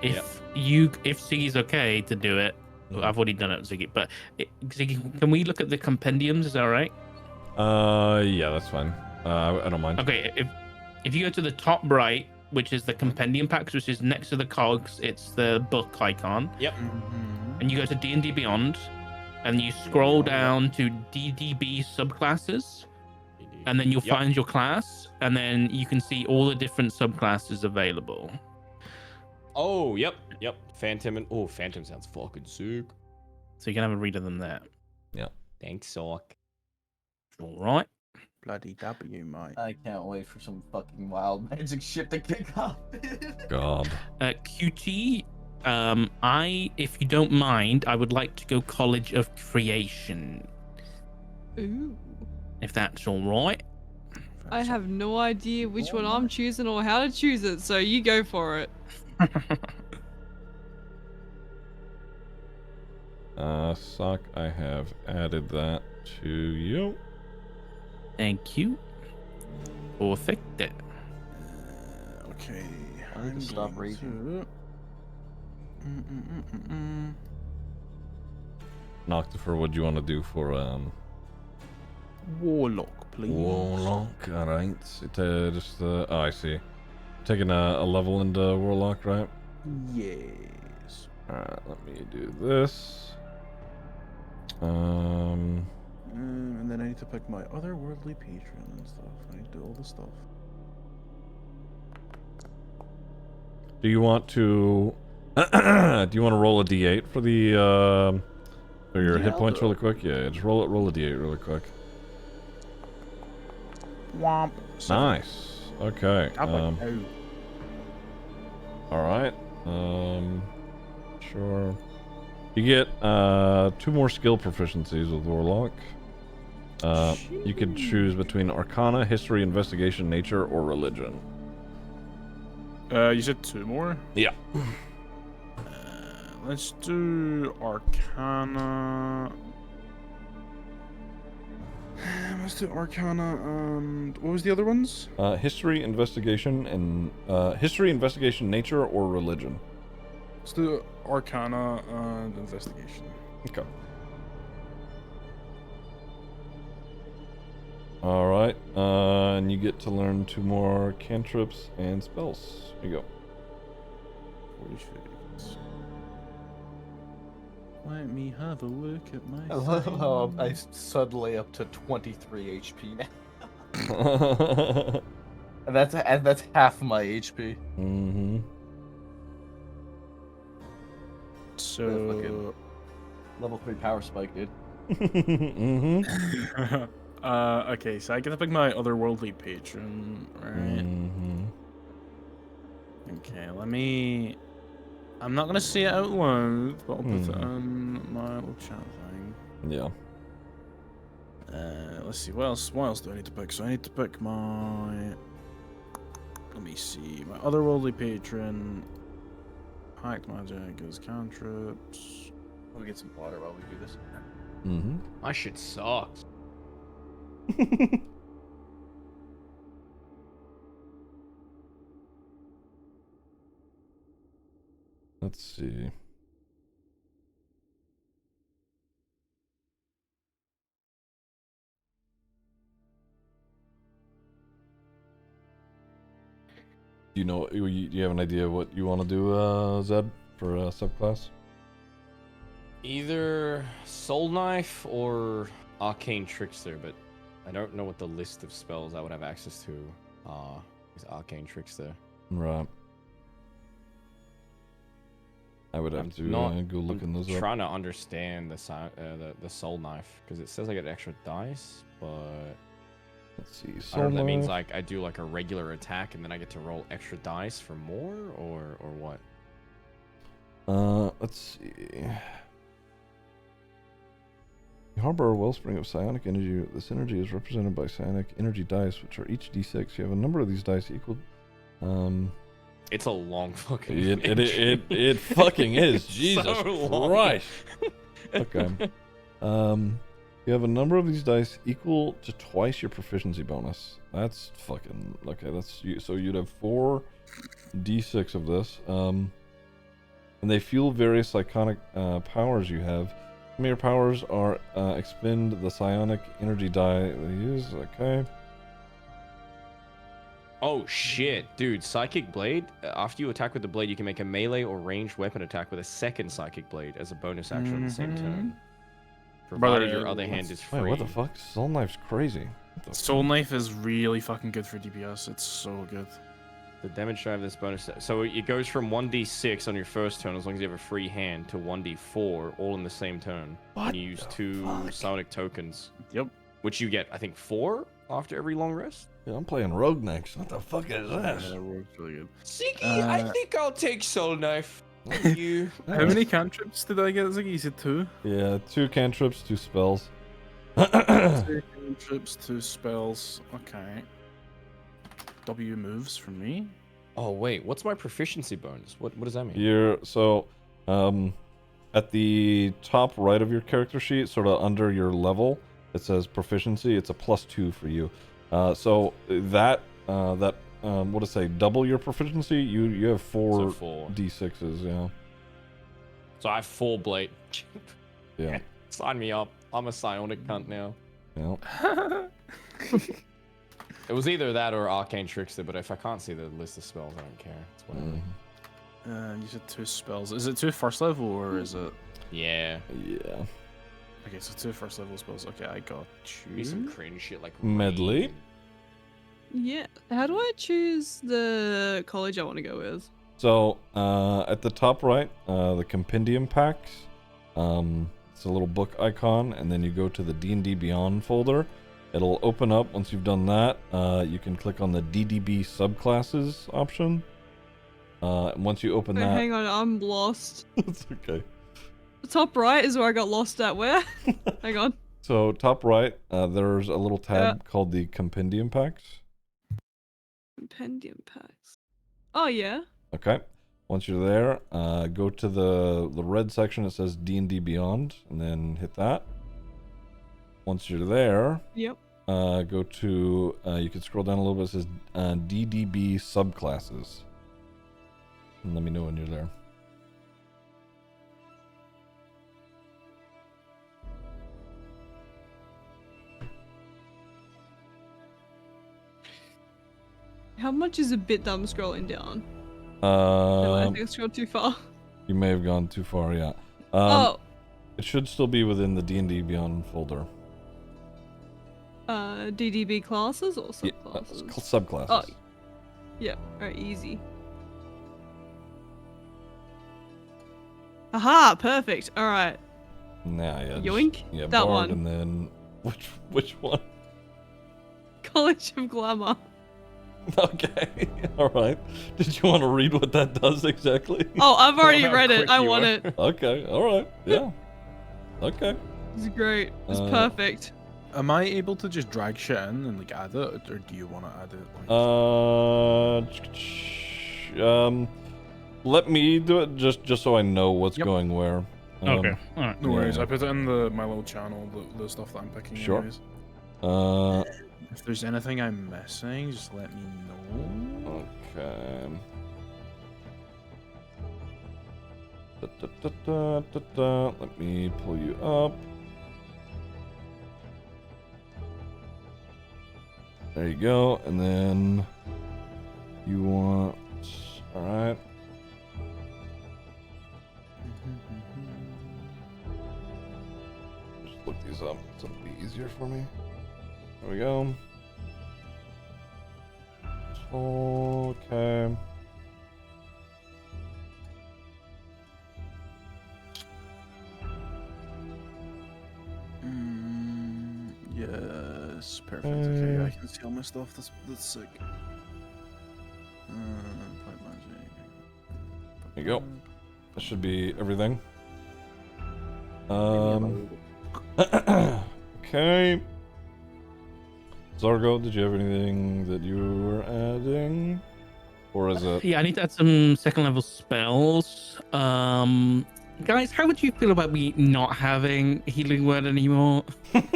If Ziggy's okay to do it, I've already done it, Ziggy. But Ziggy, can we look at the compendiums? Is that all right? Yeah, that's fine. I don't mind. Okay. If you go to the top right, which is the compendium packs, which is next to the cogs, it's the book icon, Yep. and you go to D&D Beyond, and you scroll down to DDB subclasses. And then you'll find your class, and then you can see all the different subclasses available. Oh, yep. Phantom and Phantom sounds fucking sick. So you can have a read of them there. Thanks, Sock. All right. Bloody W, mate. I can't wait for some fucking wild magic shit to kick off. God. QT, if you don't mind, I would like to go College of Creation, Ooh. if that's all right. I have no idea which one I'm choosing or how to choose it, so you go for it. Sock, I have added that to you. Thank you. Perfect. Okay. I need to stop raging. Noctifer, what do you want to do for Warlock, please. Warlock? Alright. Oh, I see. Taking a level into Warlock, right? Yes. Alright, let me do this. And then I need to pick my otherworldly patron and stuff. I need to do all this stuff. Do you want to roll a d8 for the for your hit I'll points do really quick? Yeah, just roll a d8 really quick. Womp. Nice. Okay. Oh. All right. Sure. You get 2 more skill proficiencies with Warlock. You can choose between Arcana, History, Investigation, Nature, or Religion. You said 2 more? Yeah. Let's do Arcana. Let's do Arcana and what was the other ones? History, Investigation, and History, Investigation, Nature, or Religion. Let's do Arcana and Investigation. Okay. All right, and you get to learn 2 more cantrips and spells. Here you go. 46. Let me have a look at my. I love how I'm suddenly up to 23 HP now. And that's half my HP. Mm-hmm. So. Level 3 power spike, dude. Mm-hmm. Okay, so I get to pick my otherworldly patron, right? Mm-hmm. Okay, let me I'm not gonna say it out loud, but I'll put it on my little chat thing. Yeah. Let's see. What else do I need to pick? So I need to pick my. Let me see. My otherworldly patron. Hacked magic is cantrips. Let me get some water while we do this. Mm-hmm. My shit sucks. Let's see. Do you have an idea what you want to do, Zed, for subclass? Either Soul Knife or Arcane Trickster, but I don't know what the list of spells I would have access to is Arcane Trickster. Right. I would have to go look in those up. Trying to understand the Soul Knife because it says I get extra dice, but Let's see. I don't know if that means like I do like a regular attack and then I get to roll extra dice for more or what. Let's see. You harbor a wellspring of psionic energy. This energy is represented by psionic energy dice, which are each d6. You have a number of these dice equal. It's a long fucking. It fucking is. Jesus So Christ. Okay. You have a number of these dice equal to twice your proficiency bonus. That's fucking okay. That's you. So you'd have 4 d6 of this. And they fuel various iconic powers you have. Some of your powers are expend the psionic energy die they use. Okay. Oh shit, dude! Psychic Blade. After you attack with the blade, you can make a melee or ranged weapon attack with a second Psychic Blade as a bonus action on the same turn. Provided your other hand is free. Wait, what the fuck? Soul Knife's crazy. Soul Knife is really fucking good for DPS. It's so good. The damage drive this bonus. So it goes from 1d6 on your first turn, as long as you have a free hand, to 1d4, all in the same turn. What and you use 2 psionic tokens. Yep. Which you get, I think, 4 after every long rest. Yeah, I'm playing Rogue next. What the fuck is this? That works really good. Ziggy, I think I'll take Soul Knife. Thank you. How many cantrips did I get, Ziggy? You said 2? Yeah, 2 cantrips, 2 spells. 2 cantrips, 2 spells. Okay. W moves from me. Oh wait, what's my proficiency bonus? What does that mean? You're at the top right of your character sheet, sort of under your level, it says proficiency. It's a +2 for you. So that what to say? Double your proficiency. You have 4 d6s. Yeah. So I have 4 blade. Yeah. Sign me up. I'm a psionic cunt now. Yeah. It was either that or Arcane Trickster, but if I can't see the list of spells, I don't care. It's whatever. You said 2 spells. Is it 2 first level or is it? Yeah. Yeah. Okay, so 2 first level spells. Okay, I got Be some you. cringe shit like Medley. Yeah. How do I choose the college I want to go with? So at the top right, the compendium packs. It's a little book icon, and then you go to the D&D Beyond folder. It'll open up. Once you've done that, you can click on the DDB subclasses option. Once you open that... Hang on, I'm lost. It's okay. The top right is where I got lost at. Where? Hang on. So top right, there's a little tab called the compendium packs. Compendium packs. Oh, yeah. Okay. Once you're there, go to the red section. It says D&D Beyond, and then hit that. Once you're there, Yep. go to, you can scroll down a little bit. It says DDB subclasses. And let me know when you're there. How much is a bit that I'm scrolling down? No, I think I scrolled too far. You may have gone too far, yeah. Oh. It should still be within the D&D Beyond folder. DDB classes or subclasses? Yeah, subclasses. Oh. Yeah, alright, easy. Aha, perfect. Alright. Nah, yeah. Yoink? Yeah, That Bard, one. And then which one? College of Glamour. Okay. All right. Did you want to read what that does exactly? Oh, I've already how read it. quick I you want were. it. Okay. All right. Yeah. Okay. It's great. It's perfect. Am I able to just drag shit in and like add it, or do you want to add it? Like... Let me do it just so I know what's going where. Okay. All right. No worries. Yeah. I put it in my little channel, the stuff that I'm picking. Sure. Anyways. If there's anything I'm missing, just let me know. Okay. Let me pull you up. There you go, and then you want. All right. Just look these up. It'll be easier for me. There we go. Okay. Yes, perfect. Okay, I can see all my stuff. That's sick. Pipe magic. There you go. That should be everything. Okay. Zargo, did you have anything that you were adding? Or is it? Yeah, I need to add some second level spells. Guys, how would you feel about me not having healing word anymore? Please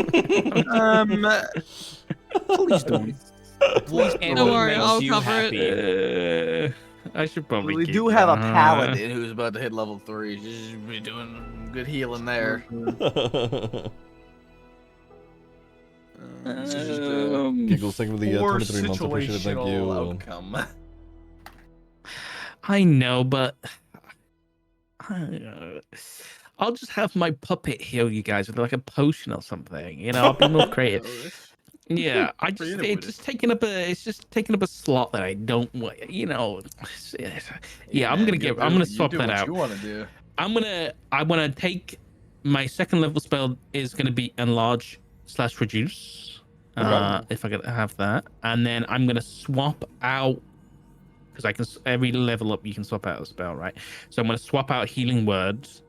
don't. Don't worry, I'll cover it. I should probably. We keep do have a that. paladin who's about to hit level 3. Just be doing good healing there. Giggles, thank you for the Poor 23 months. Appreciate it. Thank you. situational outcome. I know, but I'll just have my puppet heal you guys with like a potion or something. You know, I'll be more creative. Yeah, it's just taking up a slot that I don't want. You know, yeah, I'm gonna swap that out. You want to do? I want to take my second level spell is gonna be enlarge / reduce. If I could have that, and then I'm gonna swap out because I can every level up you can swap out a spell, right? So I'm gonna swap out healing words,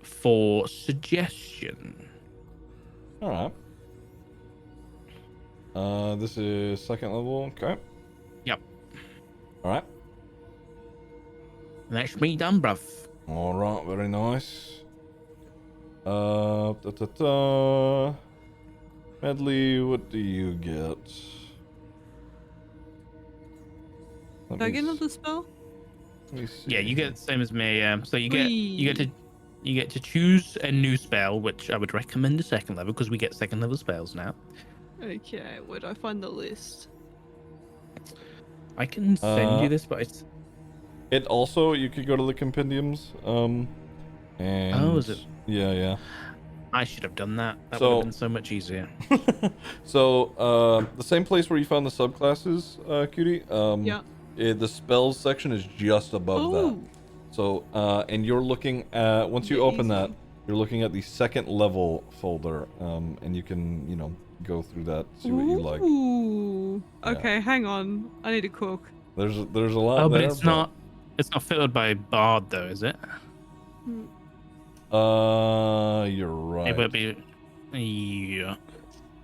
for suggestion. All right. This is second level. Okay. Yep. All right. That's me done, bruv. All right. Very nice. Medley, what do you get? Did I get another spell? Let me see. Yeah, you get the same as me. So you get to choose a new spell, which I would recommend a second level because we get second level spells now. Okay, where do I find the list? I can send you this, but it's... It also, you could go to the compendiums. And is it? Yeah. I should have done that. That So- would have been so much easier. So, the same place where you found the subclasses, Cutie. Yeah. The spells section is just above that. Oh, So, and you're looking at, once you open that, you're looking at the second level folder, and you can, go through that, see what you like. ooh. Yeah. Okay, hang on. I need to cook. There's a lot Oh, but there, it's not filtered by Bard though, is it? You're right. It would be. Yeah.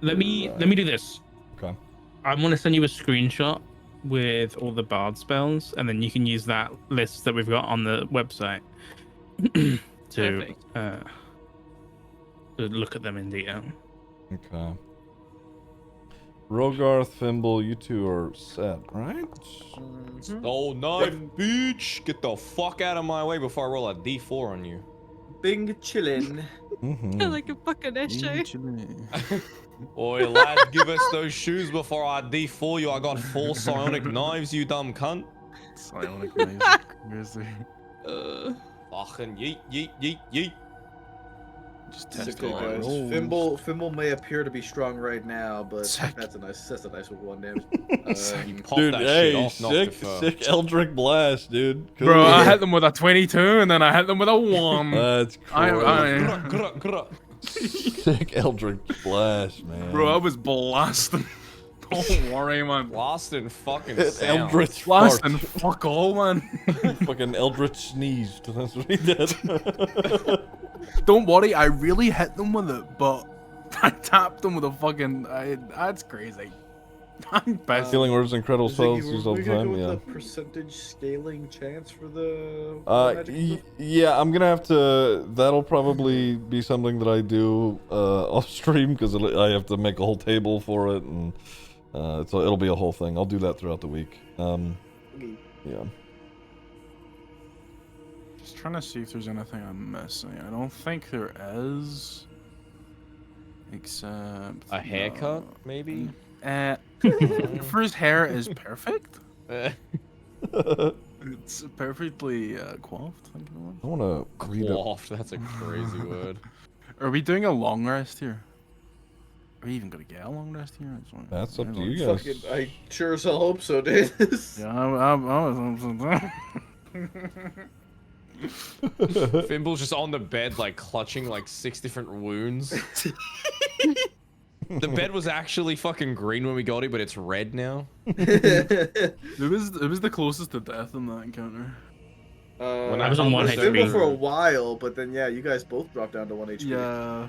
Let me do this. Okay. I'm gonna send you a screenshot with all the Bard spells, and then you can use that list that we've got on the website to look at them in detail. Okay. Rogarth, Fimble, you two are set, right? Oh, knife, bitch! Get the fuck out of my way before I roll a d4 on you. Bing chillin'. Like a fucking essay. Oi, lad, give us those shoes before I d4 you. I got 4 psionic knives, you dumb cunt. Psionic knives. Crazy. Fucking yeet, yeet, yeet, yeet. Just Okay, test guys. Fimble may appear to be strong right now, but Sick. that's a nice one damage. You popped Dude, that hey, shit off, knocked it sick Eldritch Blast, dude. Cool. Bro, I hit them with a 22 and then I hit them with a 1. That's cool. I Sick Eldritch Blast, man. Bro, I was blasting. Don't worry, man. Lost in fucking An sound. eldritch Last fart. and fuck all, man. Fucking eldritch sneezed. That's what he did. Don't worry, I really hit them with it, but I tapped them with a fucking. That's crazy. I'm best. Healing words and critical spells Ziggy, used were all we the gonna time. go with Yeah. the percentage scaling chance for the magic stuff? Yeah, I'm gonna have to. That'll probably be something that I do off stream because I have to make a whole table for it, and it'll be a whole thing. I'll do that throughout the week. Yeah. Just trying to see if there's anything I'm missing. I don't think there is. Except A haircut, maybe? First hair is perfect. It's perfectly coiffed. Thank you. I want to read it. Quaffed, that's a crazy word. Are we doing a long rest here? Are we even gonna get a long rest here? That's up to you guys. Fucking, I sure as hell hope so, dude. Yeah, Fimble's just on the bed, like clutching like 6 different wounds. The bed was actually fucking green when we got it, but it's red now. it was the closest to death in that encounter. I was on 1 Simple HP. for a while, but then yeah, you guys both dropped down to 1 HP. Yeah.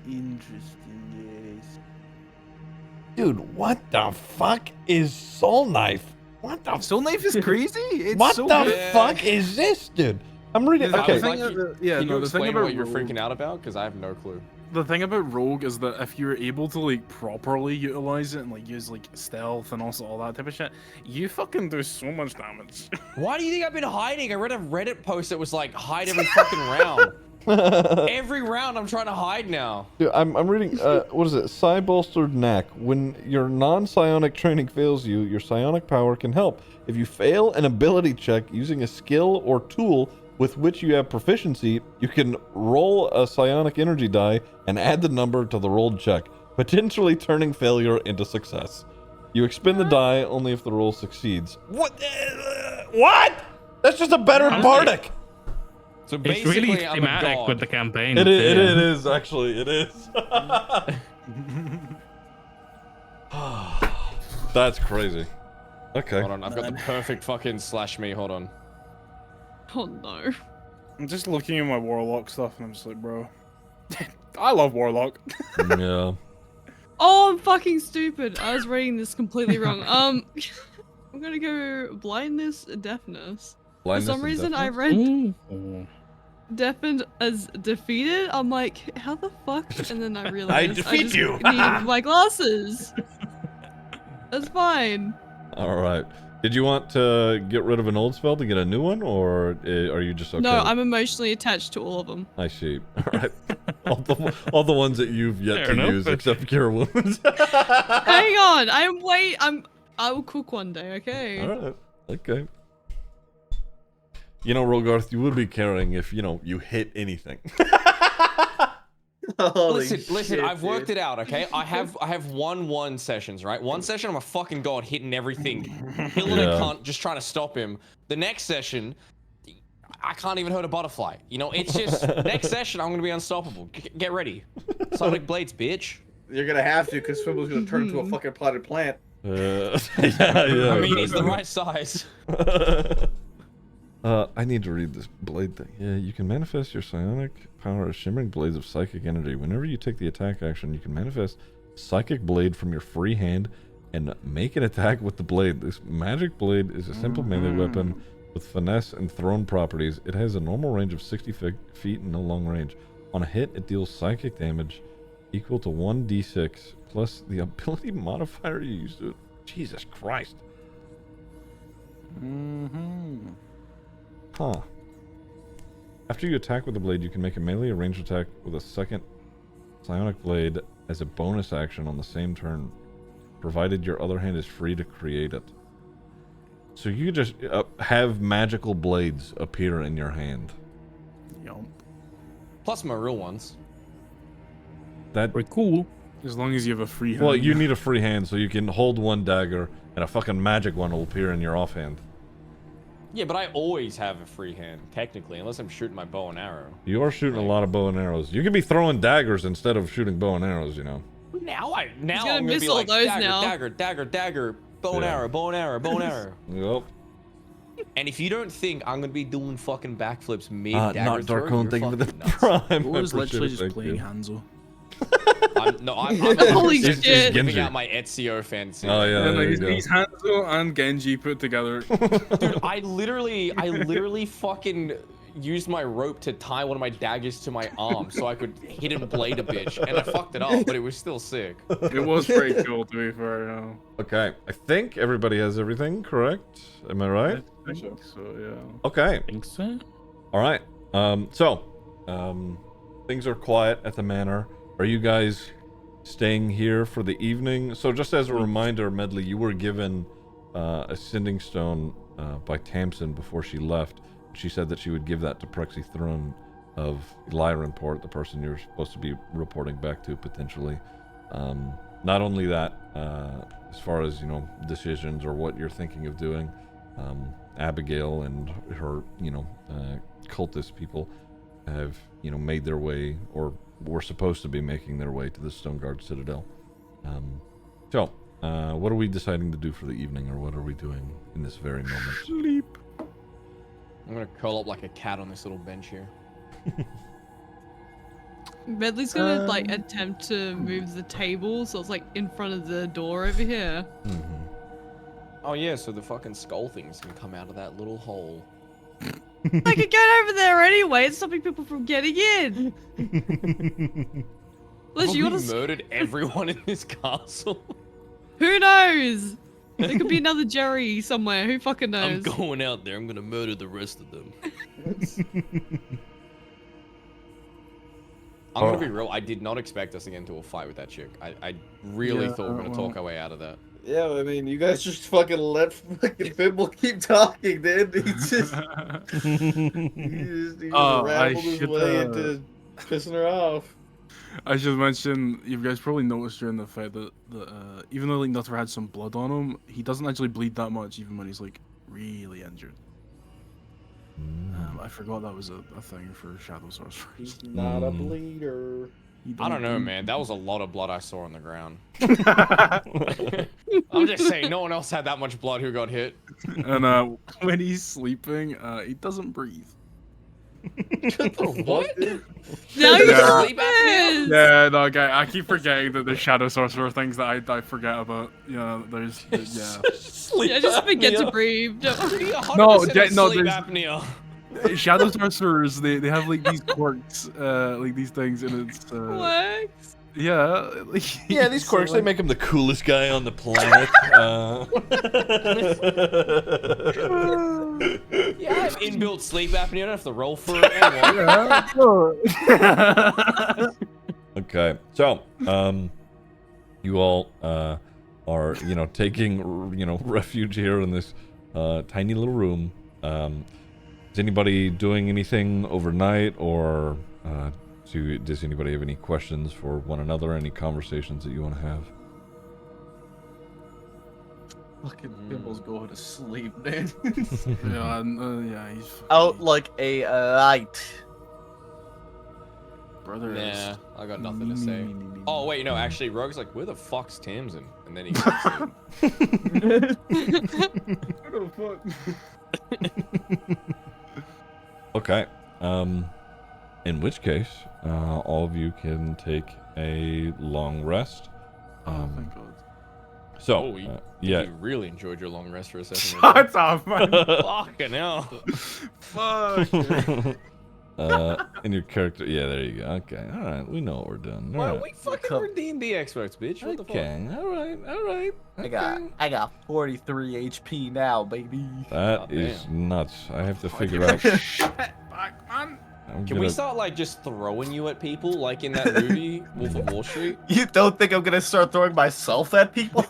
Interesting, yes. Dude, what the fuck is Soul Knife? What the Soul Knife is crazy. It's What so the good. fuck is this, dude? I'm reading. The Okay. thing Can you explain what you're freaking out about? Because I have no clue. The thing about Rogue is that if you're able to like properly utilize it and like use like stealth and also all that type of shit, you fucking do so much damage. Why do you think I've been hiding? I read a Reddit post that was like, hide every fucking round. Every round I'm trying to hide now. Dude, I'm reading, what is it? Psi Bolstered Knack. When your non-psionic training fails you, your psionic power can help. If you fail an ability check using a skill or tool with which you have proficiency, you can roll a psionic energy die and add the number to the rolled check, potentially turning failure into success. You expend the die only if the roll succeeds. What? What? That's just a better Bardic! So It's basically, really I'm a thematic god. with the campaign. It too. is, actually, it is. That's crazy. Okay. Hold on, I've got the perfect fucking slash me. Hold on. Oh no. I'm just looking at my Warlock stuff and I'm just like, bro. I love Warlock. Yeah. Oh, I'm fucking stupid. I was reading this completely wrong. I'm gonna go blindness, deafness. Blindness For some and reason, I deafness? read deafened as defeated. I'm like, how the fuck? And then I realized defeat just you. need my glasses. That's fine. All right. Did you want to get rid of an old spell to get a new one, or are you just okay? No, I'm emotionally attached to all of them. I see. All right. all the ones that you've yet Fair to enough, use, but- except Cure Wounds. Hang on, I will cook one day, okay? All right. Okay. You know, Rogarth, you would be carrying if, you hit anything. Holy Listen, shit, I've worked dude. it out, okay? I have 1-1 sessions, right? One session I'm a fucking god hitting everything, killing a Yeah. cunt, just trying to stop him. The next session, I can't even hurt a butterfly. It's just next session I'm gonna be unstoppable. Get ready. Sonic Blades, bitch. You're gonna have to, because Fimble's gonna turn into a fucking potted plant. Yeah. I mean, he's the right size. I need to read this blade thing. Yeah, you can manifest your psionic power as shimmering blades of psychic energy. Whenever you take the attack action, you can manifest psychic blade from your free hand and make an attack with the blade. This magic blade is a simple melee weapon with finesse and thrown properties. It has a normal range of 60 feet and no long range. On a hit, it deals psychic damage equal to 1d6 plus the ability modifier you use to it. Jesus Christ. Huh. After you attack with the blade, you can make a melee or ranged attack with a second psionic blade as a bonus action on the same turn, provided your other hand is free to create it. So you just have magical blades appear in your hand. Yup. Plus my real ones. That Pretty cool. As long as you have a free hand. well, you need a free hand so you can hold one dagger and a fucking magic one will appear in your offhand. Yeah, but I always have a free hand, technically, unless I'm shooting my bow and arrow. You are shooting a lot of bow and arrows. You could be throwing daggers instead of shooting bow and arrows, you know. Now gonna I'm gonna miss be all like those dagger, now. dagger, bow and arrow, bow and arrow, bow and arrow. Yep. And if you don't think I'm gonna be doing fucking backflips mid dagger Not throw, Darkone, you're thank you for the fucking nuts. prime. Or was literally just Thank playing you. Hanzo. I'm Holy 100% shit. living Genji. out my Ezio fantasy. Oh yeah, there you go. He's Hanzo and Genji put together. Dude, I literally fucking used my rope to tie one of my daggers to my arm so I could hit and blade a bitch, and I fucked it up, but it was still sick. It was pretty cool, to be fair. Yeah. Okay, I think everybody has everything correct. Am I right? I think so, yeah. Okay. Think so? All right. Things are quiet at the manor. Are you guys staying here for the evening? So just as a reminder, Medley, you were given a sending stone by Tamsin before she left. She said that she would give that to Prexy Thrun of Lyrenport, the person you're supposed to be reporting back to potentially. Not only that, as far as, you know, decisions or what you're thinking of doing, Abigail and her, you know, cultist people have, you know, made their way, or were supposed to be making their way to the Stoneguard Citadel. What are we deciding to do for the evening, or what are we doing in this very moment? Sleep. I'm gonna curl up like a cat on this little bench here. Medley's gonna like attempt to move the table so it's like in front of the door over here. Mm-hmm. Oh yeah, so the fucking skull things can come out of that little hole. I could get over there anyway. It's stopping people from getting in. Unless you Have want we to. murdered everyone in this castle? Who knows? There could be another Jerry somewhere. Who fucking knows? I'm going out there. I'm gonna murder the rest of them. I'm gonna be real. I did not expect us to get into a fight with that chick. I really thought we were gonna talk our way out of that. Yeah, I mean, you guys just fucking let fucking Fimble keep talking, dude. He just rambled his way into pissing her off. I should mention, you guys probably noticed during the fight that even though like Nutter had some blood on him, he doesn't actually bleed that much even when he's like really injured. I forgot that was a thing for Shadow Sorcerer. He's not a bleeder. I don't know, man. That was a lot of blood I saw on the ground. I'm just saying, no one else had that much blood who got hit. And when he's sleeping, he doesn't breathe. What? Now you Yeah. Sleep apnea? Yeah, no, okay. I keep forgetting that there's Shadow Sorcerer things that I forget about. You know, there's yeah. Yeah, just forget to breathe. Don't worry. No, Sleep there's- apnea. Shadow Sorcerers, they have like these quirks, like these things, and it's Works. yeah. Yeah, these quirks, they make him the coolest guy on the planet. Yeah, I have inbuilt sleep apnea. I don't have to roll for it. Anymore. Okay, so, you all, are, you know, taking, you know, refuge here in this, tiny little room. Is anybody doing anything overnight, or, does anybody have any questions for one another, any conversations that you want to have? Fucking Fimble's going to sleep, man. yeah, he's Out like a light. brother. Nah, I got nothing to say. Me. Oh wait, no, actually, Rogue's like, where the fuck's Tamsin? And then he goes to sleep. What the fuck? Okay, in which case, all of you can take a long rest. Oh, thank God. So, Oh, you yeah. You really enjoyed your long rest for a second. Shut up, man. Fucking hell. Fuck. And your character, yeah, there you go. Okay, all right, we know what we're doing. All Well, right. we fucking were D&D experts, bitch. What the fuck? Okay, all right. I got 43 HP now, baby. That God is damn. nuts. I have to figure out. Back, man. Can we start like just throwing you at people like in that movie, Wolf of Wall Street? You don't think I'm gonna start throwing myself at people?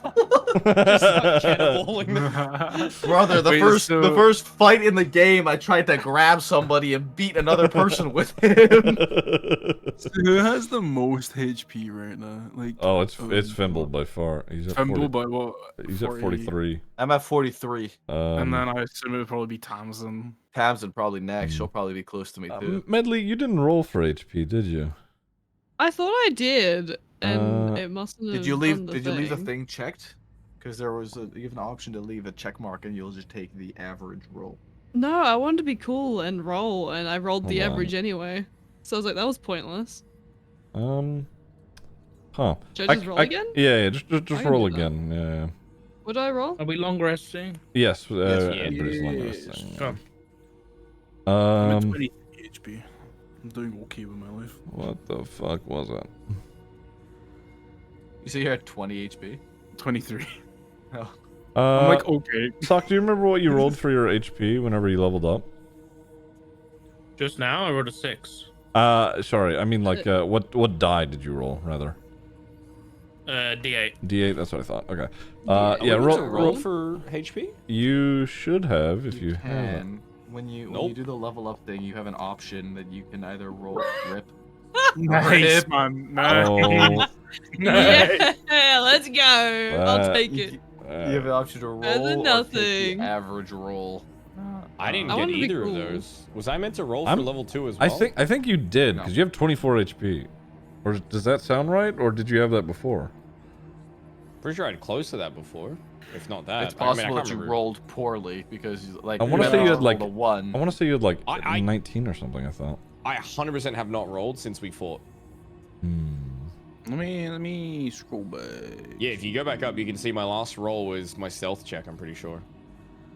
Just start canniballing them. Brother, the Wait, the first fight in the game, I tried to grab somebody and beat another person with him. So who has the most HP right now? Like, Oh, it's Fimble by far. He's at 40, Fimble by what? he's at 43. I'm at 43. And then I assume it would probably be Tamsin. Tamsin probably next. She'll probably be close to me too. Medley, you didn't roll for HP, did you? I thought I did, and it mustn't have Did you leave? done the Did you leave the thing. thing checked? Because there was you have an option to leave a check mark, and you'll just take the average roll. No, I wanted to be cool and roll, and I rolled the Hold on. average anyway. So I was like, that was pointless. Huh. Should I just roll again? Yeah, just I can roll do that. again. Yeah. What did I roll? Are we long resting? Yes. Yes, everybody's long yes. resting. I'm at Um, 20 HP. I'm doing okay with my life. what the fuck was it? You see, you're at 20 HP. 23. Oh. I'm like, okay. Sock, do you remember what you rolled for your HP whenever you leveled up? Just now, I rolled a 6. Sorry, I mean like what die did you roll rather? D8. D8. That's what I thought. Okay. Are we Yeah. meant to Roll. for HP. You should have if you have. can. When you Nope. do the level up thing, you have an option that you can either roll grip. Nice, man. Nice. Oh. Nice. Yeah, let's go. I'll That- take You, it. you have an option to Better roll than or take nothing. the average roll. I didn't I get wanted to be either cool. of those. Was I meant to roll for I'm- level 2 as well? I think you did No. because you have 24 HP. Or does that sound right? Or did you have that before? Pretty sure I had close to that before. If not that, It's I mean, I possible can't that you remember. rolled poorly because, like, I wanna you say you had, rolled like- a 1. I want to say you had like I- 19 or something. I thought. I 100% have not rolled since we fought. Let me scroll back. Yeah, if you go back up, you can see my last roll was my stealth check. I'm pretty sure.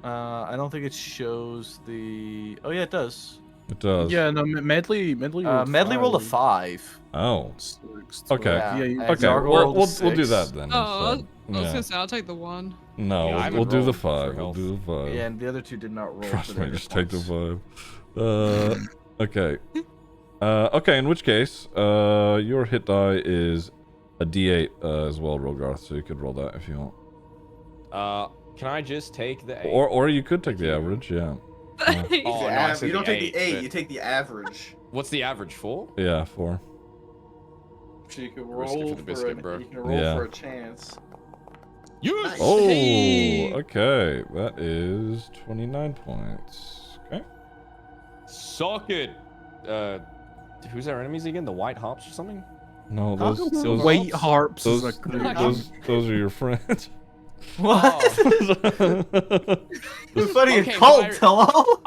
I don't think it shows the. Oh yeah, it does. It does. Yeah, no, Medley. Medley rolled A 5. Oh. Six, Okay. Yeah, and Okay. Zargo We'll rolled a we'll do 6. that then. Oh, I was instead. gonna say I'll take the 1. No, Yeah, I haven't we'll do the rolled for 5. We'll health. do the 5. Yeah, and the other two did not roll. Trust for me, their just hit take the points. 5. Okay. Okay, in which case, your hit die is a D8 as well, Rogarth, so you could roll that if you want. Can I just take the 8? Or you could take the average, yeah. Oh, no, I said you don't the take the 8, 8, but- you take the average. What's the average for? Yeah, 4. So you can Risk it roll for the biscuit, bro. You can roll Yeah. for a chance. Yes! Oh, Hey. okay. That is 29 points. Okay. Socket! Who's our enemies again? The White Hops or something? No, Huh? those White harps is those, a great those are your friends. What? Oh. It's funny, Okay, a cult, but hello?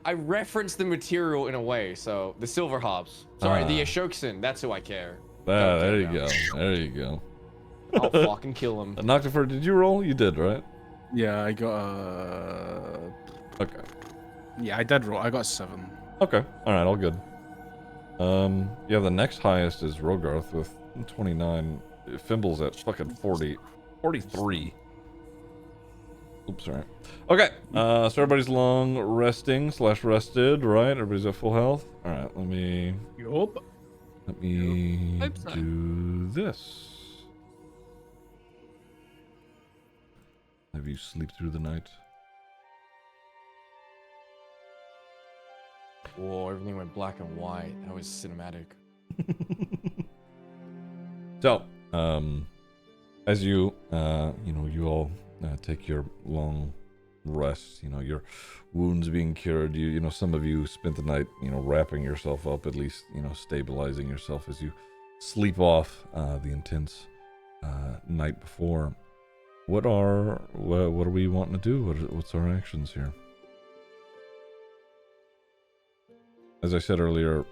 I referenced the material in a way, so the Silver Hops. Sorry, the Ah. Ashokson. That's who I care. Ah, there you now. go. There you go. I'll fucking kill him. Noctifer, did you roll? You did, right? Yeah, I got Okay. yeah, I did roll. I got 7. Okay. All right. All good. Yeah, the next highest is Rogarth with 29. Fimble's at fucking 40. 43. Oops, sorry. Okay. So everybody's long resting / rested, right? Everybody's at full health. All right. Let me Yup. Hope so. do this. Have you sleep through the night? Whoa, everything went black and white. That was cinematic. So, as you, you all take your long rest, your wounds being cured, some of you spent the night, wrapping yourself up, at least, stabilizing yourself as you sleep off the intense night before. What are we wanting to do? What's our actions here? As I said earlier,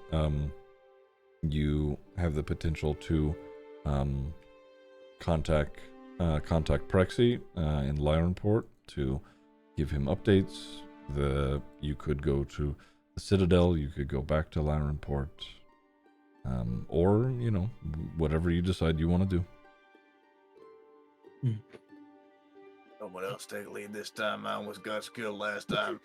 you have the potential to contact Prexy in Lyronport to give him updates. You could go to the Citadel. You could go back to Lyronport, or whatever you decide you want to do. Someone else take the lead this time. Mine was gut skill last time.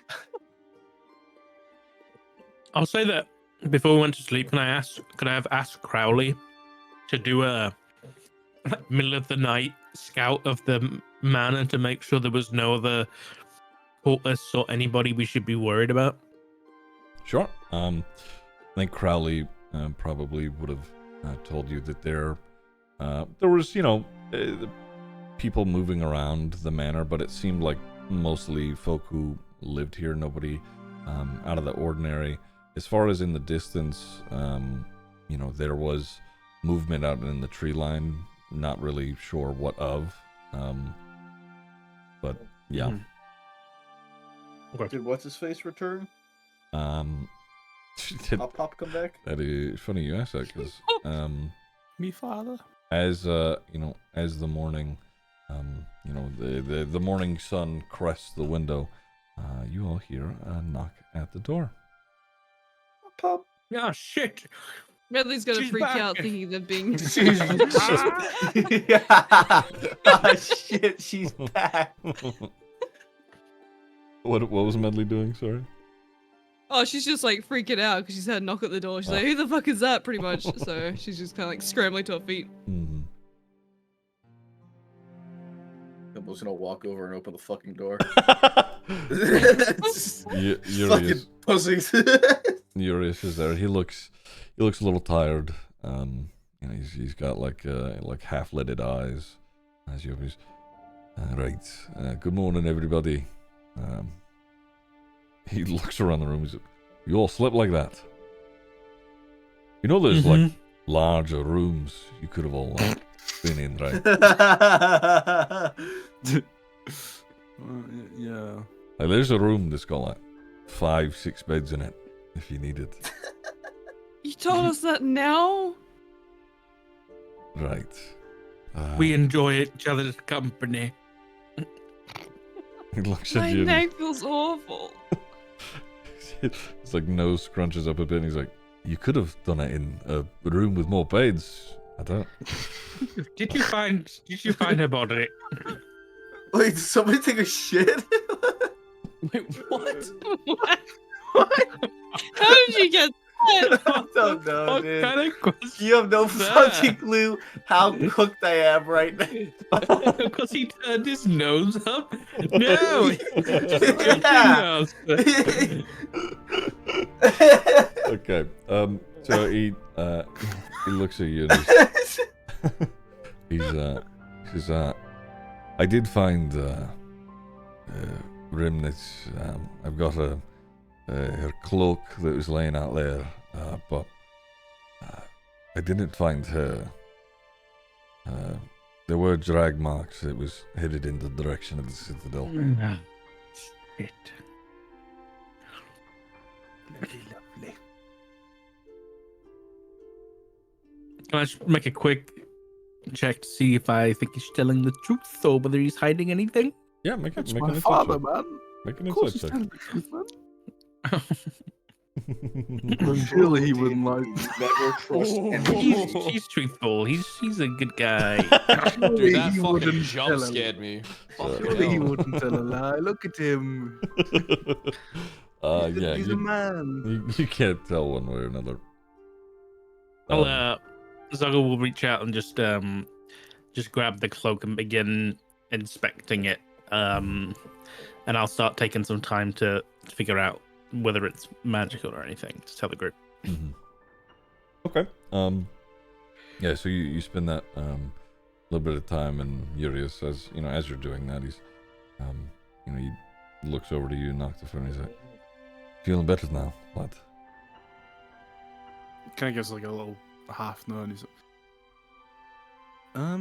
I'll say that before we went to sleep, could I have asked Crowley to do a middle of the night scout of the manor to make sure there was no other cultists or anybody we should be worried about? Sure. I think Crowley probably would have told you that there was, people moving around the manor, but it seemed like mostly folk who lived here, nobody out of the ordinary. As far as in the distance, there was movement out in the tree line, not really sure what of, but yeah. Did what's his face return? Pop come back? That is funny you ask that, because Me father. as the morning, the morning sun crests the window, you all hear a knock at the door. Pop. Oh shit! Medley's gonna She's freak back. out thinking they're being. Ah, shit, she's back. What was Medley doing? Sorry. Oh, she's just like freaking out because she's had a knock at the door. She's like, "Who the fuck is that?" Pretty much. So she's just kind of like scrambling to her feet. Mm-hmm. Nimble's gonna walk over and open the fucking door. Urius Pussies. Urius is there. He looks a little tired. He's got like half-lidded eyes. As you always. Right. Good morning, everybody. He looks around the room. He's like, "You all slept like that? You know, there's like larger rooms you could have all been in, right?" Yeah. Like, there's a room that's got like 5-6 beds in it, if you need it. You told us that now? Right. We enjoy each other's company. He looks My at you. neck feels awful. It's like nose scrunches up a bit, and he's like, "You could have done it in a room with more beds." I don't. Did you find her body? Wait, did somebody take a shit? Wait, what? What? What? How did you get that? I don't know, What dude. kind of question? You have no that? fucking clue how cooked I am right now. Because he turned his nose up? No! Just judging Yeah. us. Okay. So he looks at you and he says, "I did find remnants. I've got her cloak that was laying out there, but I didn't find her. There were drag marks. It was headed in the direction of the citadel." Shit. Lovely. Can I just make a quick check to see if I think he's telling the truth or whether he's hiding anything? Yeah, make That's an my insight father, check. man. Make an Of course insight he's check. telling the truth, man. Surely he wouldn't lie. Never trust anyone. He's truthful. He's a good guy. Surely Dude, that he fucking wouldn't jump tell a- scared me. Surely he wouldn't tell a lie. Look at him. Yeah, He's a man. you can't tell one way or another. Zaga will reach out and just grab the cloak and begin inspecting it. And I'll start taking some time to figure out whether it's magical or anything to tell the group. Mm-hmm. Okay. Yeah. So you spend that little bit of time, and Urius, as you're doing that, he's he looks over to you, knocks the phone, and he's like, "Feeling better now, lad?" Kind of gives like a little half nod. He's like,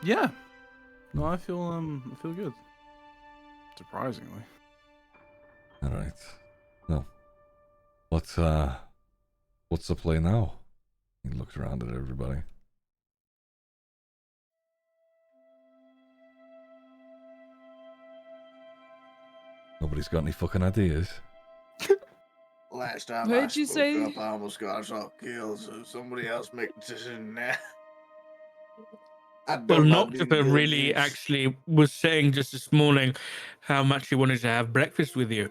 yeah. No, I feel good. Surprisingly. All right. Well, what's the play now? He looks around at everybody. Nobody's got any fucking ideas. Last time Where'd I you spoke say- up, I almost got us all killed, so somebody else make a decision now. Well, Noctifer really actually was saying just this morning how much he wanted to have breakfast with you.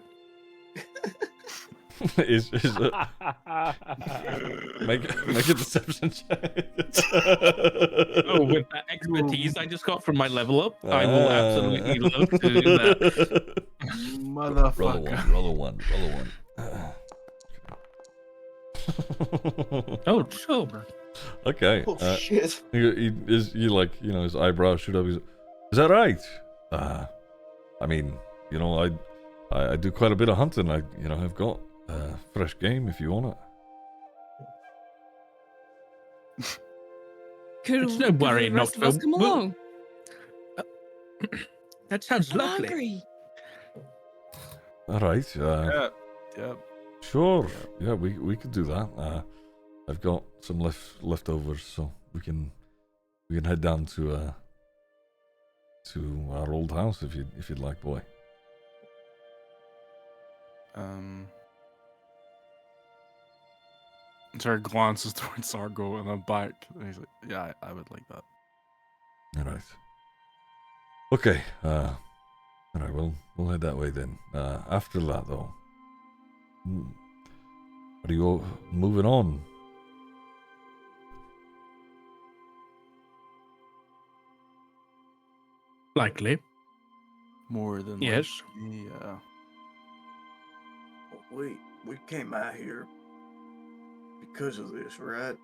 is make a deception check. Oh, with that expertise I just got from my level up, I will absolutely love to do that. Motherfucker. Roll a one. Oh, sure. Okay. Oh shit. He like, you know, his eyebrows shoot up. He's, is that right? I mean, you know, I do quite a bit of hunting. I've got fresh game if you want it. Could It's no worry, the rest of us Nocto. come We'll- along? That sounds I'm lovely. hungry. All right. Yeah. Sure. Yeah, we could do that. I've got some leftovers, so we can head down to our old house if you'd like, boy. Jared glances towards Argo and then back. And he's like, yeah, I would like that. All right. Okay. All right. We'll head that way then. After that, though, are you all moving on? Likely. More than Yes. likely, yeah. We came out here because of this, right?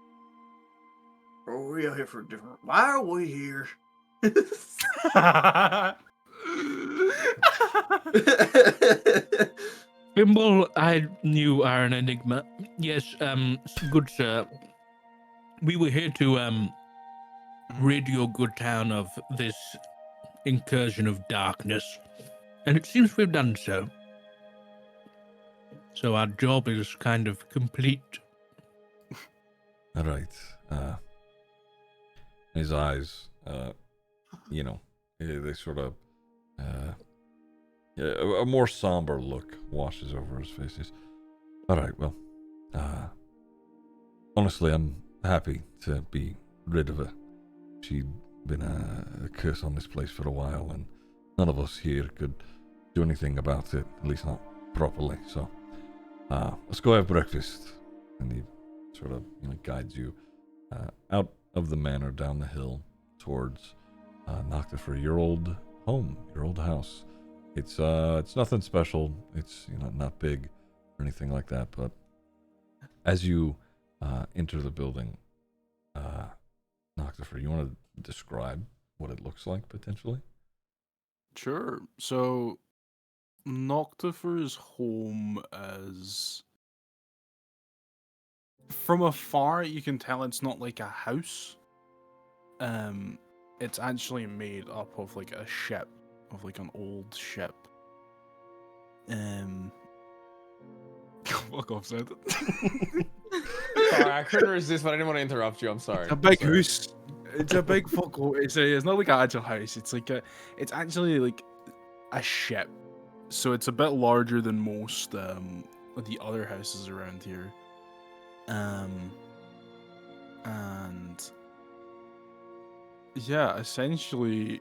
Or are we out here for different? Why are we here? Bimble, I knew are an enigma. Yes, good sir. We were here to rid your good town of this incursion of darkness, and it seems we've done so. So our job is kind of complete. All right. His eyes, you know, they sort of, a more somber look washes over his face. All right, well, honestly, I'm happy to be rid of her. She'd been a curse on this place for a while, and none of us here could do anything about it, at least not properly. So, let's go have breakfast. And he sort of, you know, guides you out of the manor, down the hill, towards Noctifer, your old home, your old house. It's nothing special. It's, you know, not big or anything like that. But as you enter the building, Noctifer, you want to describe what it looks like potentially? Sure. So, Noctifer's home is. From afar, you can tell it's not like a house. It's actually made up of like a ship, of like an old ship. Fuck off, said it. Sorry, I couldn't resist, but I didn't want to interrupt you. I'm sorry. It's a big house. It's a big fuck. It's not like an actual house. It's like it's actually like a ship. So it's a bit larger than most of the other houses around here. And yeah, essentially,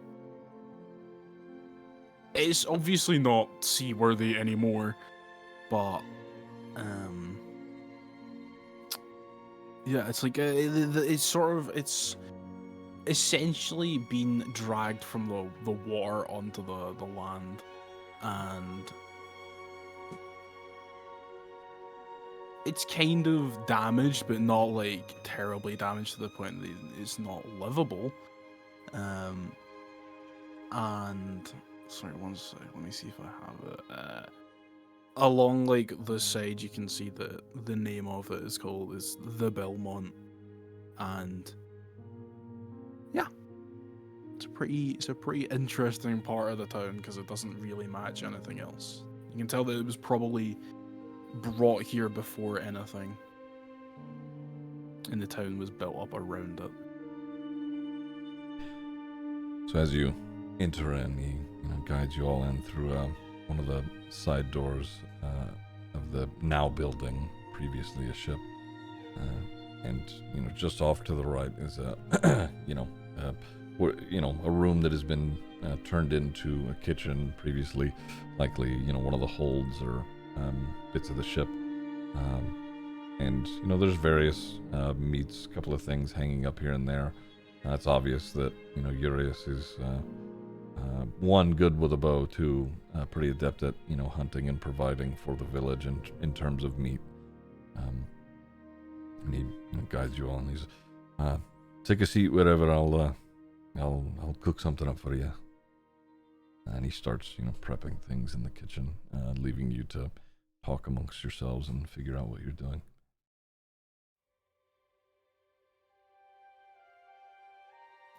it's obviously not seaworthy anymore, but yeah, it's like it's essentially been dragged from the water onto the land, and it's kind of damaged, but not like terribly damaged to the point that it's not livable. And sorry, one sec. Let me see if I have it. Along like the side, you can see that the name of it is the Belmont, and yeah, it's a pretty interesting part of the town because it doesn't really match anything else. You can tell that it was probably brought here before anything, and the town was built up around it. So as you enter in, he guides you all in through one of the side doors of the now building, previously a ship, and just off to the right is a room that has been turned into a kitchen previously, likely one of the holds or bits of the ship And there's various meats, a couple of things hanging up here and there. It's obvious that Urias is one, good with a bow, two, pretty adept at hunting and providing for the village in terms of meat. And he guides you all, and he's take a seat wherever. I'll cook something up for you. And he starts prepping things in the kitchen, leaving you to talk amongst yourselves and figure out what you're doing.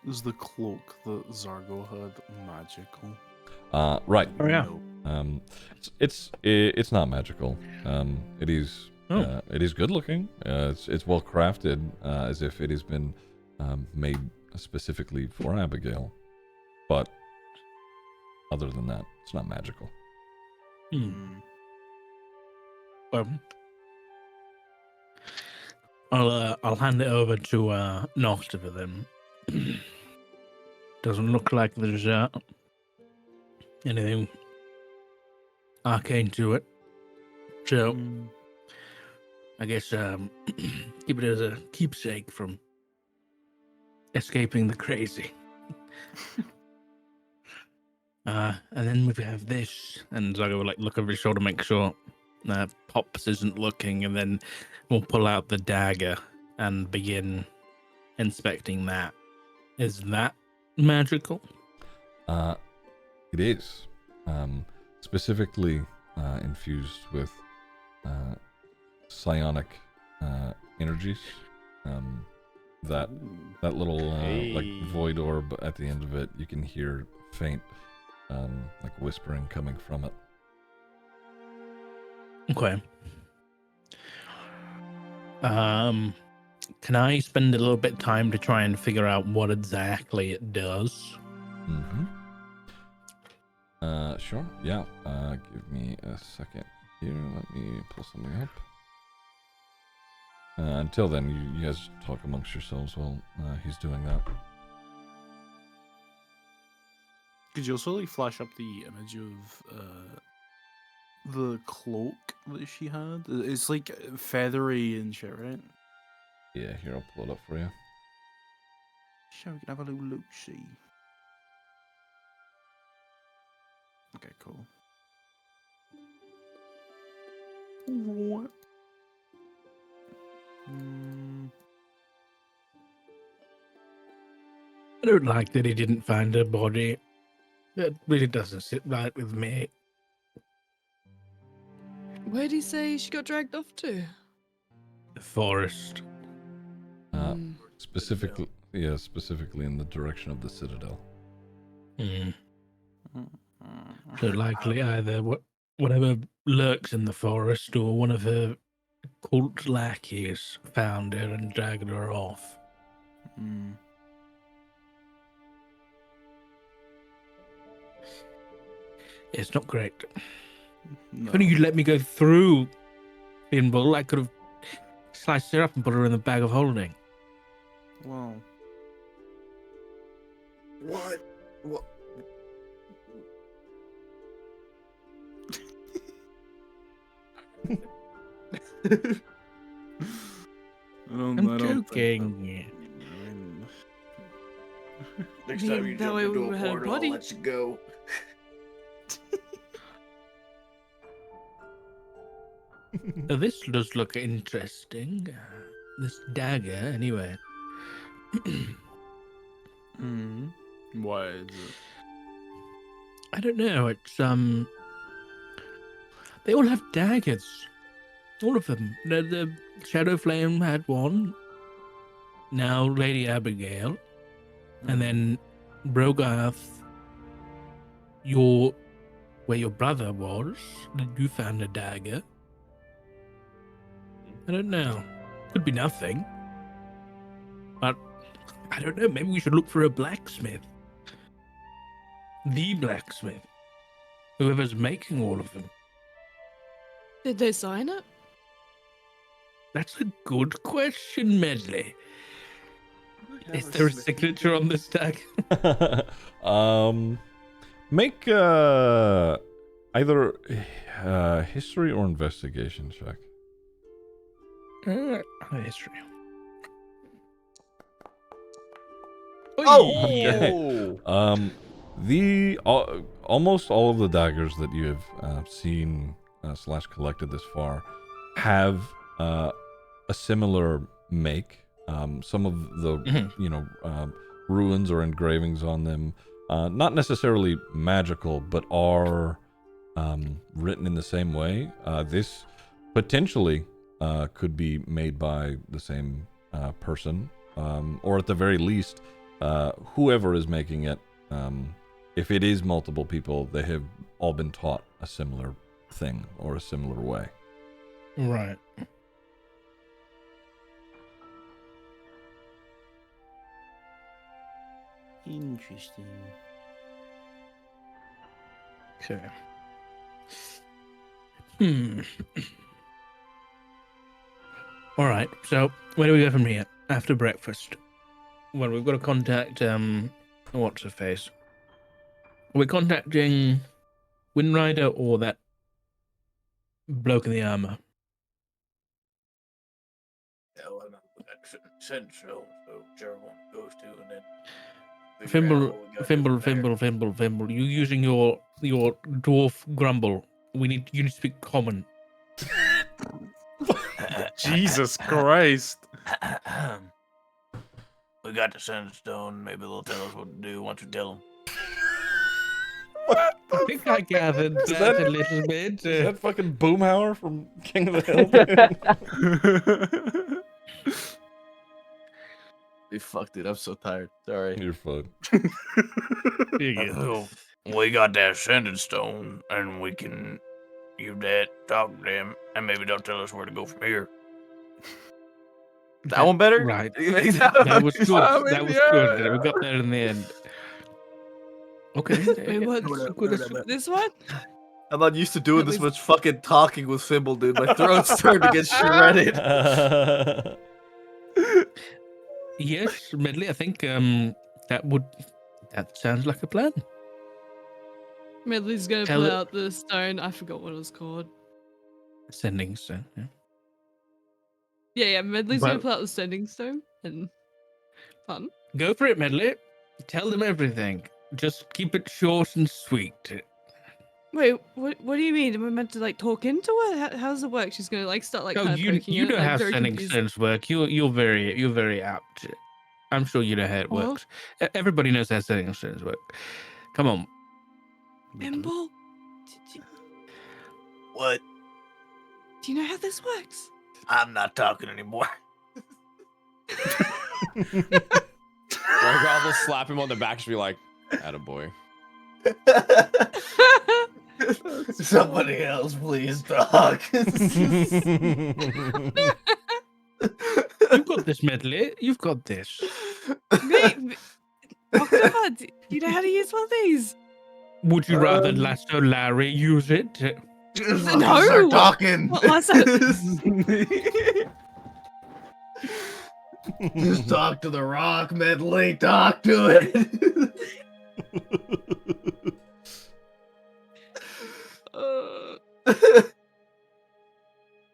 Is the cloak that Zargo had magical? Right. Oh yeah. It's not magical. It is good looking. It's well crafted, as if it has been made specifically for Abigail. But other than that, it's not magical. Well, I'll hand it over to Nostiver then. Doesn't look like there's anything arcane to it, so I guess keep it as a keepsake from escaping the crazy. And then we have this, and Zago will look over his shoulder, make sure Pops isn't looking, and then we'll pull out the dagger and begin inspecting that. Is that magical? It is. Specifically infused with psionic energies. That little void orb at the end of it, you can hear faint whispering coming from it. Okay. Can I spend a little bit of time to try and figure out what exactly it does? Sure. Yeah. Give me a second here. Let me pull something up. Until then, you guys talk amongst yourselves while he's doing that. Could you also flash up the image of the cloak that she had? It's feathery and shit, right? Yeah, here, I'll pull it up for you. Sure, we can have a little look-see. Okay, cool. What? I don't like that he didn't find her body. That really doesn't sit right with me. Where'd he say she got dragged off to? The forest. Specifically in the direction of the Citadel. So likely either whatever lurks in the forest or one of her cult lackeys found her and dragged her off. It's not great. No. If only you'd let me go through Finbull, I could have sliced her up and put her in the bag of holding. Wow. What? What? I'm joking. Next time you that jump way we into would've a had a portal, body. I'll let you go. Now, this does look interesting. This dagger, anyway. What is it? I don't know. It's they all have daggers. All of them. The Shadow Flame had one. Now Lady Abigail, and then Brogarth. Where your brother was, you found a dagger. I don't know. Could be nothing. But I don't know. Maybe we should look for a blacksmith. The blacksmith. Whoever's making all of them. Did they sign it? That's a good question, Medley. Is there a signature on this tag? Make either history or investigation check. History. Oh! Yeah. Almost all of the daggers that you have seen slash collected this far have a similar make. Some of the ruins or engravings on them, not necessarily magical, but are written in the same way. This potentially could be made by the same person, or at the very least, whoever is making it. If it is multiple people, they have all been taught a similar thing or a similar way. Right. Interesting. Okay. All right. So where do we go from here? After breakfast. Well, we've got to contact what's her face? Are we contacting Windrider or that bloke in the armor? Yeah, well, we got Central, so whichever one goes to, and then Fimble. You using your dwarf grumble. You need to speak common. Jesus Christ. We got the Sandstone. Maybe they'll tell us what to do once we tell them. I think I gathered that a little bit. Is that fucking Boomhauer from King of the Hill? We fucked it. I'm so tired. Sorry. You're fine. We got that Ascended Stone, and we can use that, talk to them, and maybe they'll tell us where to go from here. That one better? Right. That was good. That was good. We got there in the end. Okay. Wait, what? This one? I'm not used to doing this much fucking talking with Fimble, dude. My throat's starting to get shredded. Yes, Medley, I think that sounds like a plan. Medley's gonna Tell pull it- out the stone. I forgot what it was called. Sending stone. Yeah. Yeah, Medley's gonna Well- pull out the sending stone and fun. Go for it, Medley. Tell them everything. Just keep it short and sweet. Wait, what do you mean? Am I meant to like talk into it? How does it work? She's gonna like start like Oh, kind of you poking know it, like, how very sending confused. stones work. You're very apt. I'm sure you know how it Well- works. Everybody knows how sending stones work. Come on. Fimble, What? do you know how this works? I'm not talking anymore. Rogoth will slap him on the back and be like, "Attaboy." Somebody else, please talk. You've got this, Medley. You've got this. Wait, Octopod, do you know how to use one of these? Would you rather Lasso Larry use it? No. Start talking. What was that? Just talk to the rock, Medley. Talk to it.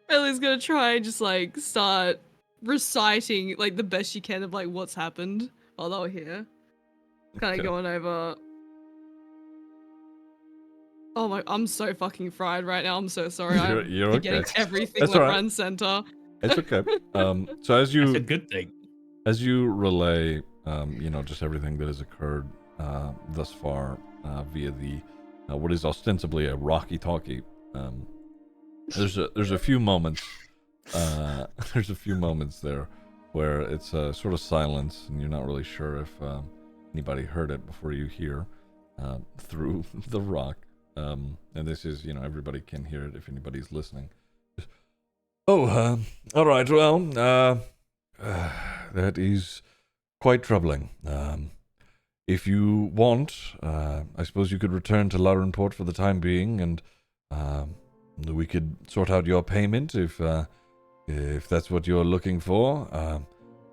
Ellie's gonna try and just like start reciting like the best she can of like what's happened while they were here. Kind of going over. Oh my! I'm so fucking fried right now. I'm so sorry. I'm You're forgetting okay. everything That's left, all right. right, and center. It's okay. So as That's a you good thing. relay, just everything that has occurred thus far via the what is ostensibly a walkie-talkie, there's a few moments. There's a few moments there where it's sort of silence, and you're not really sure if anybody heard it before you hear through the rock. And this is, everybody can hear it if anybody's listening. Oh, all right. Well, that is quite troubling. If you want, I suppose you could return to Larenport for the time being, and we could sort out your payment if that's what you're looking for.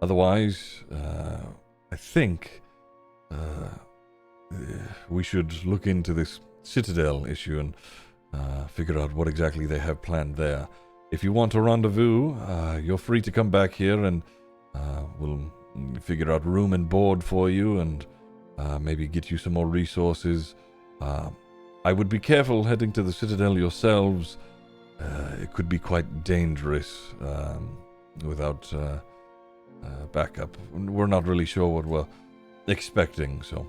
Otherwise, I think we should look into this Citadel issue and figure out what exactly they have planned there. if you want a rendezvous, you're free to come back here and we'll figure out room and board for you and maybe get you some more resources. I would be careful heading to the Citadel yourselves. It could be quite dangerous without backup. We're not really sure what we're expecting, so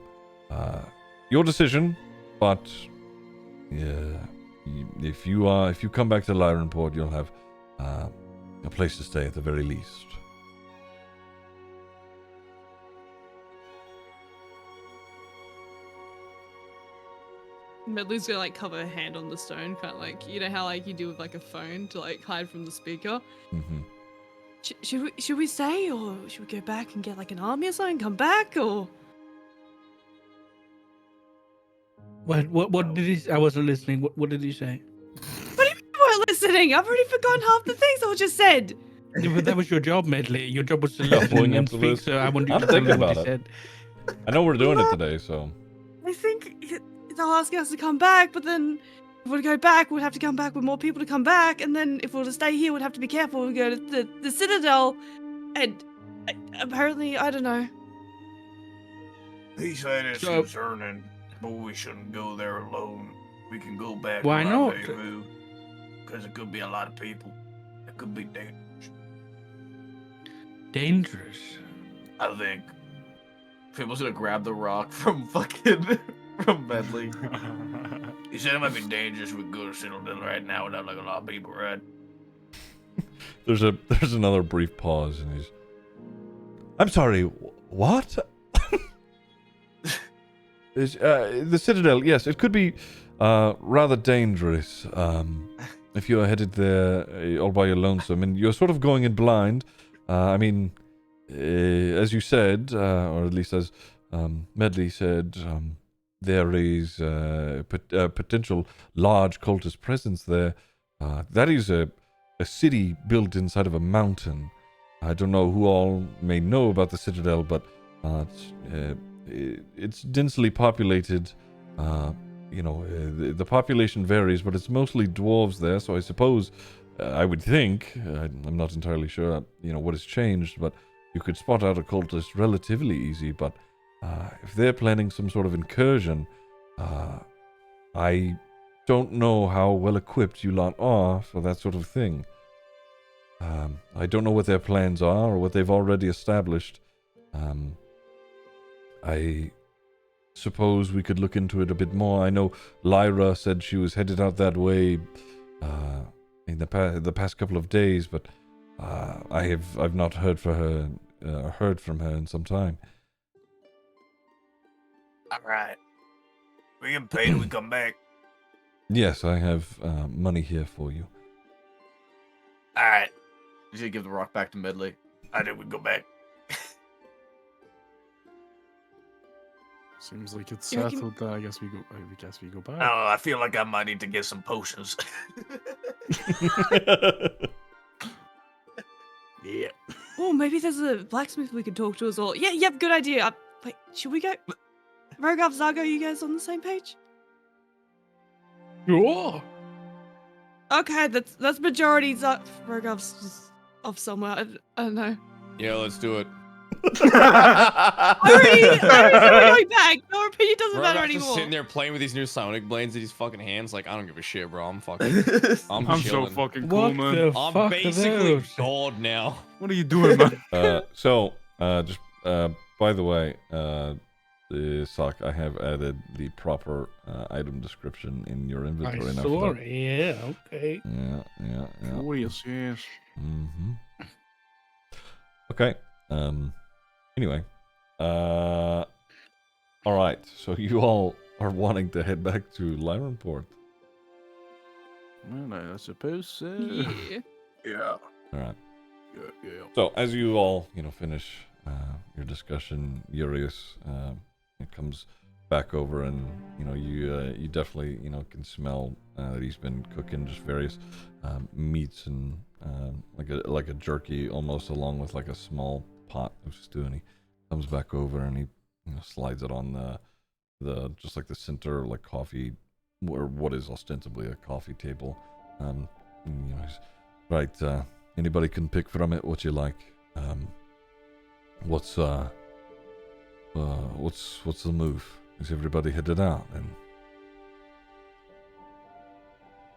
your decision. But if you come back to Lyrenport, you'll have a place to stay at the very least. Medley's gonna like cover her hand on the stone, kind of like, you know how like you do with like a phone to like hide from the speaker. Mm-hmm. Should we stay, or should we go back and get like an army or something, come back, or? What did he? I wasn't listening. What did he say? What do you mean you weren't listening? I've already forgotten half the things I just said. Yeah, but that was your job, Medley. Your job was to Yeah, listen pulling and into speak. this. So I want you I'm to tell me thinking what he about it. said. I know we're doing it today, so. I think they'll ask us to come back, but then if we go back, we'd have to come back with more people to come back, and then if we were to stay here, we'd have to be careful. We go to the Citadel, and apparently, I don't know. He said it's So- concerning, but we shouldn't go there alone. We can go back Why to not? rendezvous, because it could be a lot of people. It could be dangerous. Dangerous. I think. Fible's gonna grab the rock from fucking from Medley. He said it might be dangerous if we go to Citadel right now without like a lot of people, right? There's another brief pause, and he's. I'm sorry. What? The Citadel? Yes, it could be rather dangerous if you're headed there all by your lonesome, and you're sort of going in blind. I mean, as you said, or at least as Medley said, there is a potential large cultist presence there. That is a city built inside of a mountain. I don't know who all may know about the Citadel, but it's densely populated. The population varies, but it's mostly dwarves there. So I suppose, I would think, I'm not entirely sure, what has changed, but you could spot out a cultist relatively easy. But if they're planning some sort of incursion, I don't know how well equipped you lot are for that sort of thing. I don't know what their plans are or what they've already established. I suppose we could look into it a bit more. I know Lyra said she was headed out that way in the past couple of days, but I've not heard from her in some time. All right. We get paid when we come back. Yes, I have money here for you. All right. He's gonna give the rock back to Medley. I think we go back. Seems like it's You reckon- settled. I guess we go. I guess we go back. I don't know. I feel like I might need to get some potions. Yeah. Oh, maybe there's a blacksmith we could talk to as well. Yeah, yep, good idea. Wait, should we go? Rogoff, Zago, you guys on the same page? Sure. Okay, that's majority. Rogoff's just off somewhere. I don't know. Yeah, let's do it. I already said we're going back. Your opinion doesn't matter Rogoff's just anymore. sitting there playing with these new sonic blades in his fucking hands. Like, I don't give a shit, bro. I'm fucking. I'm I'm so chilling. fucking cool, What man. the I'm fuck are basically those? God now. What are you doing, man? Just by the way, the sock, I have added the proper item description in your I inventory now. saw it. Yeah. Okay. Yeah. Oh yes, yes. Mm-hmm. Okay. Anyway. All right. So you all are wanting to head back to Lyrenport. Well, I suppose so. Yeah. Yeah. All right. Yeah. So as you all, finish your discussion, Urius comes back over, and you definitely can smell that he's been cooking just various meats and like a jerky almost, along with like a small pot of stew, and he comes back over and he slides it on the just like the center like coffee, or what is ostensibly a coffee table. He's Right, anybody can pick from it what you like. What's the move? Is everybody headed out? And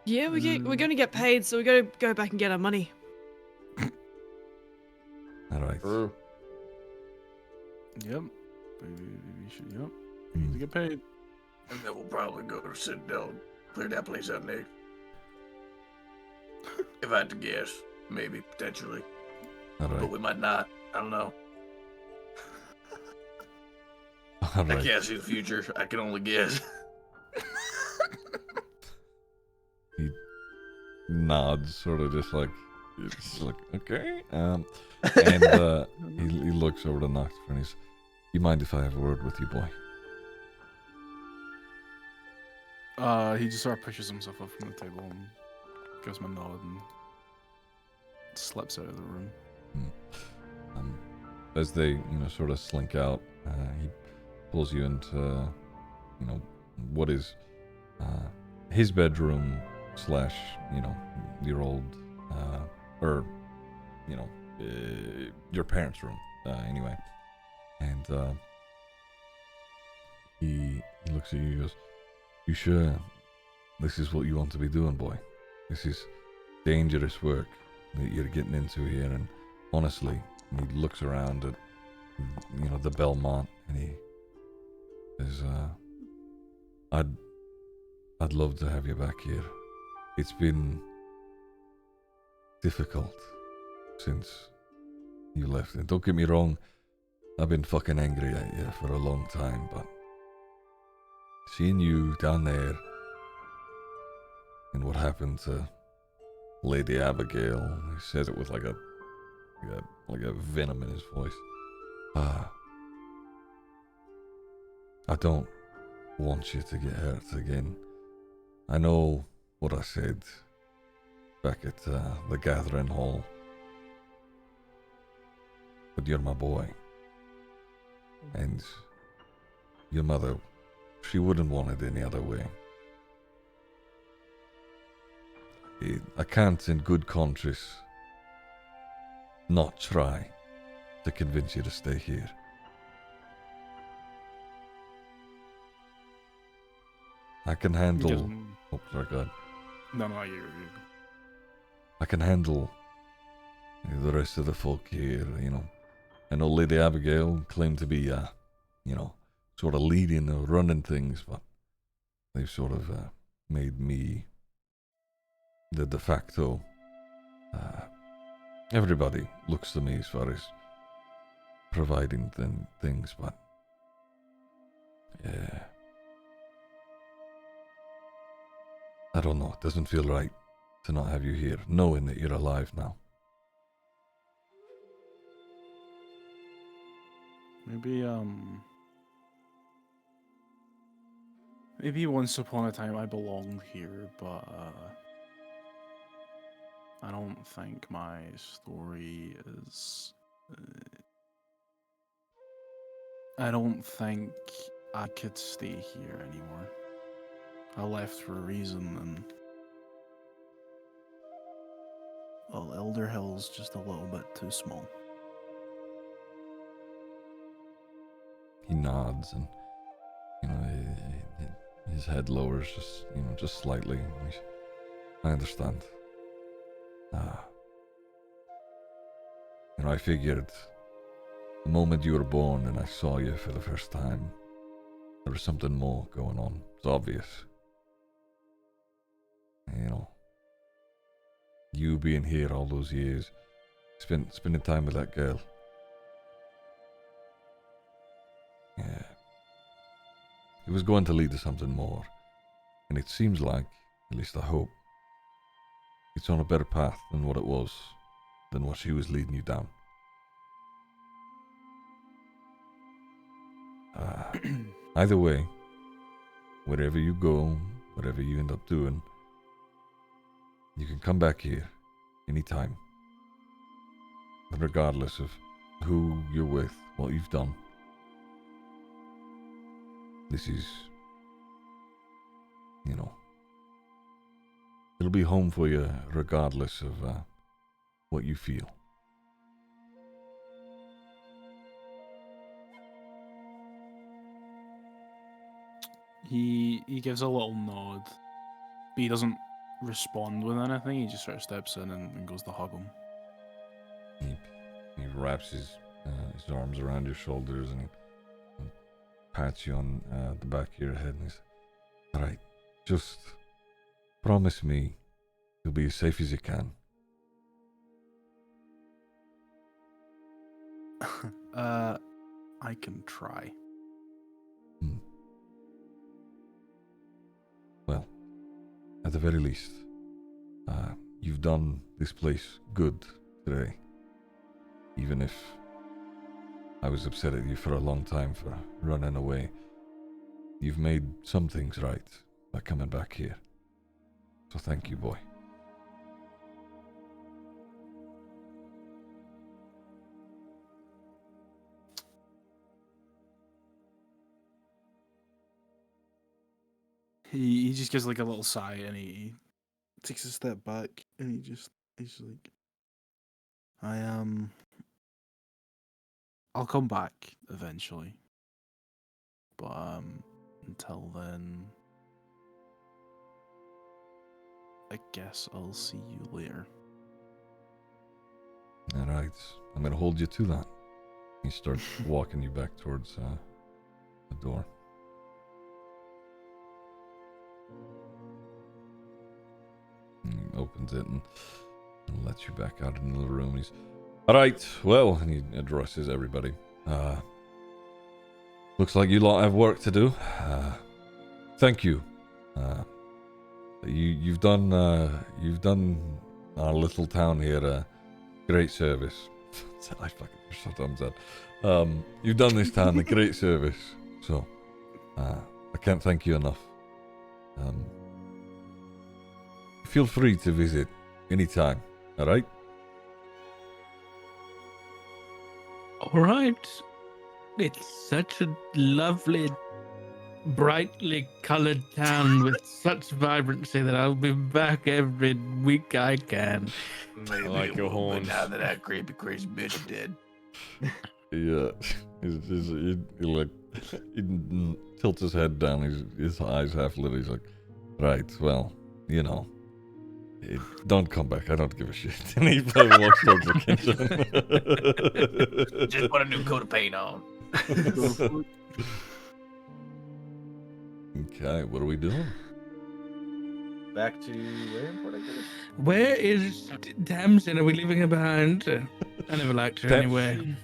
Yeah, we're going to get paid, so we got to go back and get our money. all right. Yep. We should. Yep. We need to get paid. And then we'll probably go to sit down, clear that place out next. If I had to guess, maybe, potentially. All right. But we might not. I don't know. All right. I can't see the future. I can only guess. He nods, sort of just like, okay. And he looks over to Nox and he's, you mind if I have a word with you, boy? He just sort of pushes himself up from the table and gives him a nod and slips out of the room. As they, sort of slink out, he pulls you into, what is his bedroom / your old, or, your parents' room, anyway. And he looks at you and goes, you sure this is what you want to be doing, boy? This is dangerous work that you're getting into here, and honestly, he looks around at, the Belmont, and he says, I'd love to have you back here. It's been difficult since you left. And don't get me wrong, I've been fucking angry at you for a long time, but seeing you down there and what happened to Lady Abigail, he says it with like a venom in his voice. I don't want you to get hurt again. I know what I said back at the gathering hall, but you're my boy, and your mother, she wouldn't want it any other way. I can't in good conscience not try to convince you to stay here. I can handle... Oh, sorry, go ahead. No, you. I can handle the rest of the folk here, I know Lady Abigail claimed to be, sort of leading or running things, but they've sort of made me the de facto. Everybody looks to me as far as providing things, but yeah, I don't know. It doesn't feel right to not have you here, knowing that you're alive now. Maybe once upon a time I belonged here, but I don't think my story is... I don't think I could stay here anymore. I left for a reason, and... well, Elder Hill's just a little bit too small. He nods and, his head lowers just slightly. I understand. I figured the moment you were born and I saw you for the first time, there was something more going on. It's obvious. You being here all those years, spending time with that girl. Yeah. It was going to lead to something more. And it seems like, at least I hope, it's on a better path than what it was, than what she was leading you down. Either way, wherever you go, whatever you end up doing, you can come back here anytime. Regardless of who you're with, what you've done. This is, it'll be home for you regardless of what you feel. He gives a little nod, but he doesn't respond with anything. He just sort of steps in and goes to hug him. He wraps his arms around your shoulders and pats you on the back of your head and he says, "All right, just promise me you'll be as safe as you can." I can try. Well, at the very least, you've done this place good today. Even if I was upset at you for a long time for running away, you've made some things right by coming back here. So thank you, boy. He just gives like a little sigh and he takes a step back and he's like, I'll come back eventually. But until then, I guess I'll see you later. All right, I'm gonna hold you to that. He starts walking you back towards the door. He opens it and lets you back out into the room. He's, all right, well, and he addresses everybody. Looks like you lot have work to do. Thank you. You've done our little town here a great service. I fucking push my thumbs up. You've done this town a great service. So, I can't thank you enough. Feel free to visit anytime, alright? Alright. It's such a lovely, brightly colored town with such vibrancy that I'll be back every week I can. Maybe I like it your will, but horns. now that that creepy, crazy bitch is dead. Yeah, he tilts his head down. His eyes half lit. He's like, right, well, you know, don't come back. I don't give a shit. And he walks towards the kitchen. Just put a new coat of paint on. Okay, what are we doing? Back to Rainport, I guess. Where is Tamsin? Are we leaving her behind? I never liked her anyway.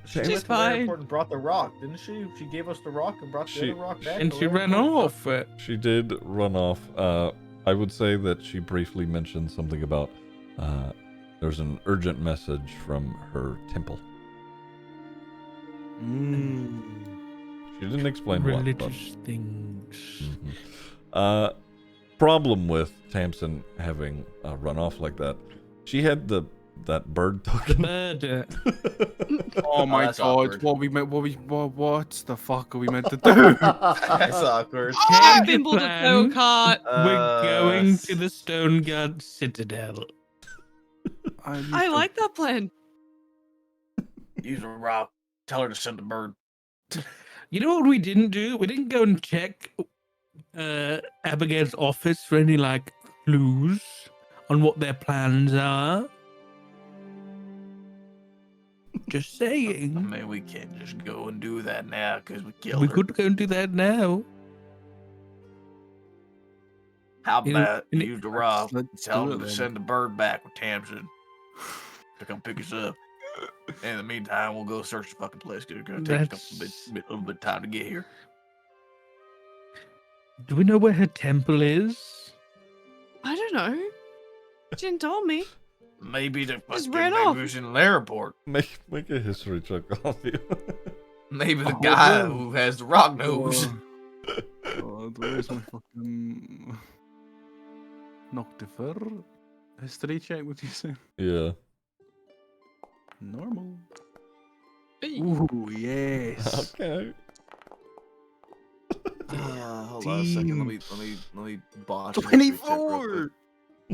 She She's went to fine. the airport and brought the rock, didn't she? She gave us the rock and brought the other rock back. And to she ran Rainport. off. She did run off. I would say that she briefly mentioned something about there's an urgent message from her temple. She didn't explain what. Religious things. Mhm. Problem with Tamsin having run off like that, she had that bird The token. murder. Oh my that's god! awkward. What the fuck are we meant to do? That's awkward. Change the Bimble the plan. go kart. We're going to the Stone Guard Citadel. I like that plan. Use a rock. Tell her to send a bird. You know what we didn't do? We didn't go and check Abigail's office for any like clues on what their plans are. Just I saying. mean, we can't just go and do that now because we killed We her. could go and do that now. How in- about in- you use the rock? Let's Tell do them it to then. send the bird back with Tamsin to come pick us up. In the meantime, we'll go search the fucking place because it's gonna take us a little bit of time to get here. Do we know where her temple is? I don't know. She didn't tell me. Maybe the Just fucking ran maybe off. it was in the airport. Make a history check on you. Maybe the Oh, guy yeah. who has the rock knows. God, where's my fucking Noctifer? History check, would you say? Yeah. Normal. Hey. Ooh, yes. Okay. Hold on a second. Let me botch. a history check real 24. quick.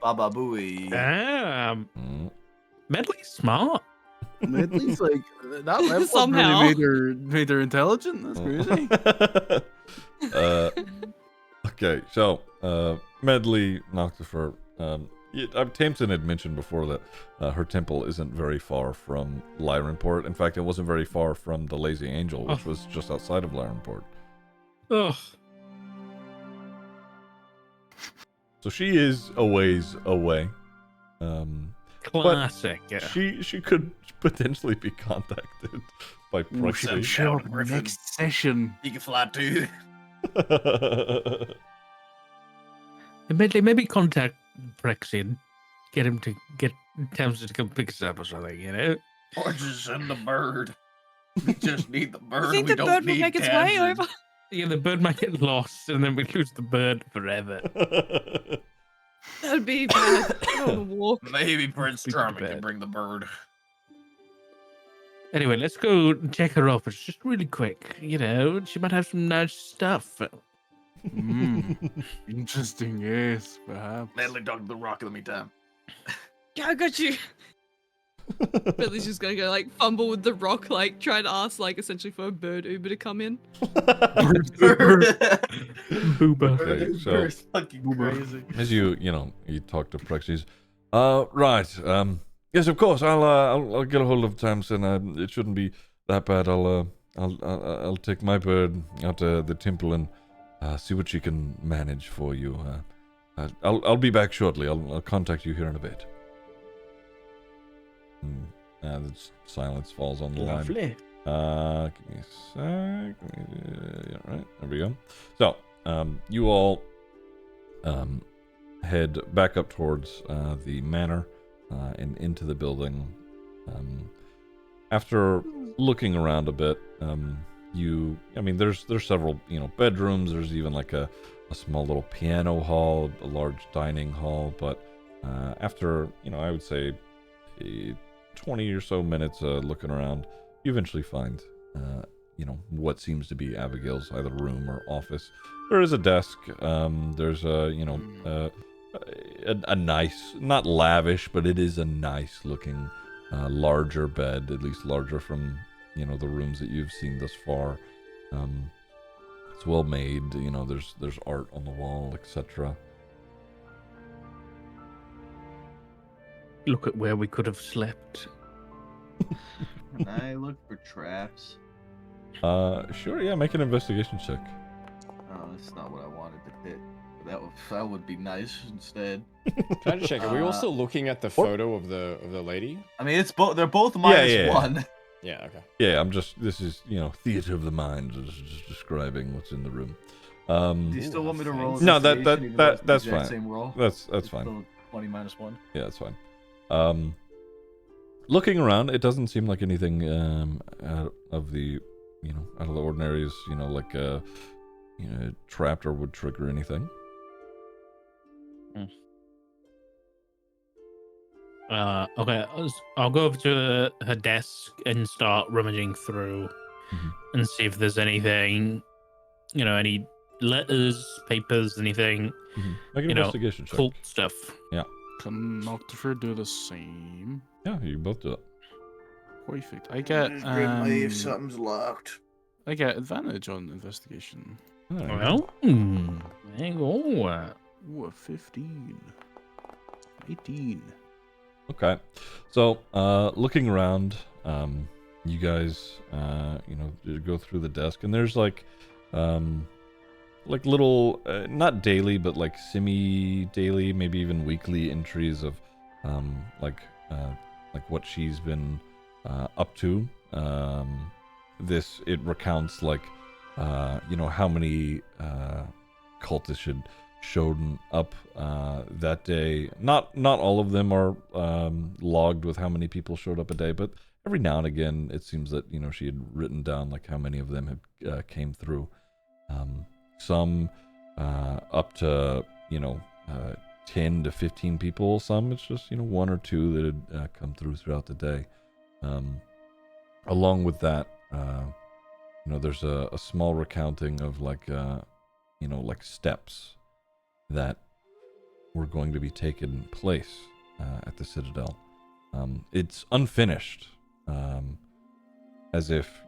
Baba Booey. Damn. Mm. Medley's smart. Medley's like that level Somehow. really made her intelligent. That's crazy. Okay, so Medley Noctifer. Tamsin had mentioned before that her temple isn't very far from Lyrenport. In fact, it wasn't very far from the Lazy Angel, which was just outside of Lyrenport. Ugh. So she is a ways away. Classic. But she could potentially be contacted by proxy. Show up next session. You can fly too. Medley, maybe contact Prexy and get him to get Tamsin to come pick us up or something, you know? Or just send the bird. We just need the bird. You think we the don't bird will need make its way Tamsin. over? Yeah, the bird might get lost and then we lose the bird forever. That'd be bad. Go on a walk. Maybe Prince Be Charming prepared. can bring the bird. Anyway, let's go check her up. It's just really quick. You know, she might have some nice stuff. Interesting, yes, perhaps. Medley dug the rock in the meantime. Yeah, I got you. Billy's just gonna go like fumble with the rock, like try to ask like essentially for a bird Uber to come in. Booba. Okay, so Bird's fucking crazy. as you talk to Prexy's, right, yes, of course, I'll get a hold of Tamsin. It shouldn't be that bad. I'll take my bird out to the temple and see what she can manage for you. I'll be back shortly. I'll contact you here in a bit. The silence falls on the line. Lovely. Give me a sec. Yeah, right. There we go. So, you all head back up towards the manor and into the building. After looking around a bit, there's several, bedrooms. There's even like a small little piano hall, a large dining hall. But after, I would say 20 or so minutes looking around, you eventually find, what seems to be Abigail's either room or office. There is a desk. There's a nice, not lavish, but it is a nice looking, larger bed, at least larger from, the rooms that you've seen thus far. It's well made. There's art on the wall, etc. Look at where we could have slept. Can I look for traps? Sure, yeah, make an investigation check. Oh, that's not what I wanted to hit. That would be nice instead. Can I just check? Are we all still looking at the photo of the lady? I mean, it's both. They're both minus one. Yeah. Okay. Yeah, this is, theater of the mind, just describing what's in the room. Do you still want me to roll? No, investigation, even though it's the that's exact fine. Same roll? That's It's fine. still 20 minus 1. Yeah, that's fine. Looking around, it doesn't seem like anything out of the ordinary is, like trapped or would trigger anything. Okay, I'll go over to her desk and start rummaging through and see if there's anything, any letters, papers, anything, Make an investigation check. cult stuff. Can Noctifer do the same? Yeah, you both do it. Perfect. I get something's locked. I get advantage on investigation. There you go. Well, there you go. Ooh, a 15. 18. Okay, so looking around, you guys, go through the desk, and there's like little, not daily, but like semi-daily, maybe even weekly entries of, like what she's been up to. It recounts like, how many cultists should showed up that day. Not all of them are logged with how many people showed up a day, but every now and again it seems that she had written down like how many of them had came through. Some up to 10 to 15 people. Some it's just one or two that had come through throughout the day. Along with that, there's a small recounting of like like steps that were going to be taking place at the Citadel. It's unfinished, as if,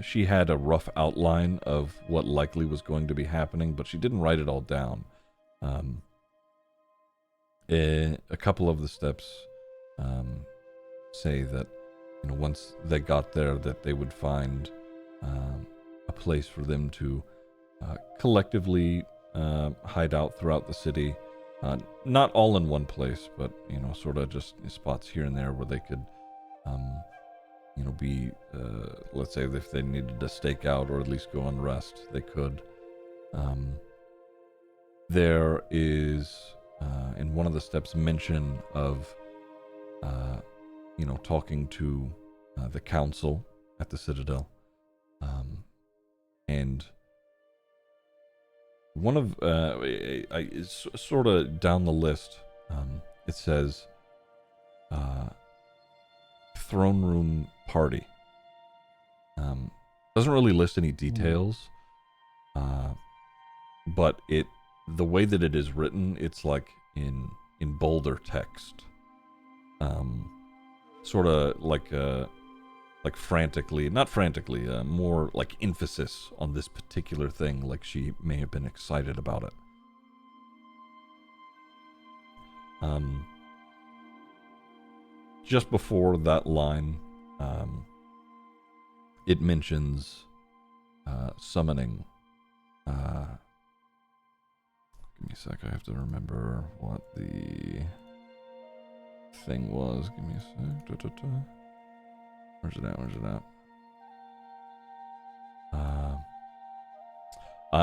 she had a rough outline of what likely was going to be happening, but she didn't write it all down. A couple of the steps say that, once they got there, that they would find a place for them to collectively hide out throughout the city. Not all in one place, but, sort of just spots here and there where they could, be, let's say if they needed to stake out or at least go on rest, they could. There is, in one of the steps, mention of, talking to the council at the Citadel. And one of, sort of down the list, it says, throne room party. Doesn't really list any details, but the way that it is written, it's like in bolder text, sort of like not frantically, more like emphasis on this particular thing, like she may have been excited about it. Just before that line, it mentions summoning. Give me a sec, I have to remember what the thing was. Give me a sec. Where's it at?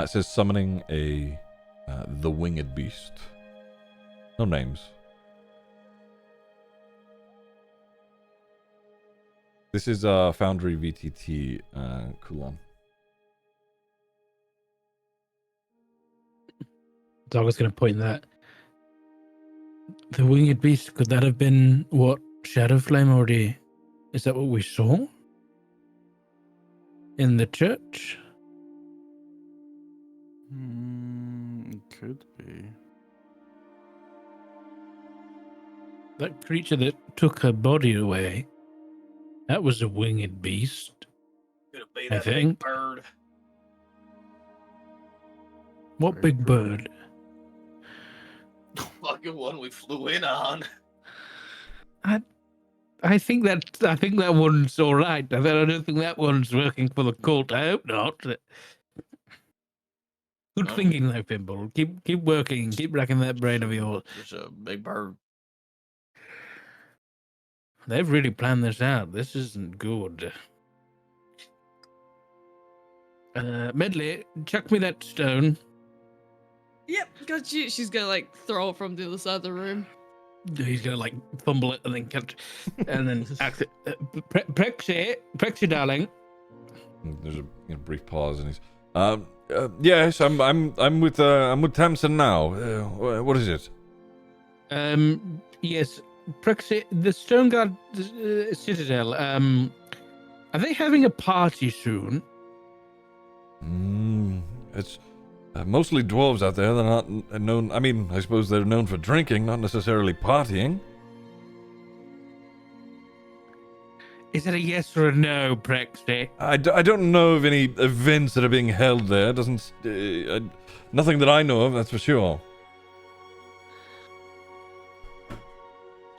It says summoning the winged beast. No names. This is Foundry VTT Kulan. So I was going to point that. The winged beast, could that have been what Shadowflame already... Is that what we saw? In the church? Could be. That creature that took her body away, that was a winged beast. Could it be I that think. big bird? What big bird? Fucking one we flew in on. I think that one's all right. I don't think that one's working for the cult. I hope not. Good thinking, though, Pimble. Keep working. Keep racking that brain of yours. It's a big bird. They've really planned this out. This isn't good. Medley, chuck me that stone. Yep, got you. She's gonna like throw it from the other side of the room. He's gonna like fumble it and then catch, and then Prexy, darling. There's a brief pause, and he's, yes, I'm with Tamsin now. What is it? Yes, Prexy, the Stone Guard Citadel. Are they having a party soon? It's mostly dwarves out there. They're not known. I mean, I suppose they're known for drinking, not necessarily partying. Is it a yes or a no, Prexy? I don't know of any events that are being held there. Doesn't nothing that I know of. That's for sure.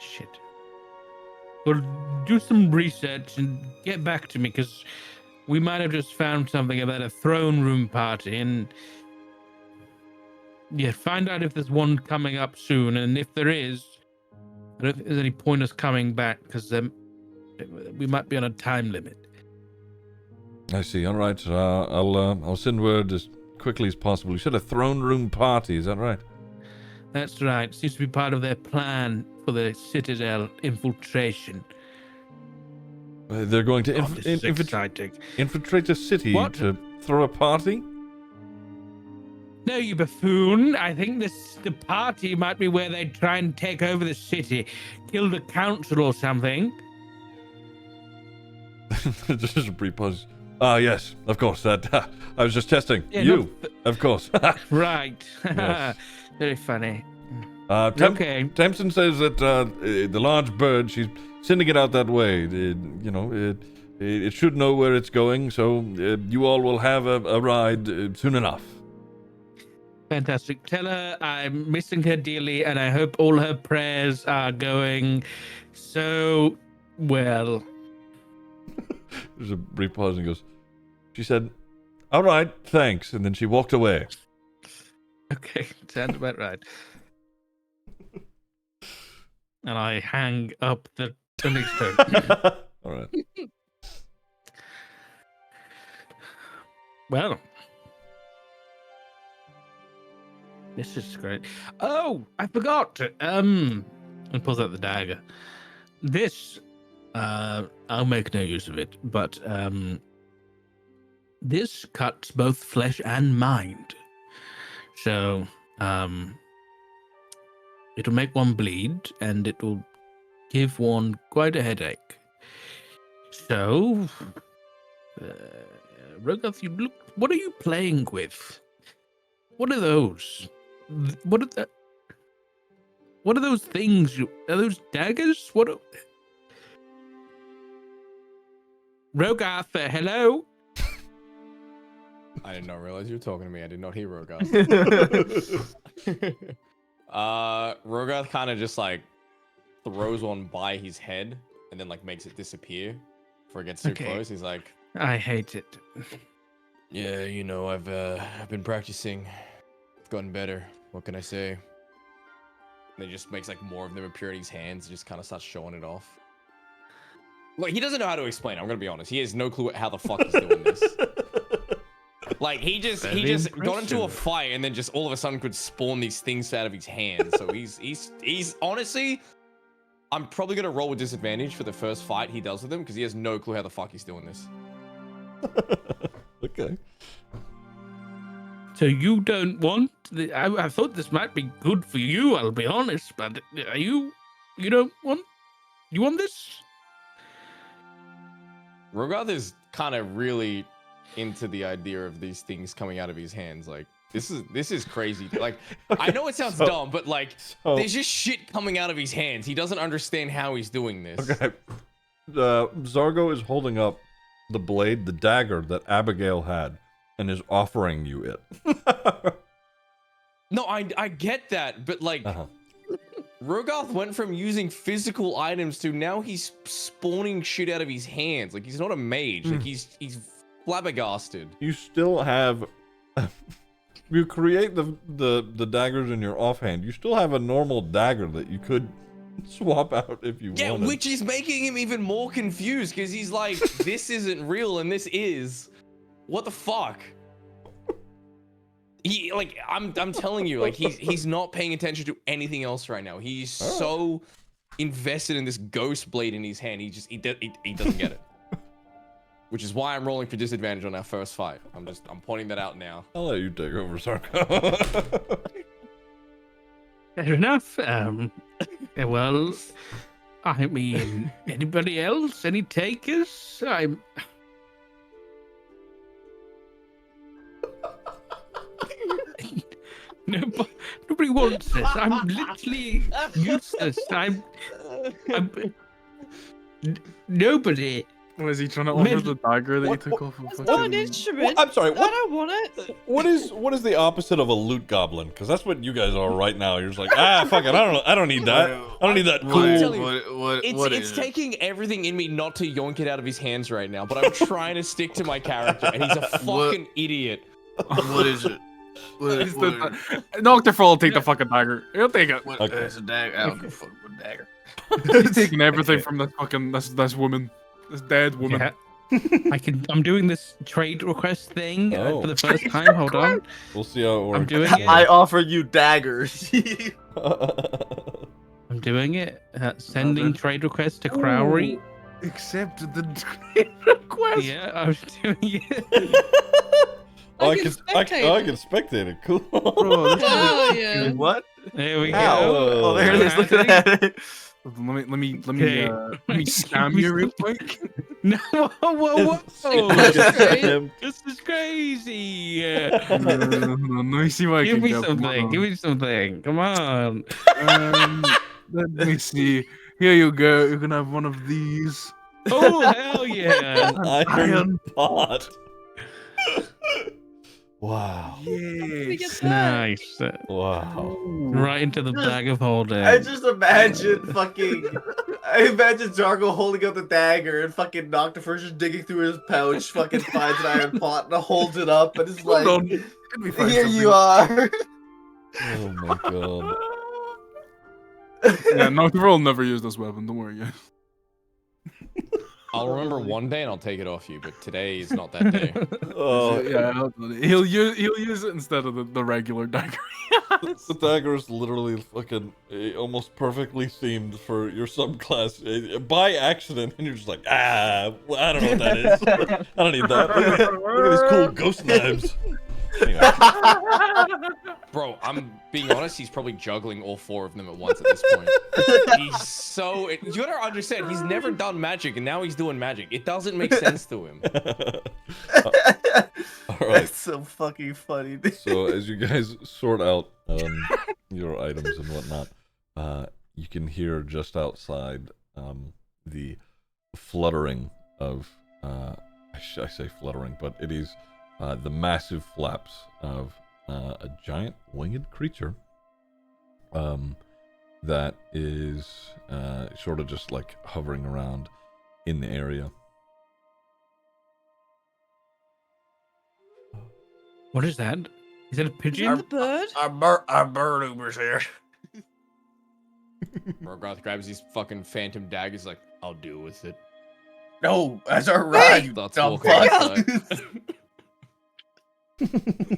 Shit. Well, do some research and get back to me, because we might have just found something about a throne room party, and yeah, find out if there's one coming up soon, and if there is, I don't think there's any point us coming back, because we might be on a time limit. I see. All right. I'll send word as quickly as possible. You said a throne room party. Is that right? That's right. Seems to be part of their plan for the Citadel infiltration. They're going to infiltrate a city to throw a party? No, you buffoon. I think the party might be where they try and take over the city, kill the council or something. Just a brief pause. Yes, of course. That I was just testing. Yeah, you, of course. Right. Yes. Very funny. Okay. Tamsin says that the large bird, she's sending it out that way. It should know where it's going, so you all will have a ride soon enough. Fantastic. Tell her I'm missing her dearly, and I hope all her prayers are going so well. There's a brief pause and he goes, she said, all right, thanks. And then she walked away. Okay, sounds about right. And I hang up the next turn. All right. Well, this is great. Oh, I forgot. And pulls out the dagger. This, I'll make no use of it, but this cuts both flesh and mind. So, it'll make one bleed, and it will give one quite a headache. So, Rogoth, you look. What are you playing with? What are those? What are those things? Are those daggers? What? Rogoth, hello. I did not realize you were talking to me. I did not hear Rogoth. Rogoth kind of just like throws one by his head and then like makes it disappear before it gets too close. He's like, I hate it. yeah, you know, I've been practicing. I've gotten better. What can I say? And he just makes like more of them appear in his hands and just kind of starts showing it off. Like, he doesn't know how to explain it, I'm gonna be honest. He has no clue how the fuck he's doing this. Like, he just got into a fight and then just all of a sudden could spawn these things out of his hands. So he's honestly, I'm probably gonna roll with disadvantage for the first fight he does with him because he has no clue how the fuck he's doing this. Okay. So you don't want I thought this might be good for you, I'll be honest, but you don't want, you want this? Rogoth is kind of really into the idea of these things coming out of his hands. Like, this is crazy. Like, okay, I know it sounds dumb, but like, there's just shit coming out of his hands. He doesn't understand how he's doing this. Okay. Zargo is holding up the blade, the dagger that Abigail had, and is offering you it. No, I get that, but like, Rogoth went from using physical items to now he's spawning shit out of his hands. Like, he's not a mage. Like, he's flabbergasted. You still have. You create the daggers in your offhand. You still have a normal dagger that you could swap out if you wanted. Yeah, which is making him even more confused because he's like, this isn't real and this is. What the fuck? He, like, I'm telling you, like, he's not paying attention to anything else right now. He's so invested in this ghost blade in his hand. He doesn't get it. Which is why I'm rolling for disadvantage on our first fight. I'm pointing that out now. I'll let you take over, Zargo. Fair enough. Well, I mean, anybody else? Any takers? Nobody wants this. I'm literally useless. Nobody. Was he trying to offer the dagger that you took off of It's not an instrument. I'm sorry. I don't want it. What is the opposite of a loot goblin? Because that's what you guys are right now. You're just like, fuck it. I don't need that. I don't need that cool. It's taking everything in me not to yoink it out of his hands right now, but I'm trying to stick to my character, and he's a fucking idiot. What is it? Noctifer will take the fucking dagger. He'll take it. It's a dagger. I don't give a fuck with a dagger. He's taking everything from this fucking this woman. This dead woman. Yeah. I'm doing this trade request thing for the first time. Hold on. We'll see how it works. I'm doing it. I offer you daggers. I'm doing it. Sending trade request to Crowry. Accept the trade request. Yeah, I was doing it. I can spectate it. Cool. Bro, Yeah. What? There we Ow. go. Oh, there it is. Look at that. Let me scam you real quick. No, whoa. This is crazy. Let me see what I Give can me get. something. Give me something. Come on. Let me see. Here you go. You can have one of these. Oh, hell yeah. An iron pot. Wow. Yes. Nice. Wow. Right into the bag of holding. I just imagine I imagine Zargo holding up the dagger and fucking Noctifer's just digging through his pouch, fucking finds an iron pot and holds it up and is like, Hold on. Let me find here something. you are. Oh my god. Yeah, Noctifer will never use this weapon. Don't worry. Yeah. I'll remember one day and I'll take it off you, but today is not that day. Yeah, he'll use it instead of the regular dagger. The dagger is literally fucking almost perfectly themed for your subclass by accident, and you're just like, well, I don't know what that is. I don't need that. Look at these cool ghost knives. Anyway. Bro, I'm being honest, he's probably juggling all 4 of them at once at this point. He's so... You gotta understand, he's never done magic, and now he's doing magic. It doesn't make sense to him. All right. That's so fucking funny, dude. So as you guys sort out your items and whatnot, you can hear just outside the fluttering of... I say fluttering, but it is... the massive flaps of a giant winged creature that is sort of just like hovering around in the area. What is that? Is that a Is pigeon? that the bird? Our bird Uber's here. Rogoth grabs these fucking phantom daggers like, I'll deal with it. No, that's our ride, you Let's dumb walk fuck. outside.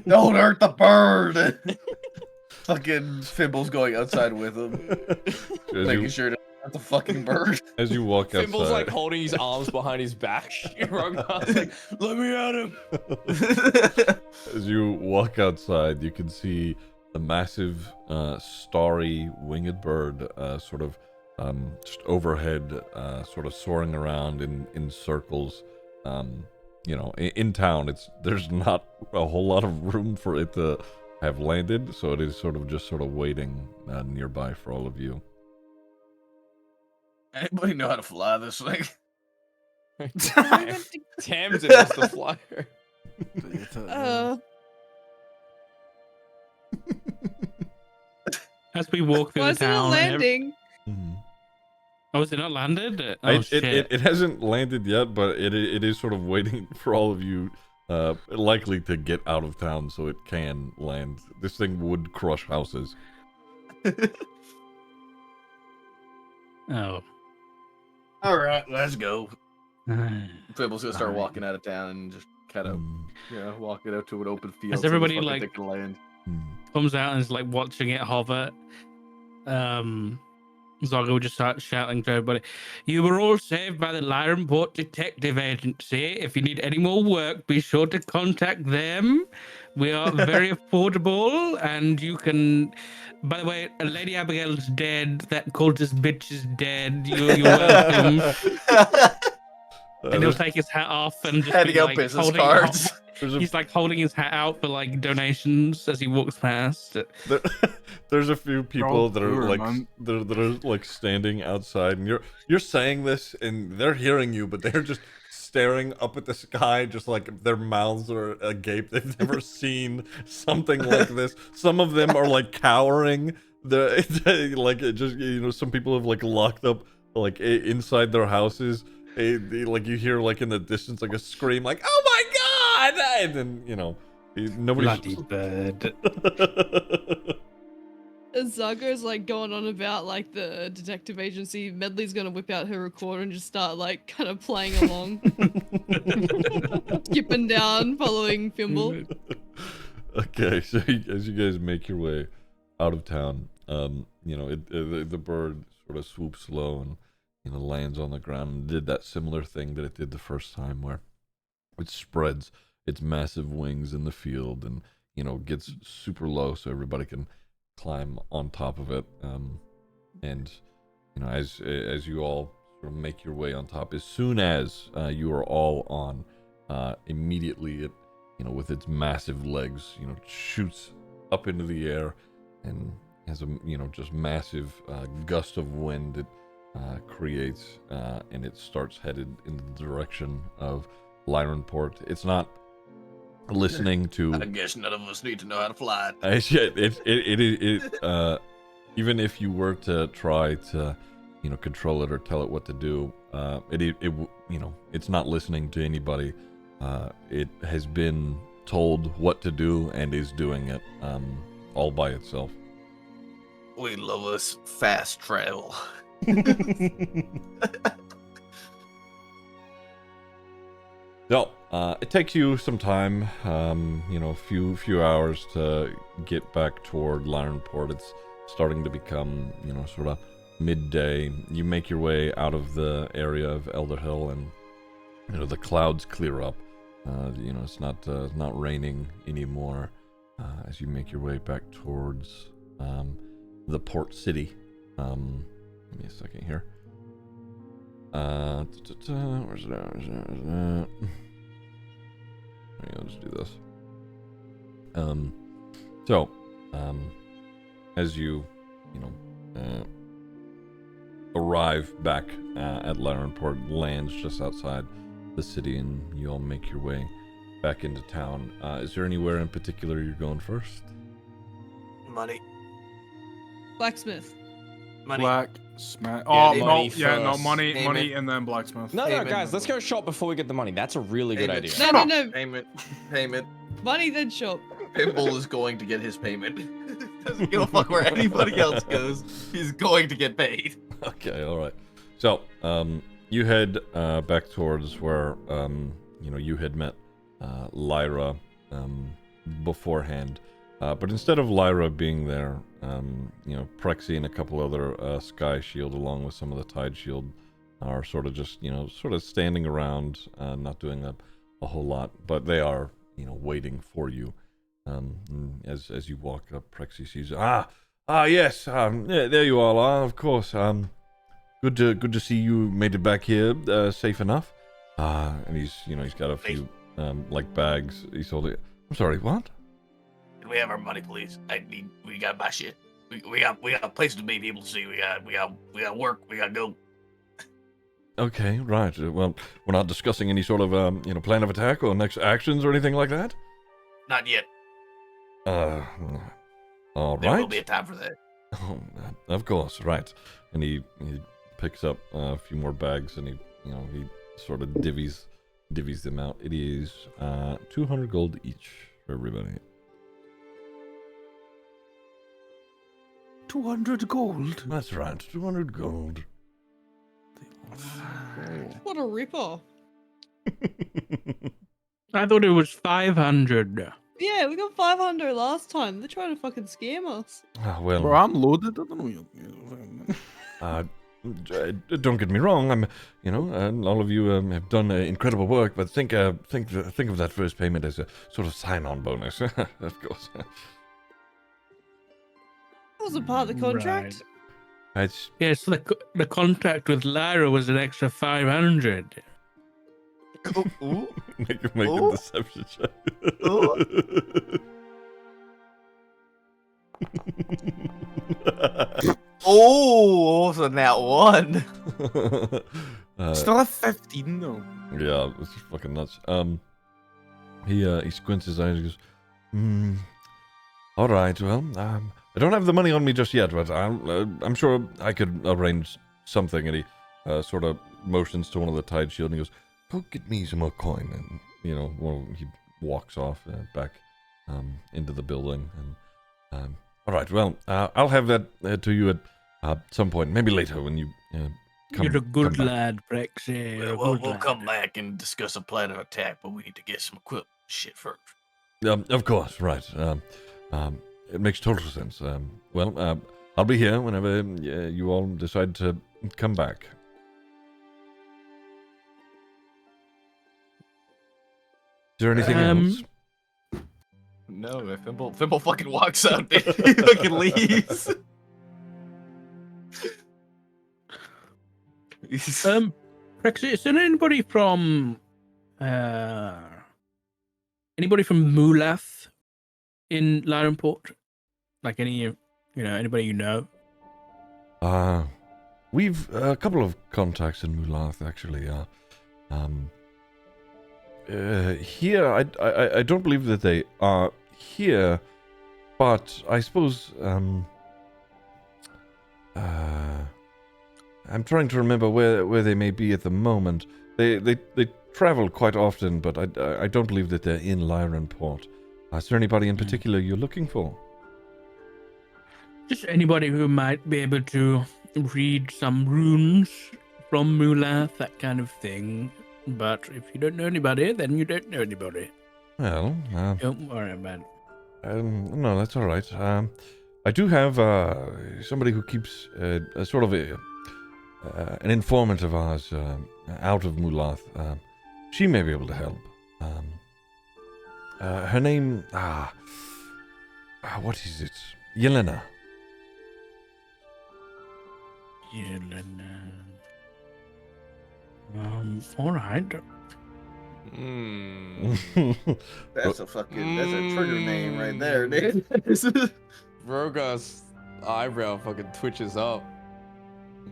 Don't hurt the bird. Fucking Fimble's going outside with him, making sure to hurt the fucking bird. As you walk outside, Fimble's like holding his arms behind his back. Rogoth's like, let me at him. as you walk outside, you can see a massive, starry winged bird, sort of just overhead, sort of soaring around in circles. You know, in town, there's not a whole lot of room for it to have landed, so it is sort of waiting nearby for all of you. Anybody know how to fly this thing? Tam's it as the flyer. As we walk through Why the is it not town. landing? Oh, is it not landed? Oh, shit. It hasn't landed yet, but it is sort of waiting for all of you, likely to get out of town so it can land. This thing would crush houses. Oh. All right, let's go. Uh, Fimble's gonna start Alright. walking out of town and just kind of, walking out to an open field. As so everybody, the fucking like- thing can land. comes out and is like watching it hover. Zorgo would just start shouting to everybody, "You were all saved by the Lyrenport Detective Agency. If you need any more work, be sure to contact them. We are very affordable, and you can... By the way, Lady Abigail's dead. That cultist bitch is dead. You're welcome." And he'll take his hat off and just Handing be out like business holding cards. He's like holding his hat out for like donations as he walks past. There's a few people that are sure, like man. that are like standing outside, and you're saying this, and they're hearing you, but they're just staring up at the sky, just like their mouths are agape. They've never seen something like this. Some of them are like cowering. Like it just some people have like locked up like inside their houses. Like you hear like in the distance like a scream, like "Oh my god!" And then nobody's. Bloody bird. As Zargo's like going on about like the detective agency, Medley's gonna whip out her recorder and just start like kind of playing along, skipping down, following Fimble. Okay, so as you guys make your way out of town, the bird sort of swoops low and lands on the ground and did that similar thing that it did the first time, where it spreads its massive wings in the field and gets super low so everybody can climb on top of it. And as you all sort of make your way on top. As soon as you are all on, immediately it, with its massive legs, shoots up into the air and has a, just massive gust of wind it creates, and it starts headed in the direction of Lyronport. It's not listening to. I guess none of us need to know how to fly. Even if you were to try to, control it or tell it what to do, it's not listening to anybody. It has been told what to do and is doing it, all by itself. We love us fast travel. So, it takes you some time, a few hours to get back toward Lyronport. It's starting to become, sort of midday. You make your way out of the area of Elder Hill, and, the clouds clear up. It's not raining anymore as you make your way back towards the port city. Give me a second here. Where's it at? I'll just do this. As you, arrive back at Lyronport, lands just outside the city, and you all make your way back into town. Is there anywhere in particular you're going first? Money. Blacksmith. Blacksmith. Yeah, Oh, money money, first. money, and then blacksmith. No, Payment. guys, let's go shop before we get the money. That's a really good idea. No. Payment. Money then shop. Pinball is going to get his payment. Doesn't give a fuck where anybody else goes. He's going to get paid. Okay, all right. So, you head back towards where you had met Lyra beforehand. But instead of Lyra being there, Prexy and a couple other Sky Shield, along with some of the Tide Shield, are sort of just, standing around, not doing a whole lot. But they are, waiting for you. As you walk up, Prexy sees, yes, there you all are, of course. Good to see you made it back here safe enough. And he's got a few bags. He's holding. I'm sorry, what? Can we have our money, please? We gotta buy shit. We got places to be, people to see. We got work. We gotta go. Okay, right. Well, we're not discussing any sort of plan of attack or next actions or anything like that. Not yet. All There right. will be a time for that. Oh, of course, right. And he picks up a few more bags, and he sort of divvies them out. It is 200 gold each for everybody. 200 gold. That's right, 200 gold. What a ripper. I thought it was 500. Yeah, we got 500 last time. They're trying to fucking scam us. Well, Bro, I'm loaded. I don't know. Don't get me wrong. I'm, all of you have done incredible work, but think of that first payment as a sort of sign-on bonus, of course. That wasn't part of the contract. It's Yes, the contract with Lyra was an extra 500. make a deception check. Oh, so now one. Still have 15 though. Yeah, it's just fucking nuts. He squints his eyes and goes, all right, well, I don't have the money on me just yet, but I'm sure I could arrange something. And he sort of motions to one of the Tide Shield and he goes, go get me some more coin. And, he walks off back into the building. And, all right, well, I'll have that to you at some point, maybe later when you come. You're a good come back. lad, Brexy. We'll come back and discuss a plan of attack, but we need to get some equipment shit first. Of course, right. It makes total sense. I'll be here whenever you all decide to come back. Is there anything else? No, Fimble fucking walks out, dude. He fucking leaves. Brexit, is there anybody from Mulath in Lyrenport? Like anybody you know? We've a couple of contacts in Mulath, actually. Here, I don't believe that they are here, but I suppose, I'm trying to remember where they may be at the moment. They travel quite often, but I don't believe that they're in Lyrenport. Is there anybody in particular you're looking for? Just anybody who might be able to read some runes from Mulath, that kind of thing. But if you don't know anybody, then you don't know anybody. Well, Don't worry about it. no, that's all right. I do have somebody who keeps a sort of an informant of ours out of Mulath. She may be able to help. Her name, what is it? Yelena. All right. That's a trigger name right there, dude. Rogar's eyebrow fucking twitches up.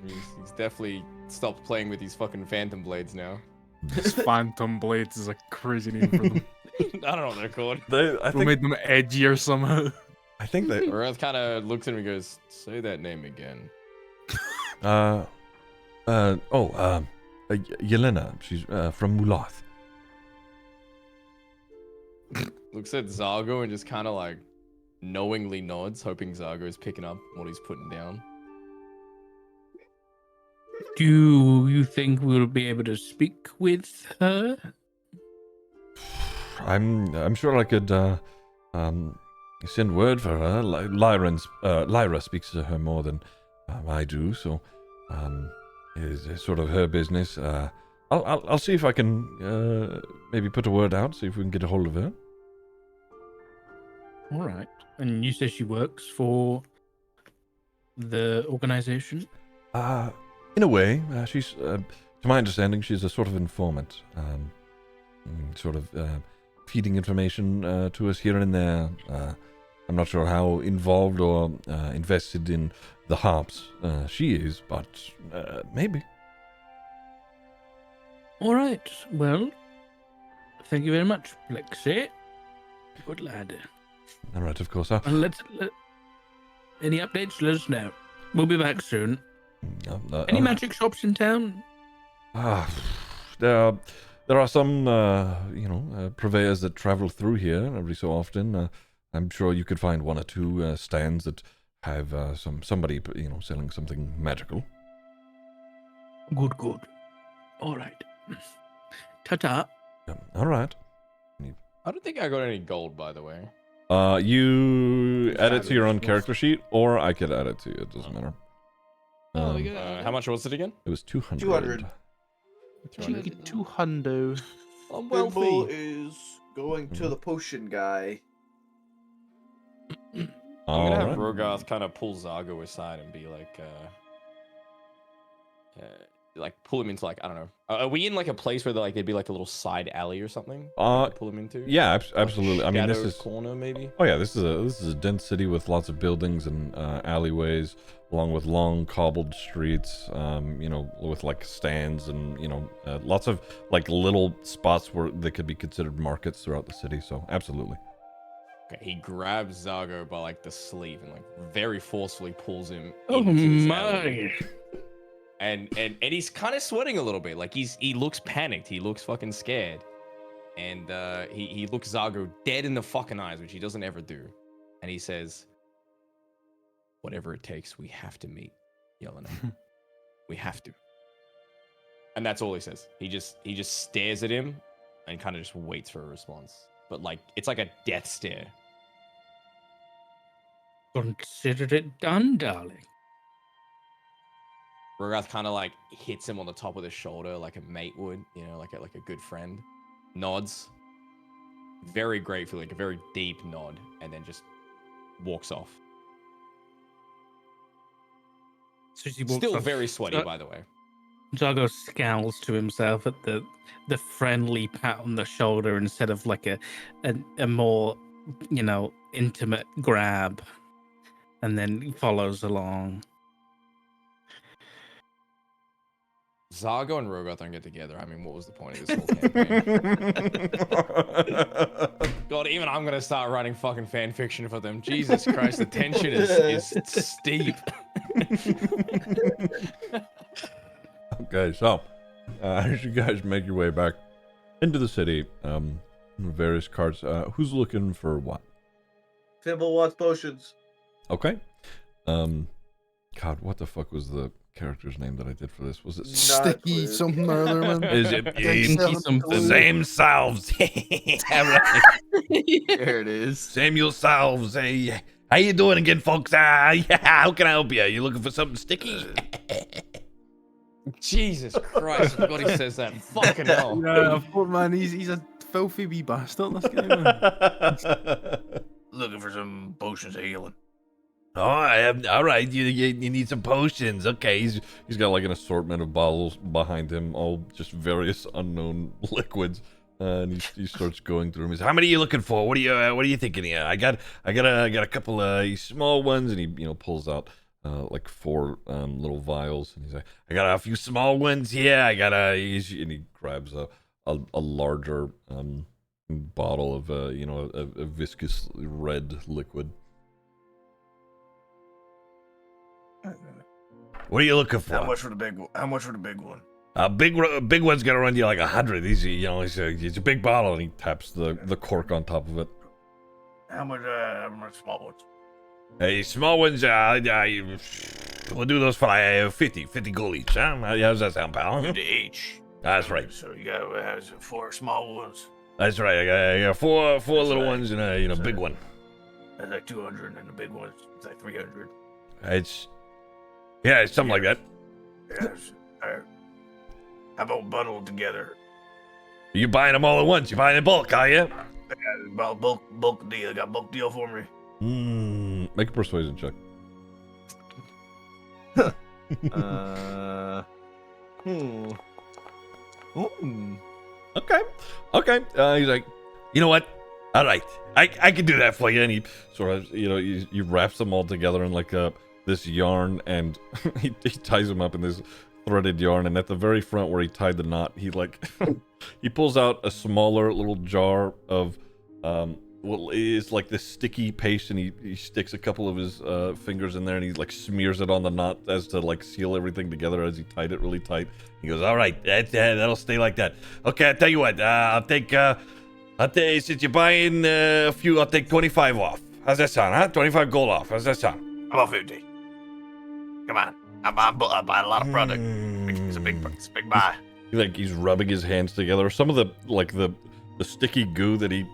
He's definitely stopped playing with these fucking phantom blades now. These phantom blades is a crazy name for them. I don't know what they're called. I Who made them edgier somehow? I think that. Rogar kind of looks at him and goes, "Say that name again." Yelena. She's from Mulath. Looks at Zargo and just kind of like knowingly nods, hoping Zargo's picking up what he's putting down. Do you think we'll be able to speak with her? I'm sure I could send word for her. Lyra speaks to her more than I do, so it's sort of her business. I'll see if I can maybe put a word out, see if we can get a hold of her. All right. And you say she works for the organization? In a way, she's, to my understanding, she's a sort of informant, sort of feeding information to us here and there. I'm not sure how involved or invested in the harps she is, but maybe. All right. Well, thank you very much, Plexi. Good lad. All right, of course. And any updates, let us know. We'll be back soon. Any magic shops in town? There are some, purveyors that travel through here every so often. I'm sure you could find one or two stands that have somebody, selling something magical. Good. All right. Ta-ta. All right. I don't think I got any gold, by the way. You add it to your own character sheet, or I could add it to you. It doesn't matter. How much was it again? It was 200. 200. I'm Thimble wealthy. is going to the potion guy. I'm gonna have Alright. Rogarth kind of pull Zargo aside and be like pull him into like, I don't know. Are we in like a place where there'd be like a little side alley or something? To pull him into. Yeah, absolutely. I mean, this Shadow is corner maybe. Oh yeah, this is a dense city with lots of buildings and alleyways, along with long cobbled streets. With like stands and lots of like little spots where they could be considered markets throughout the city. So absolutely. Okay, he grabs Zargo by like the sleeve and like very forcefully pulls him. Oh into this my! alley. And he's kind of sweating a little bit. Like he looks panicked. He looks fucking scared. And he looks Zargo dead in the fucking eyes, which he doesn't ever do. And he says, "Whatever it takes, we have to meet, Yelena. We have to." And that's all he says. He just stares at him and kind of just waits for a response. But like it's like a death stare. Consider it done, darling. Rogarth kind of like hits him on the top of the shoulder like a mate would, like a good friend. Nods. Very gratefully, like a very deep nod, and then just walks off. So she walks Still off. very sweaty, by the way. Zago scowls to himself at the friendly pat on the shoulder instead of like a more, intimate grab, and then follows along. Zargo and Rogoth don't get together. I mean, what was the point of this whole campaign? God, even I'm gonna start writing fucking fan fiction for them. Jesus Christ, the tension is steep. Okay, so as you guys make your way back into the city, various carts. Who's looking for what? Fimble wants potions. Okay. God, what the fuck was the character's name that I did for this? Was it Sticky something or other, man? Is it Same Salves? Right. There it is. Samuel Salves. Hey, how you doing again, folks? Yeah, how can I help you? You looking for something sticky? Jesus Christ, everybody says that. Fucking hell. Yeah, poor man, he's a filthy wee bastard, this guy, man. Looking for some potions of healing. Oh, all right. You need some potions. Okay, he's got like an assortment of bottles behind him, all just various unknown liquids. And he starts going through them. He's, how many are you looking for? What are you thinking here? I got a couple of small ones, and he pulls out like 4 little vials, and he's like, I got a few small ones. Yeah, and he grabs a larger bottle of a viscous red liquid. What are you looking for? How much for the big one? Big one's gonna run you like 100. It's a big bottle, and he taps the cork on top of it. How much small ones? Hey, small ones, we'll do those for 50 gold each, huh? How's that sound, pal? 50 each. That's right. So you got 4 small ones. That's right. I got 4 little ones and a big one. That's like 200, and the big one's like 300. It's something like that. Yes. How about bundled together? You buying them all at once? You buying in bulk, are you? About bulk deal. Got bulk deal for me. Make a persuasion check. Okay. He's like, you know what? All right, I can do that for you. And he sort of, he wraps them all together in like this yarn, and he ties them up in this threaded yarn. And at the very front where he tied the knot, he like he pulls out a smaller little jar of what is like this sticky paste, and he sticks a couple of his fingers in there, and he like smears it on the knot as to like seal everything together as he tied it really tight. He goes, all right, that'll stay like that. Okay, I'll tell you what, I'll take since you're buying a few, I'll take 25 off. How's that sound, huh? 25 gold off. How's that sound? About 50. Come on. I buy a lot of product. It's a big buy. He's rubbing his hands together. Some of the sticky goo that he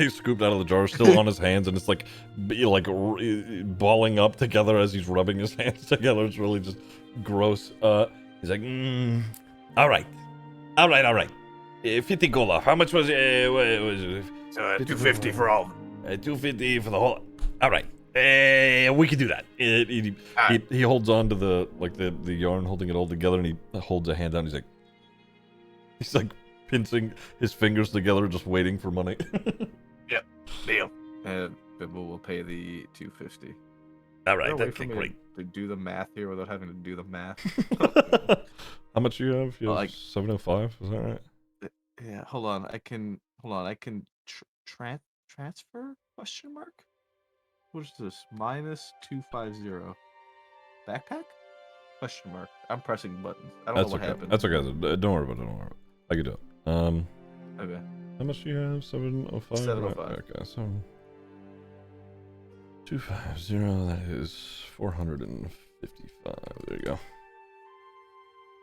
scooped out of the jar is still on his hands, and it's like balling up together as he's rubbing his hands together. It's really just gross. He's like, all right. 50 gold off. How much was it? So 250 for all of them. 250 for the whole. All right. We can do that. He holds on to the yarn, holding it all together, and he holds a hand down. He's like pincing his fingers together, just waiting for money. Yep, deal. Bibble will pay the 250. All right, okay, great. To do the math here without having to do the math. How much do you have? You have like 705. Is that right? Yeah. Hold on. I can transfer? Question mark. What is this? Minus 250. Backpack? Question mark. I'm pressing buttons. I don't know what happened. That's okay. Don't worry about it. I can do it. Okay. How much do you have? 705? 705. Right, okay, so 250, that is 455. There you go.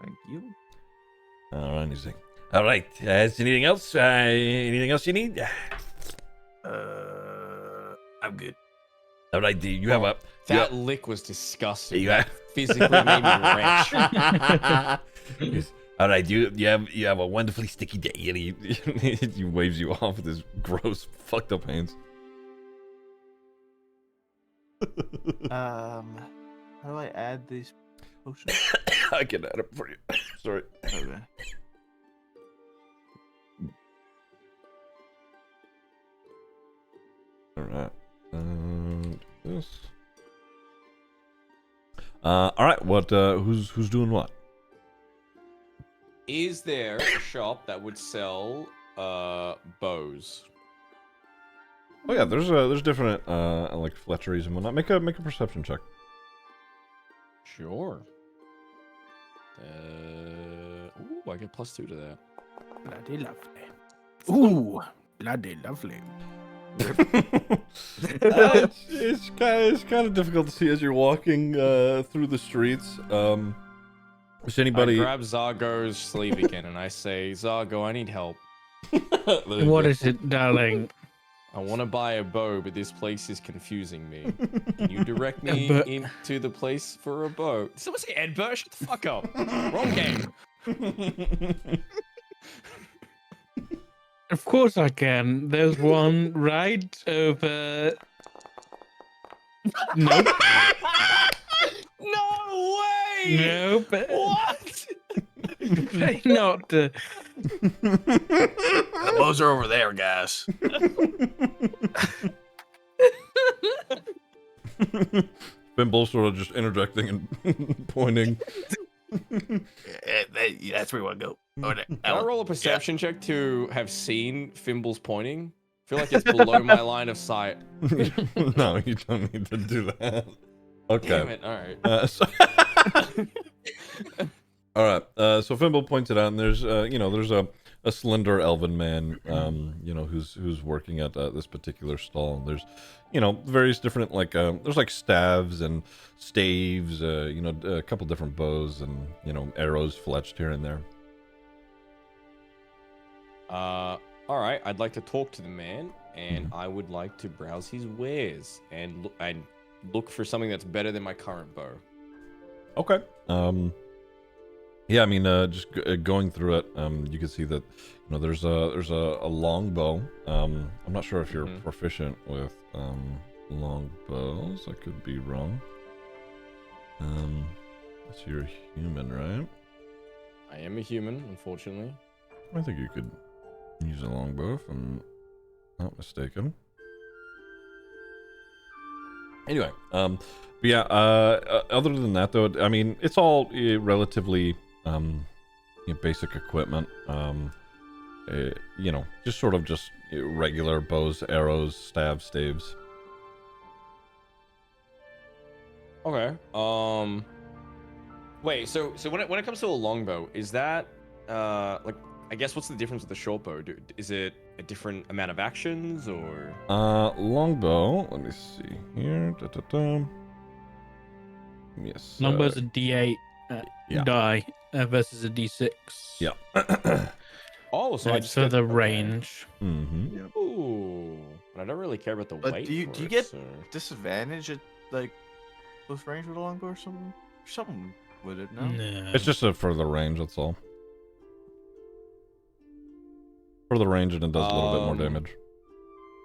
Thank you. All right, he's like, all right, is anything else? Anything else you need? I'm good. All right, do you have a... That lick was disgusting. You That physically made me wretch. All right, you have a wonderfully sticky day, and he waves you off with his gross, fucked up hands. How do I add these potions? I can add it for you. Sorry. Okay. All right. This. All right. What? Who's doing what? Is there a shop that would sell bows? Oh yeah, there's different like fletcheries and whatnot. Make a perception check. Sure. Ooh, I get +2 to that. Bloody lovely. Ooh, bloody lovely. It's kind of difficult to see as you're walking through the streets. Is anybody? I grab Zargo's sleeve again and I say, Zargo, I need help. What is it, darling? I want to buy a bow, but this place is confusing me. Can you direct me into the place for a bow? Did someone say Edbert? Shut the fuck up. Wrong game. Of course I can. There's one right over. Nope. No way! Nope. What? Not. The bows are over there, guys. Fimble sort of just interjecting and pointing. That's where we want to go. Can I roll a perception check to have seen Fimble's pointing? I feel like it's below my line of sight. No, you don't need to do that. Okay. Damn it, alright. All right. So Fimble points it out, and there's there's a slender elven man, who's working at this particular stall. And there's, various different there's like staves and staves, a couple different bows and arrows fletched here and there. All right. I'd like to talk to the man, and I would like to browse his wares and look for something that's better than my current bow. Okay. Yeah, I mean, just going through it, you can see that there's a long bow. I'm not sure if you're proficient with long bows. I could be wrong. So you're a human, right? I am a human, unfortunately. I think you could use a longbow if I'm not mistaken. Anyway, but yeah, other than that though, I mean, it's all relatively basic equipment. Just sort of just regular bows, arrows, staves. Okay. Wait. So when it comes to a longbow, is that I guess what's the difference with the short bow? Is it a different amount of actions or? Longbow. Let me see here. Yes. Longbow's a D8 die versus a D6. Yeah. Oh, so I just for get the range. Mm-hmm. Yep. Ooh, but I don't really care about the But weight. do you for it, get so- disadvantage at like close range with a longbow or something? Something with it, no? No. It's just for the range. That's all. For the range, and it does a little bit more damage.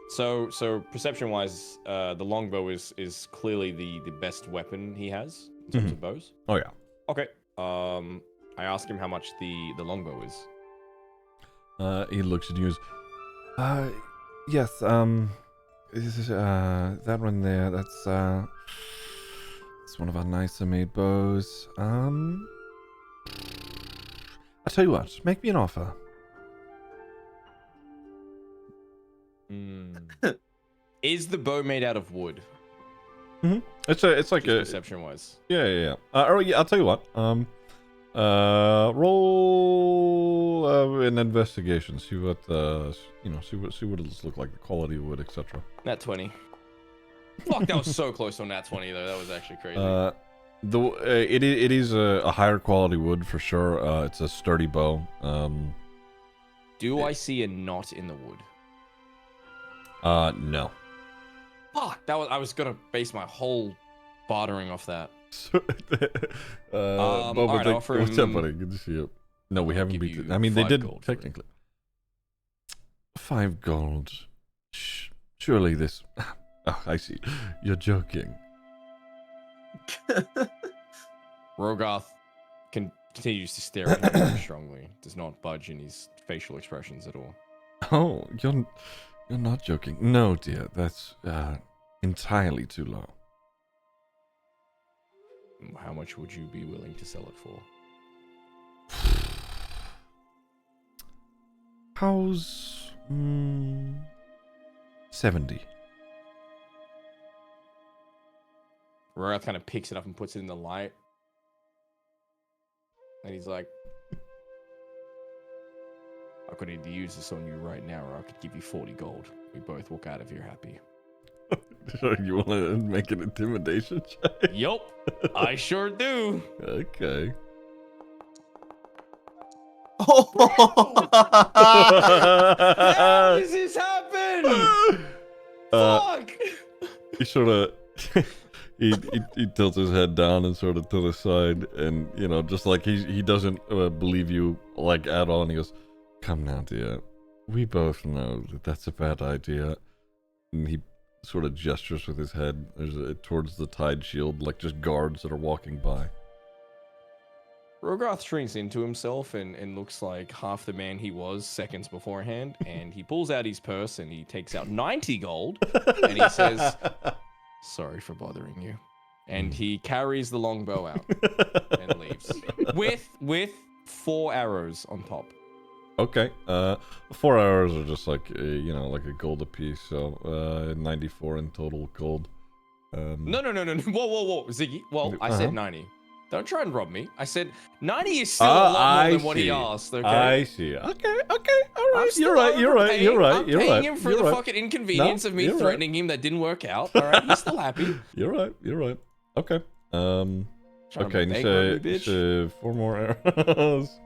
So perception-wise, the longbow is clearly the best weapon he has in terms of bows. Oh yeah. Okay. I ask him how much the longbow is. He looks at you. Yes. This is, that one there. That's it's one of our nicer made bows. I'll tell you what. Make me an offer. Is the bow made out of wood? Mm-hmm. It's like a perception-wise. Yeah. I'll tell you what. Roll an investigation. See what see what it look like, the quality of wood, etc. Nat 20. Fuck, that was so close to a nat 20 though. That was actually crazy. It is a higher quality wood for sure. It's a sturdy bow. Do I see a knot in the wood? No. Fuck, I was gonna base my whole bartering off that. Boba, alright, I'll offer what's up, him- buddy? Good to see you. No, we haven't give beat you it. I mean, they 5 did gold for it. technically. 5 gold. Surely this. Oh, I see. You're joking. Rogarth continues to stare at him very strongly. Does not budge in his facial expressions at all. Oh, you're not joking. No, dear, that's entirely too low. How much would you be willing to sell it for? How's 70? Rorath kind of picks it up and puts it in the light. And he's like, I could either use this on you right now, or I could give you 40 gold. We both walk out of here happy. You want to make an intimidation check? Yup, I sure do. Okay. How does this happen? Fuck! He sort of he tilts his head down and sort of to the side, and just like he doesn't believe you like at all, and he goes, "Come now, dear. We both know that that's a bad idea." And he sort of gestures with his head towards the tide shield, like just guards that are walking by. Rogarth shrinks into himself and looks like half the man he was seconds beforehand, and he pulls out his purse and he takes out 90 gold, and he says, "Sorry for bothering you." And he carries the longbow out and leaves. With 4 arrows on top. Okay. 4 arrows are just like, like a gold apiece, so 94 in total gold. No. Whoa. Ziggy. Well, I said 90. Don't try and rob me. I said 90 is still a lot more than what he asked, okay? I see. Okay. All right. You're right. I'm paying him for the fucking inconvenience of me threatening him that didn't work out. All right, he's still happy. You're right. Okay. Okay, and you say 4 more arrows.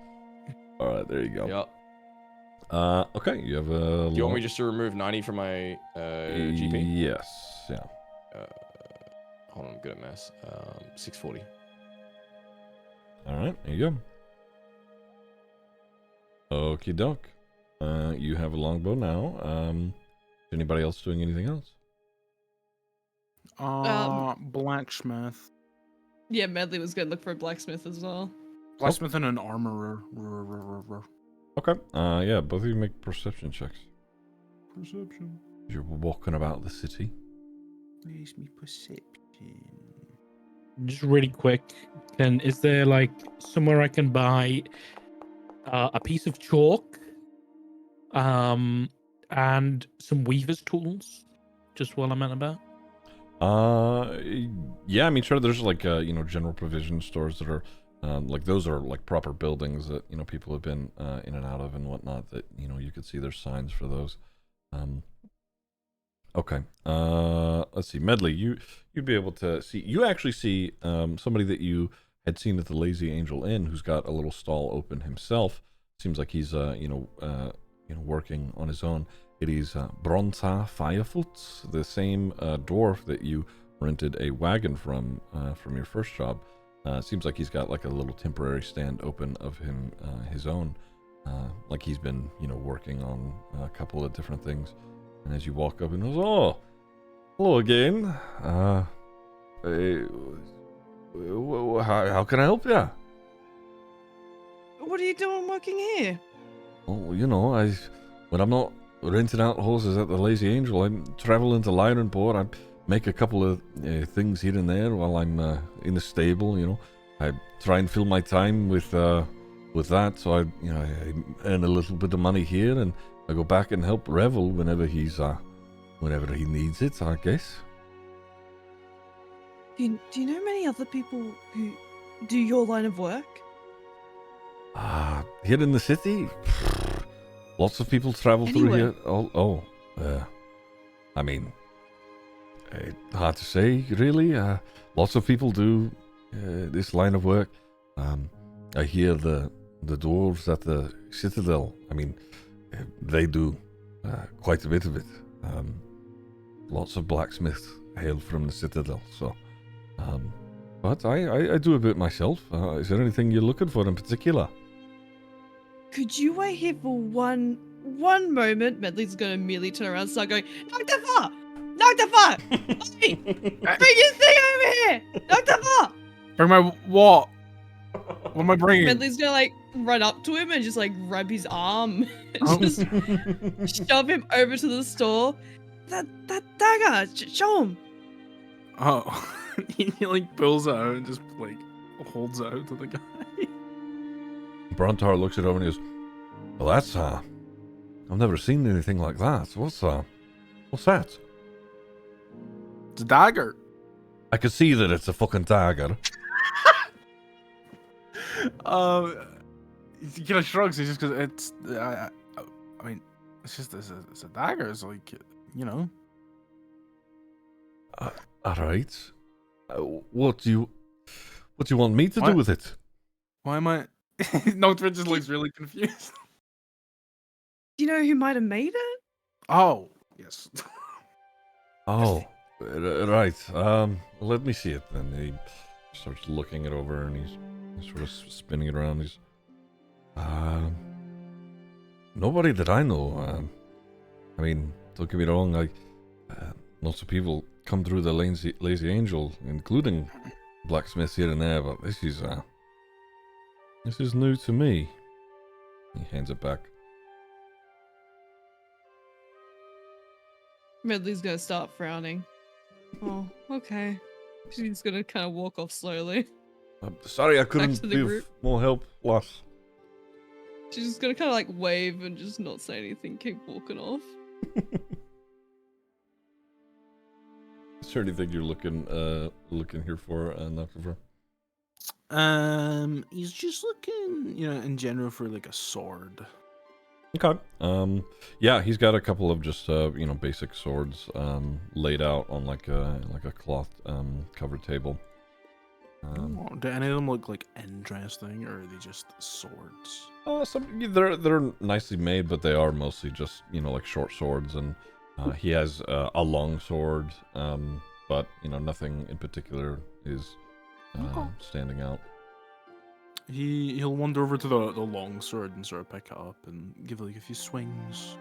All right, there you go. Yep. Okay, you have a... Do you want me just to remove 90 from my GP? Yes, yeah. Hold on, I'm good at maths. 640. All right, there you go. Okie doke. You have a longbow now. Is anybody else doing anything else? Blacksmith. Yeah, Medley was going to look for a blacksmith as well. Blacksmith and an armorer. Okay. Yeah, both of you make perception checks. Perception. You're walking about the city. Where's me perception? Just really quick, is there like somewhere I can buy a piece of chalk, and some weaver's tools, just while I'm out and about? Yeah, I mean, sure. There's like general provision stores that are like those are like proper buildings that people have been in and out of and whatnot. That you could see there's signs for those. Okay. Let's see. Medley, you'd be able to see. You actually see somebody that you had seen at the Lazy Angel Inn, who's got a little stall open himself. Seems like he's working on his own. It is Bronta Firefoot, the same dwarf that you rented a wagon from your first job. Seems like he's got like a little temporary stand open of his own. Like he's been working on a couple of different things. And as you walk up and goes, "Oh, hello again. How can I help you?" What are you doing working here? Oh, when I'm not renting out horses at the Lazy Angel, I'm traveling to Lyrenport. I make a couple of things here and there while I'm in the stable. I try and fill my time with that, so I earn a little bit of money here, and I go back and help Revel whenever he needs it, I guess. Do you know many other people who do your line of work? Here in the city, lots of people travel through here. I mean, hard to say, really. Lots of people do this line of work. I hear the dwarves at the Citadel. I mean, they do quite a bit of it. Lots of blacksmiths hail from the Citadel, so. But I do a bit myself. Is there anything you're looking for in particular? Could you wait here for one moment? Medley's gonna immediately turn around and start going, "Noctifer! Hey, bring your thing over here! Noctifer!" Bring my what? What am I bringing? Medley's gonna like run up to him and just like grab his arm and Oh. just shove him over to the store. That dagger, show him. Oh, he like pulls it out and just like holds it out to the guy. Brontar looks it over and he goes, "Well, that's I've never seen anything like that. What's that?" It's a dagger. I can see that it's a fucking dagger. He kind of shrugs. He's just because it's. I mean, it's just it's a dagger. It's like, you know. All right. What do you want me to do What? with it? Why am I? Nocturne just looks really confused. Do you know who might have made it? Oh, yes. Oh, right. Let me see it then. He starts looking it over and he's sort of spinning it around. He's, nobody that I know. I mean, don't get me wrong. Lots of people come through the lazy angel, including blacksmiths here and there, but this is new to me. He hands it back. Medley's gonna start frowning. Oh, okay. She's gonna kind of walk off slowly. I'm sorry I couldn't to the be of group. more help, lass. She's just gonna kind of like wave and just not say anything, keep walking off. Is there anything you're looking here for, Noctifer? He's just looking, in general for like a sword. Okay. Yeah, he's got a couple of just basic swords laid out on like a cloth covered table. Do any of them look like interesting, or are they just swords? They're nicely made, but they are mostly just like short swords, and he has a long sword, but nothing in particular is standing out. He'll wander over to the long sword and sort of pick it up and give it like a few swings.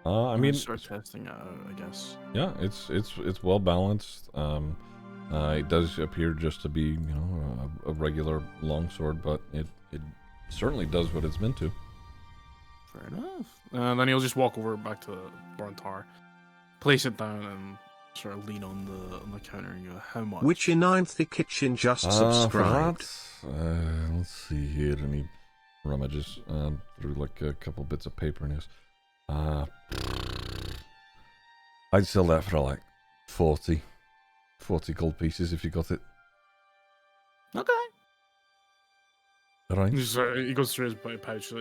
I mean, start testing it out, I guess. Yeah, it's well balanced. It does appear just to be a regular longsword, but it certainly does what it's meant to. Fair enough. And then he'll just walk over back to Brontar, place it down, and sort of lean on the counter and go, "How much?" Which in Ninth Kitchen just subscribed. Let's see here, and he rummages through like a couple bits of paper and goes, I'd sell that for like 40 gold pieces if you got it. Okay. Alright. He goes through his pouch.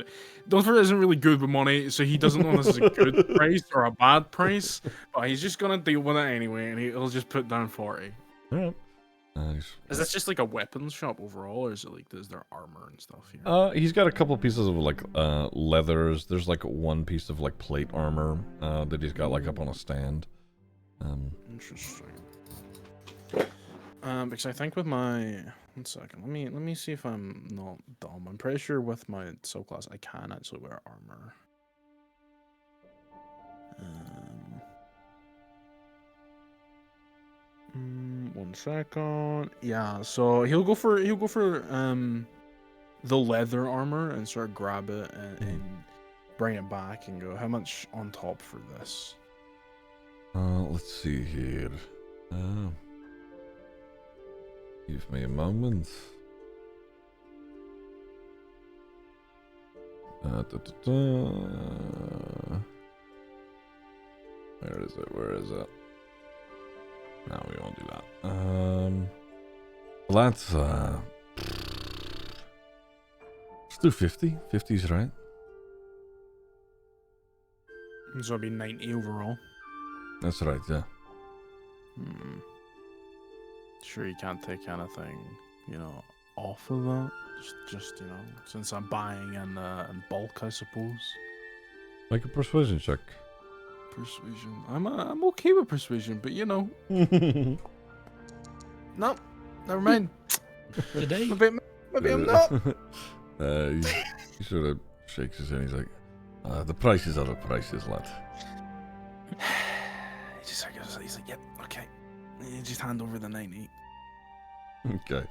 Dunfer isn't really good with money, so he doesn't know this is a good price or a bad price, but he's just gonna deal with it anyway, and he'll just put down 40. Alright. Is this just like a weapons shop overall, or is it like, is there armor and stuff here? He's got a couple pieces of like leathers. There's like one piece of like plate armor that he's got like up on a stand. Interesting. Because I think with my 1 second, let me see if I'm not dumb. I'm pretty sure with my subclass I can actually wear armor. 1 second. Yeah, so he'll go for the leather armor and sort of grab it and bring it back and go, how much on top for this? Let's see here. Give me a moment. Where is it? No, we won't do that. Well, that's let's do 50. 50's right. So it'll be 90 overall. That's right, yeah. Sure, you can't take anything, off of that. Just since I'm buying in bulk, I suppose. Make a persuasion check. Persuasion. I'm okay with persuasion, but no, never mind. Today, maybe I'm not. He sort of shakes his head. He's like, "The prices are the prices, lad." He's like, yep, okay. You just hand over the 90. Okay.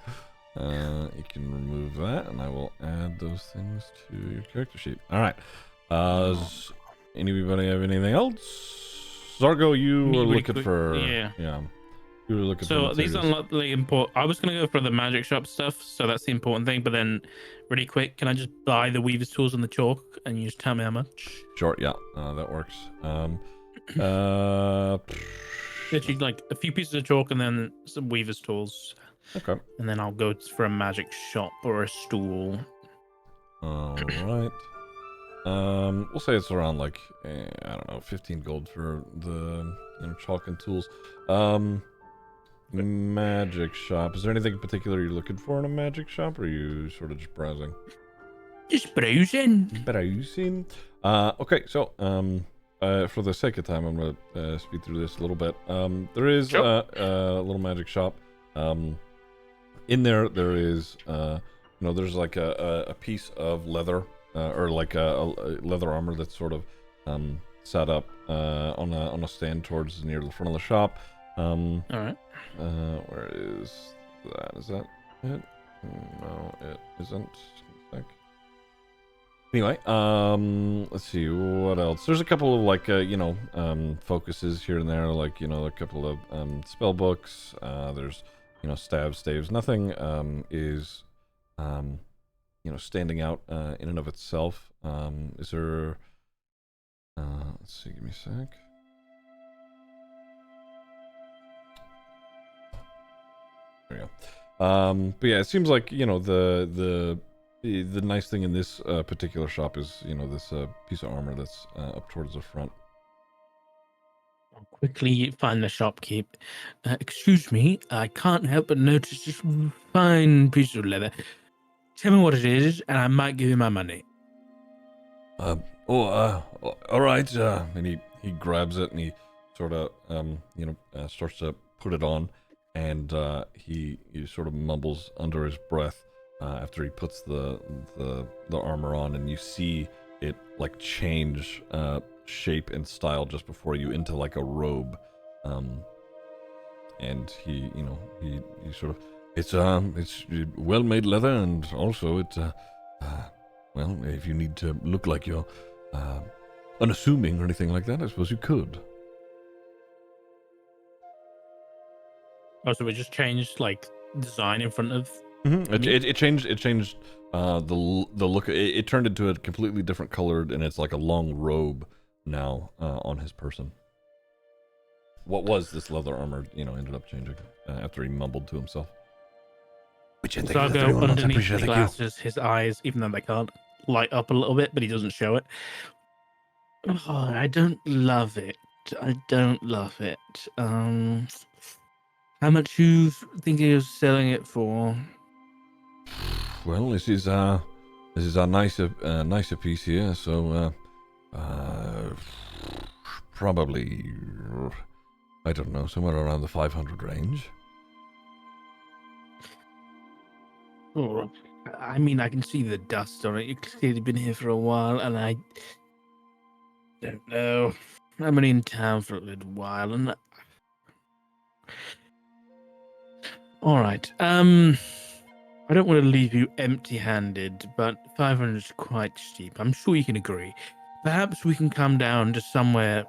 You can remove that, and I will add those things to your character sheet. All right. Does anybody have anything else? Zargo, you were Really looking quick, for... yeah. You were looking for So these are materials. not the important. I was gonna go for the magic shop stuff, so that's the important thing. But then, really quick, can I just buy the weaver's tools and the chalk, and you just tell me how much? Sure, yeah, that works. Literally like a few pieces of chalk and then some weaver's tools. Okay. And then I'll go for a magic shop or a stool. All right. We'll say it's around like I don't know, 15 gold for the chalk and tools. Magic shop. Is there anything in particular you're looking for in a magic shop, or are you sort of just browsing? Just browsing. Browsing. Okay, so for the sake of time, I'm gonna speed through this a little bit. There is a little magic shop. In there is there's like a piece of leather or like a leather armor that's sort of set up on a stand towards near the front of the shop. All right. Where is that? Is that it? No, it isn't. Anyway, let's see what else. There's a couple of like focuses here and there, like a couple of spell books. There's staves. Nothing is standing out in and of itself. Is there? Let's see. Give me a sec. There we go. But yeah, it seems like the nice thing in this particular shop is this piece of armor that's up towards the front. I'll quickly find the shopkeep. Excuse me, I can't help but notice this fine piece of leather. Tell me what it is, and I might give you my money. All right. And he grabs it and he sort of starts to put it on, and he sort of mumbles under his breath after he puts the armor on, and you see it like change shape and style just before you into like a robe, and he sort of it's well made leather, and also it's well, if you need to look like you're unassuming or anything like that, I suppose you could. Oh, so we just changed like design in front of. Mm-hmm. It changed the look. It turned into a completely different color, and it's like a long robe now on his person. What was this leather armor? Ended up changing after he mumbled to himself. So I'll go underneath the glasses. His eyes, even though they can't, light up a little bit, but he doesn't show it. Oh, I don't love it. How much you thinking of selling it for? Well, this is a nicer piece here, so probably I don't know, somewhere around the 500 range. Oh, I mean, I can see the dust on it. You've clearly been here for a while, and I don't know. I've been in town for a little while, and all right. I don't want to leave you empty-handed, but 500 is quite steep. I'm sure you can agree. Perhaps we can come down to somewhere,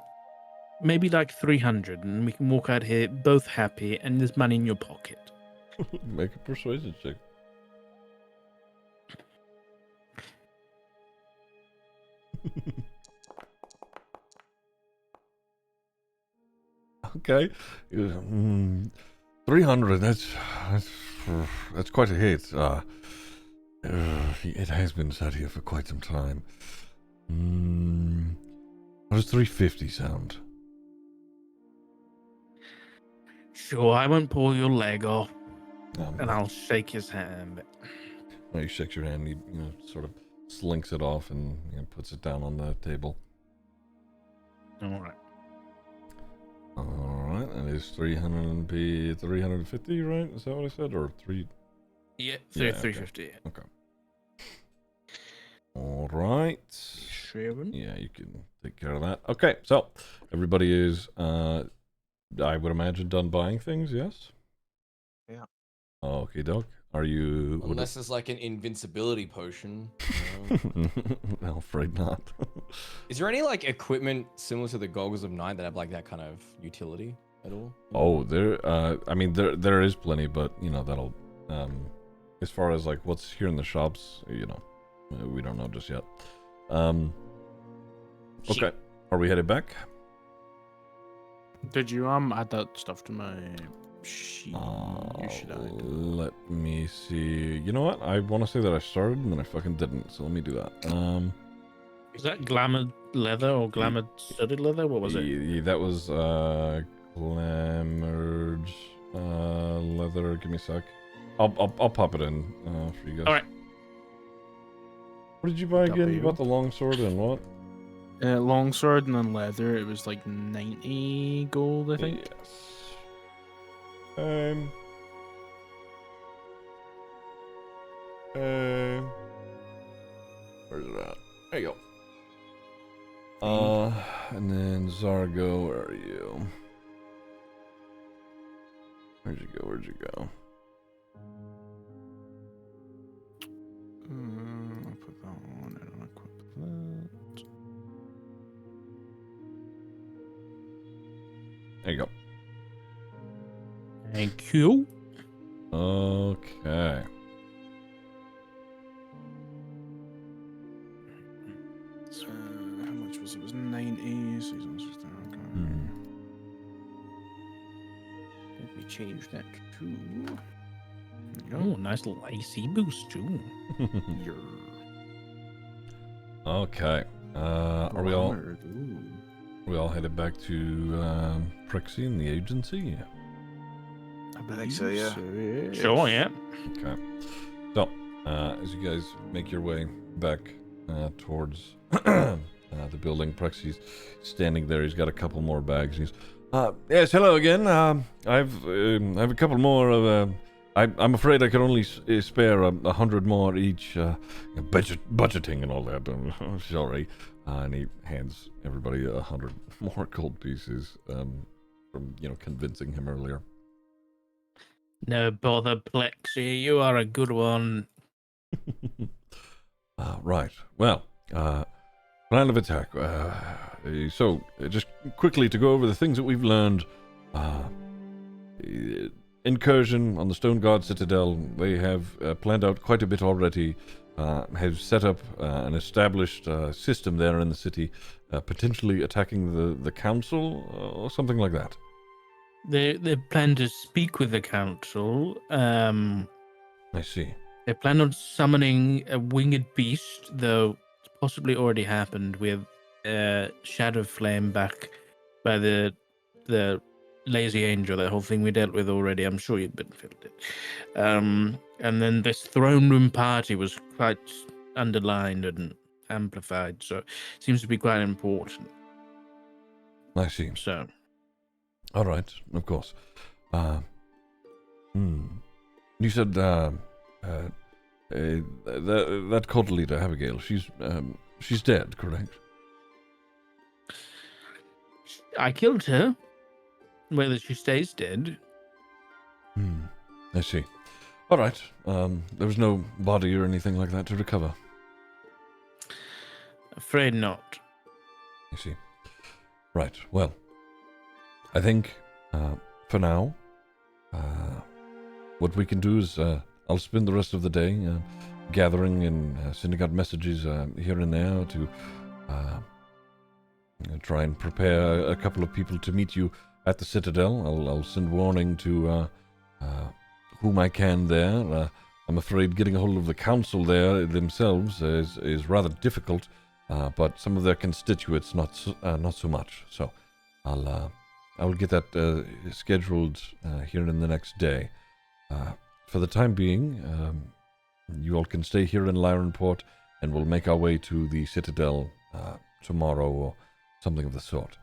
maybe like 300, and we can walk out here both happy, and there's money in your pocket. Make a persuasion check. Okay. 300, that's quite a hit. It has been sat here for quite some time. How does 350 sound? Sure, I won't pull your leg off, and I'll shake his hand. He shakes your hand, he sort of slinks it off and puts it down on the table. Alright. Alright, and it's 350, right? Is that what I said? Or 3? Yeah, 350. Okay. Okay. Alright. 7. Yeah, you can take care of that. Okay, so everybody is, I would imagine, done buying things, yes? Yeah. Okay, doc. Are you? Unless it's like an invincibility potion. Well, afraid not. Is there any like equipment similar to the goggles of night that have like that kind of utility at all? Oh, I mean, there is plenty, but you know that'll. As far as like what's here in the shops, you know, we don't know just yet. Okay, are we headed back? Did you add that stuff to my sheet? You should add. Let me see. You know what? I want to say that I started and then I fucking didn't. So let me do that. Is that glamored leather or glamored studded leather? What was it? That was glamored leather. Give me a sec. I'll pop it in for you guys. All right. What did you buy again? You bought the longsword and what? Longsword and then leather. It was like 90 gold, I think. Yes. Where's it at? There you go. And then Zargo, where are you? Where'd you go? Where'd you go? I'll put that on and I'll equip that. There you go. Thank you. Okay. So, how much was it? It was 90. So okay. Let me change that too. Oh, nice little AC boost too. Okay. Are we all headed back to Prixie and the agency? I think so, yeah. Sure, yeah. Okay. So, as you guys make your way back towards the building, Prexy's standing there. He's got a couple more bags. He's, yes, hello again. I've a couple more of. I'm afraid I can only spare 100 more each. Budgeting and all that. I'm sorry. And he hands everybody 100 more gold pieces from convincing him earlier. No bother, Plexi. You are a good one. Right. Well, plan of attack. So, just quickly to go over the things that we've learned. Incursion on the Stone Guard Citadel. They have planned out quite a bit already. Have set up an established system there in the city, potentially attacking the council or something like that. They plan to speak with the council. I see. They plan on summoning a winged beast, though it's possibly already happened with Shadow Flame back by the Lazy Angel, that whole thing we dealt with already. I'm sure you've been filled it. And then this throne room party was quite underlined and amplified, so it seems to be quite important. I see. So. All right, of course. You said that cult leader, Abigail, she's dead, correct? I killed her. Whether she stays dead. I see. All right. There was no body or anything like that to recover. Afraid not. I see. Right. Well, I think for now, what we can do is I'll spend the rest of the day gathering and sending out messages here and there to try and prepare a couple of people to meet you at the Citadel. I'll send warning to whom I can there. I'm afraid getting a hold of the council there themselves is rather difficult, but some of their constituents not so much. So I'll get that scheduled here in the next day. For the time being, you all can stay here in Lyronport, and we'll make our way to the Citadel tomorrow or something of the sort.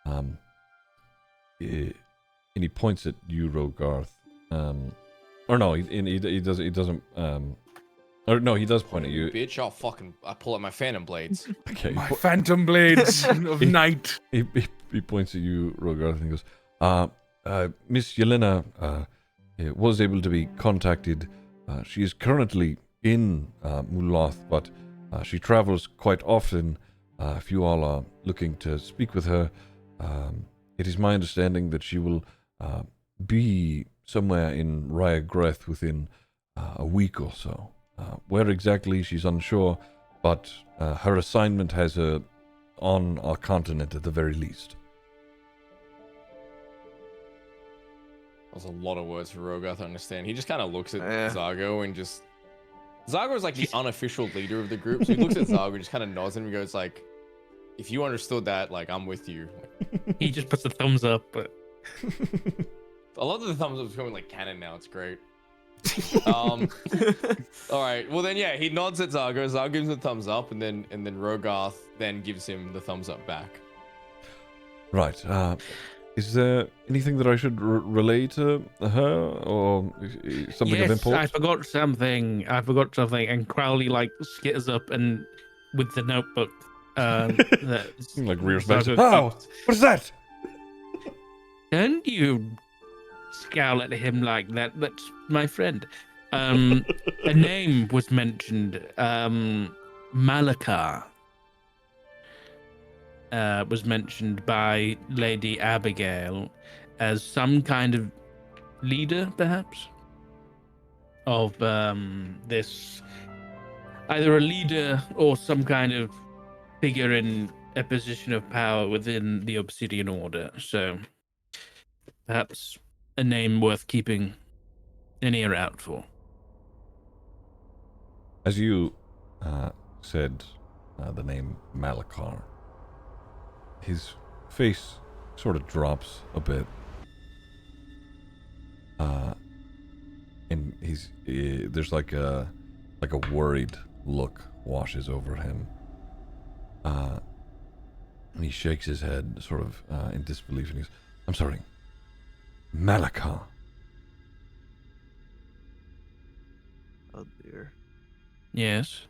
And he points at you, Rogarth. Or no, he doesn't. Or no, he does point at you. Bitch, I pull out my phantom blades. Okay. My phantom blades of night. He points at you, Rogarth, and goes, Miss Yelena was able to be contacted She is currently in Muloth, but she travels quite often. If you all are looking to speak with her, it is my understanding that she will be somewhere in Ryagreth within a week or so. Where exactly, she's unsure, but her assignment has her on our continent at the very least. That's a lot of words for Rogoth to understand. He just kind of looks at Yeah. Zargo and just... Zargo is like the unofficial leader of the group, so he looks at Zargo and just kind of nods and goes like, if you understood that, like, I'm with you. He just puts a thumbs up, but... A lot of the thumbs up is going like canon now. It's great. All right. Well then, yeah, he nods at Zargo. Zargo gives him the thumbs up, and then Rogoth then gives him the thumbs up back. Right. Is there anything that I should relay to her, or something yes, of import? I forgot something. And Crowley like skitters up and with the notebook. Like rears back. Zargo Oh, keeps- what is that? Don't you scowl at him like that. That's my friend. A name was mentioned. Malakar was mentioned by Lady Abigail as some kind of leader, perhaps, of this, either a leader or some kind of figure in a position of power within the Obsidian Order. So perhaps a name worth keeping an ear out for. As you said the name Malakar, his face sort of drops a bit. And there's like a worried look washes over him. And he shakes his head, sort of in disbelief, and he's, I'm sorry, Malakar. Oh dear. Yes.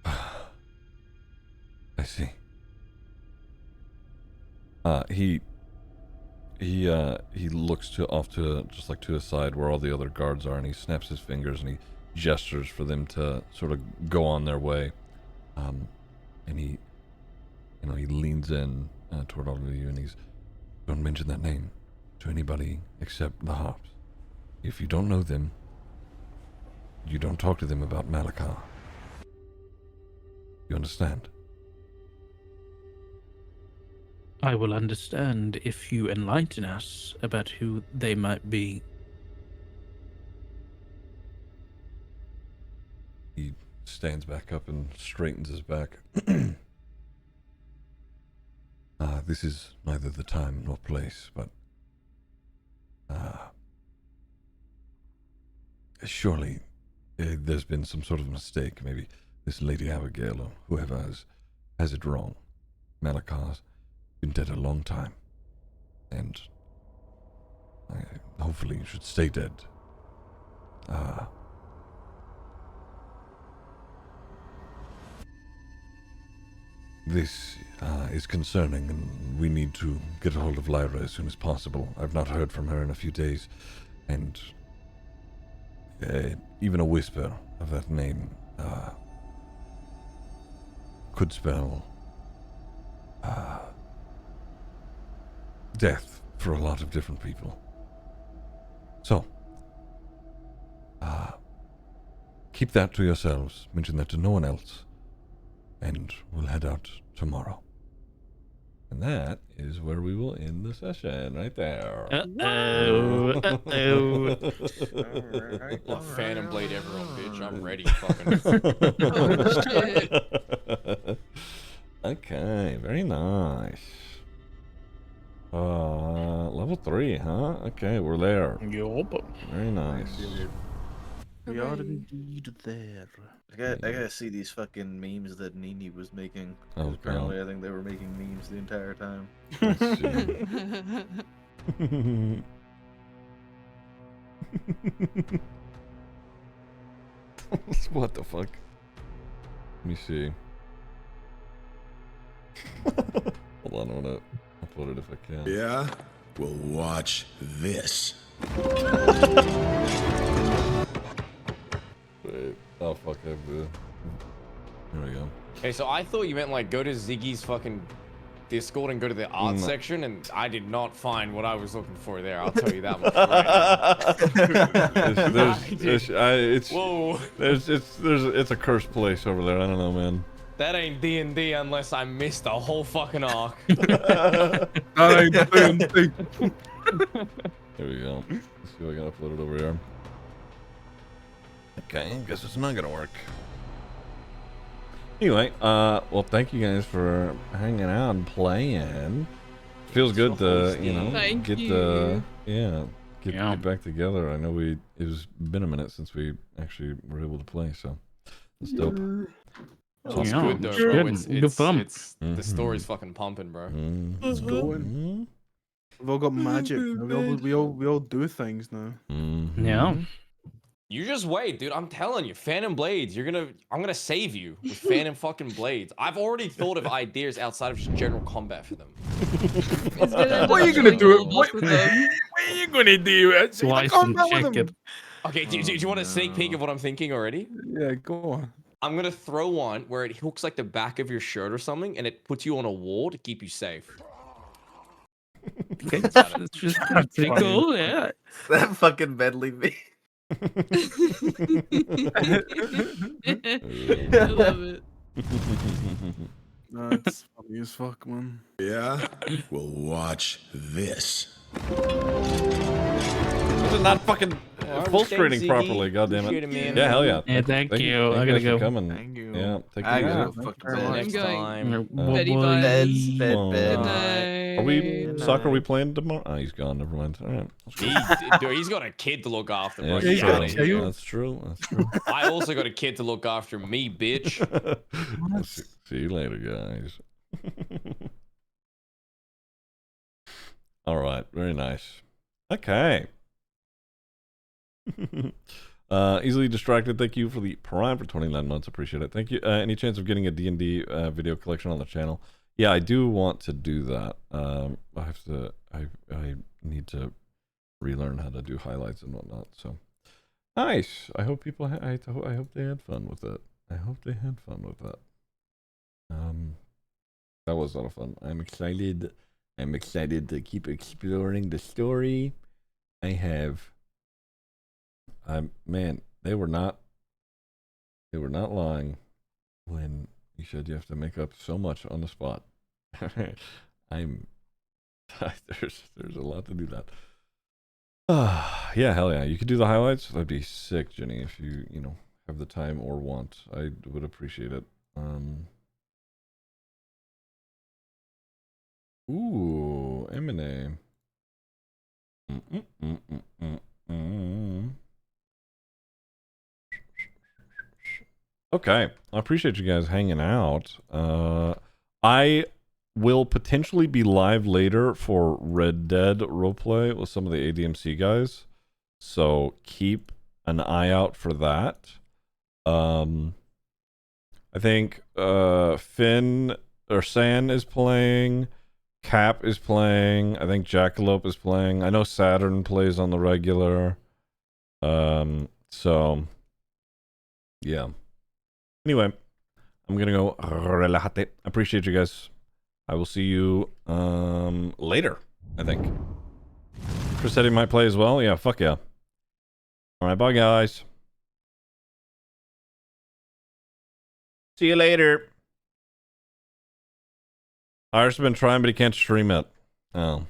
I see. He looks off to just like to his side where all the other guards are, and he snaps his fingers and he gestures for them to sort of go on their way. And he leans in toward all of you, and he's, don't mention that name to anybody except the Harps. If you don't know them, you don't talk to them about Malakar. You understand? I will understand if you enlighten us about who they might be. He stands back up and straightens his back. This is neither the time nor place, but surely there's been some sort of mistake. Maybe this Lady Abigail or whoever has it wrong. Malakar's been dead a long time, and hopefully should stay dead. This is concerning, and we need to get a hold of Lyra as soon as possible. I've not heard from her in a few days, and even a whisper of that name could spell death for a lot of different people. So, keep that to yourselves. Mention that to no one else. And we'll head out tomorrow. And that is where we will end the session, right there. Uh-oh. Uh-oh. Well, Phantom Blade everyone, bitch. I'm ready. Fucking. Okay, very nice. Level 3, huh? Okay, we're there. Yup. Very nice. We are indeed there. I gotta see these fucking memes that Nini was making. Oh, Apparently, God. I think they were making memes the entire time. Let's see. What the fuck? Let me see. Hold on, I wanna upload it if I can. Yeah? Well, watch this. Wait. Oh fuck, I have the. There we go. Okay, so I thought you meant like go to Ziggy's fucking Discord and go to the art section, and I did not find what I was looking for there. I'll tell you that much right now. It's a cursed place over there. I don't know, man. That ain't D&D unless I missed the whole fucking arc. That ain't D&D. There we go. Let's see if I can upload it over here. Okay, guess it's not gonna work. Anyway, well, thank you guys for hanging out and playing. Feels good to, you know, get back together. I know it's been a minute since we actually were able to play, so it's dope. It's good though, bro. It's fun. The story's fucking pumping, bro. It's going. We've all got magic. We all do things now. Yeah. You just wait, dude. I'm telling you, Phantom Blades. I'm gonna save you with Phantom fucking Blades. I've already thought of ideas outside of just general combat for them. What are you gonna do? What are you gonna do? Slice and chicken. Okay, do you want a sneak peek of what I'm thinking already? Yeah, go on. I'm gonna throw one where it hooks like the back of your shirt or something, and it puts you on a wall to keep you safe. Okay, that's just pretty cool, yeah. That fucking medley me. I love it. That's funny as fuck, man. Yeah? Well, watch this. This is not fucking full screening properly, goddammit. Yeah, hell yeah. Yeah, thank you. I gotta go. Thank you. Yeah, take I it gotta easy. fuck Next time. Betty Bye. bed. Are we soccer? Are we playing tomorrow? Oh, he's gone. Never mind. All right. He's got a kid to look after, bro. Yeah, that's true. That's true. I also got a kid to look after me, bitch. See you later, guys. All right. Very nice. Okay. Easily distracted. Thank you for the Prime for 29 months. Appreciate it. Thank you. Any chance of getting a D&D video collection on the channel? Yeah, I do want to do that. I need to relearn how to do highlights and whatnot. So nice. I hope people. I hope they had fun with it. I hope they had fun with that. That was a lot of fun. I'm excited. I'm excited to keep exploring the story. Man, they were not lying when you said you have to make up so much on the spot. There's a lot to do that. Yeah, hell yeah. You could do the highlights. That'd be sick, Jenny, if you have the time or want. I would appreciate it. Ooh, M&A. Okay, I appreciate you guys hanging out. I will potentially be live later for Red Dead roleplay with some of the ADMC guys, so keep an eye out for that. I think Finn or San is playing, Cap is playing, I think Jackalope is playing. I know Saturn plays on the regular. So yeah. Anyway, I'm gonna go relajate. Appreciate you guys. I will see you later, I think. Chrisetti might play as well. Yeah, fuck yeah. Alright, bye guys. See you later. Iris has been trying, but he can't stream it. Oh.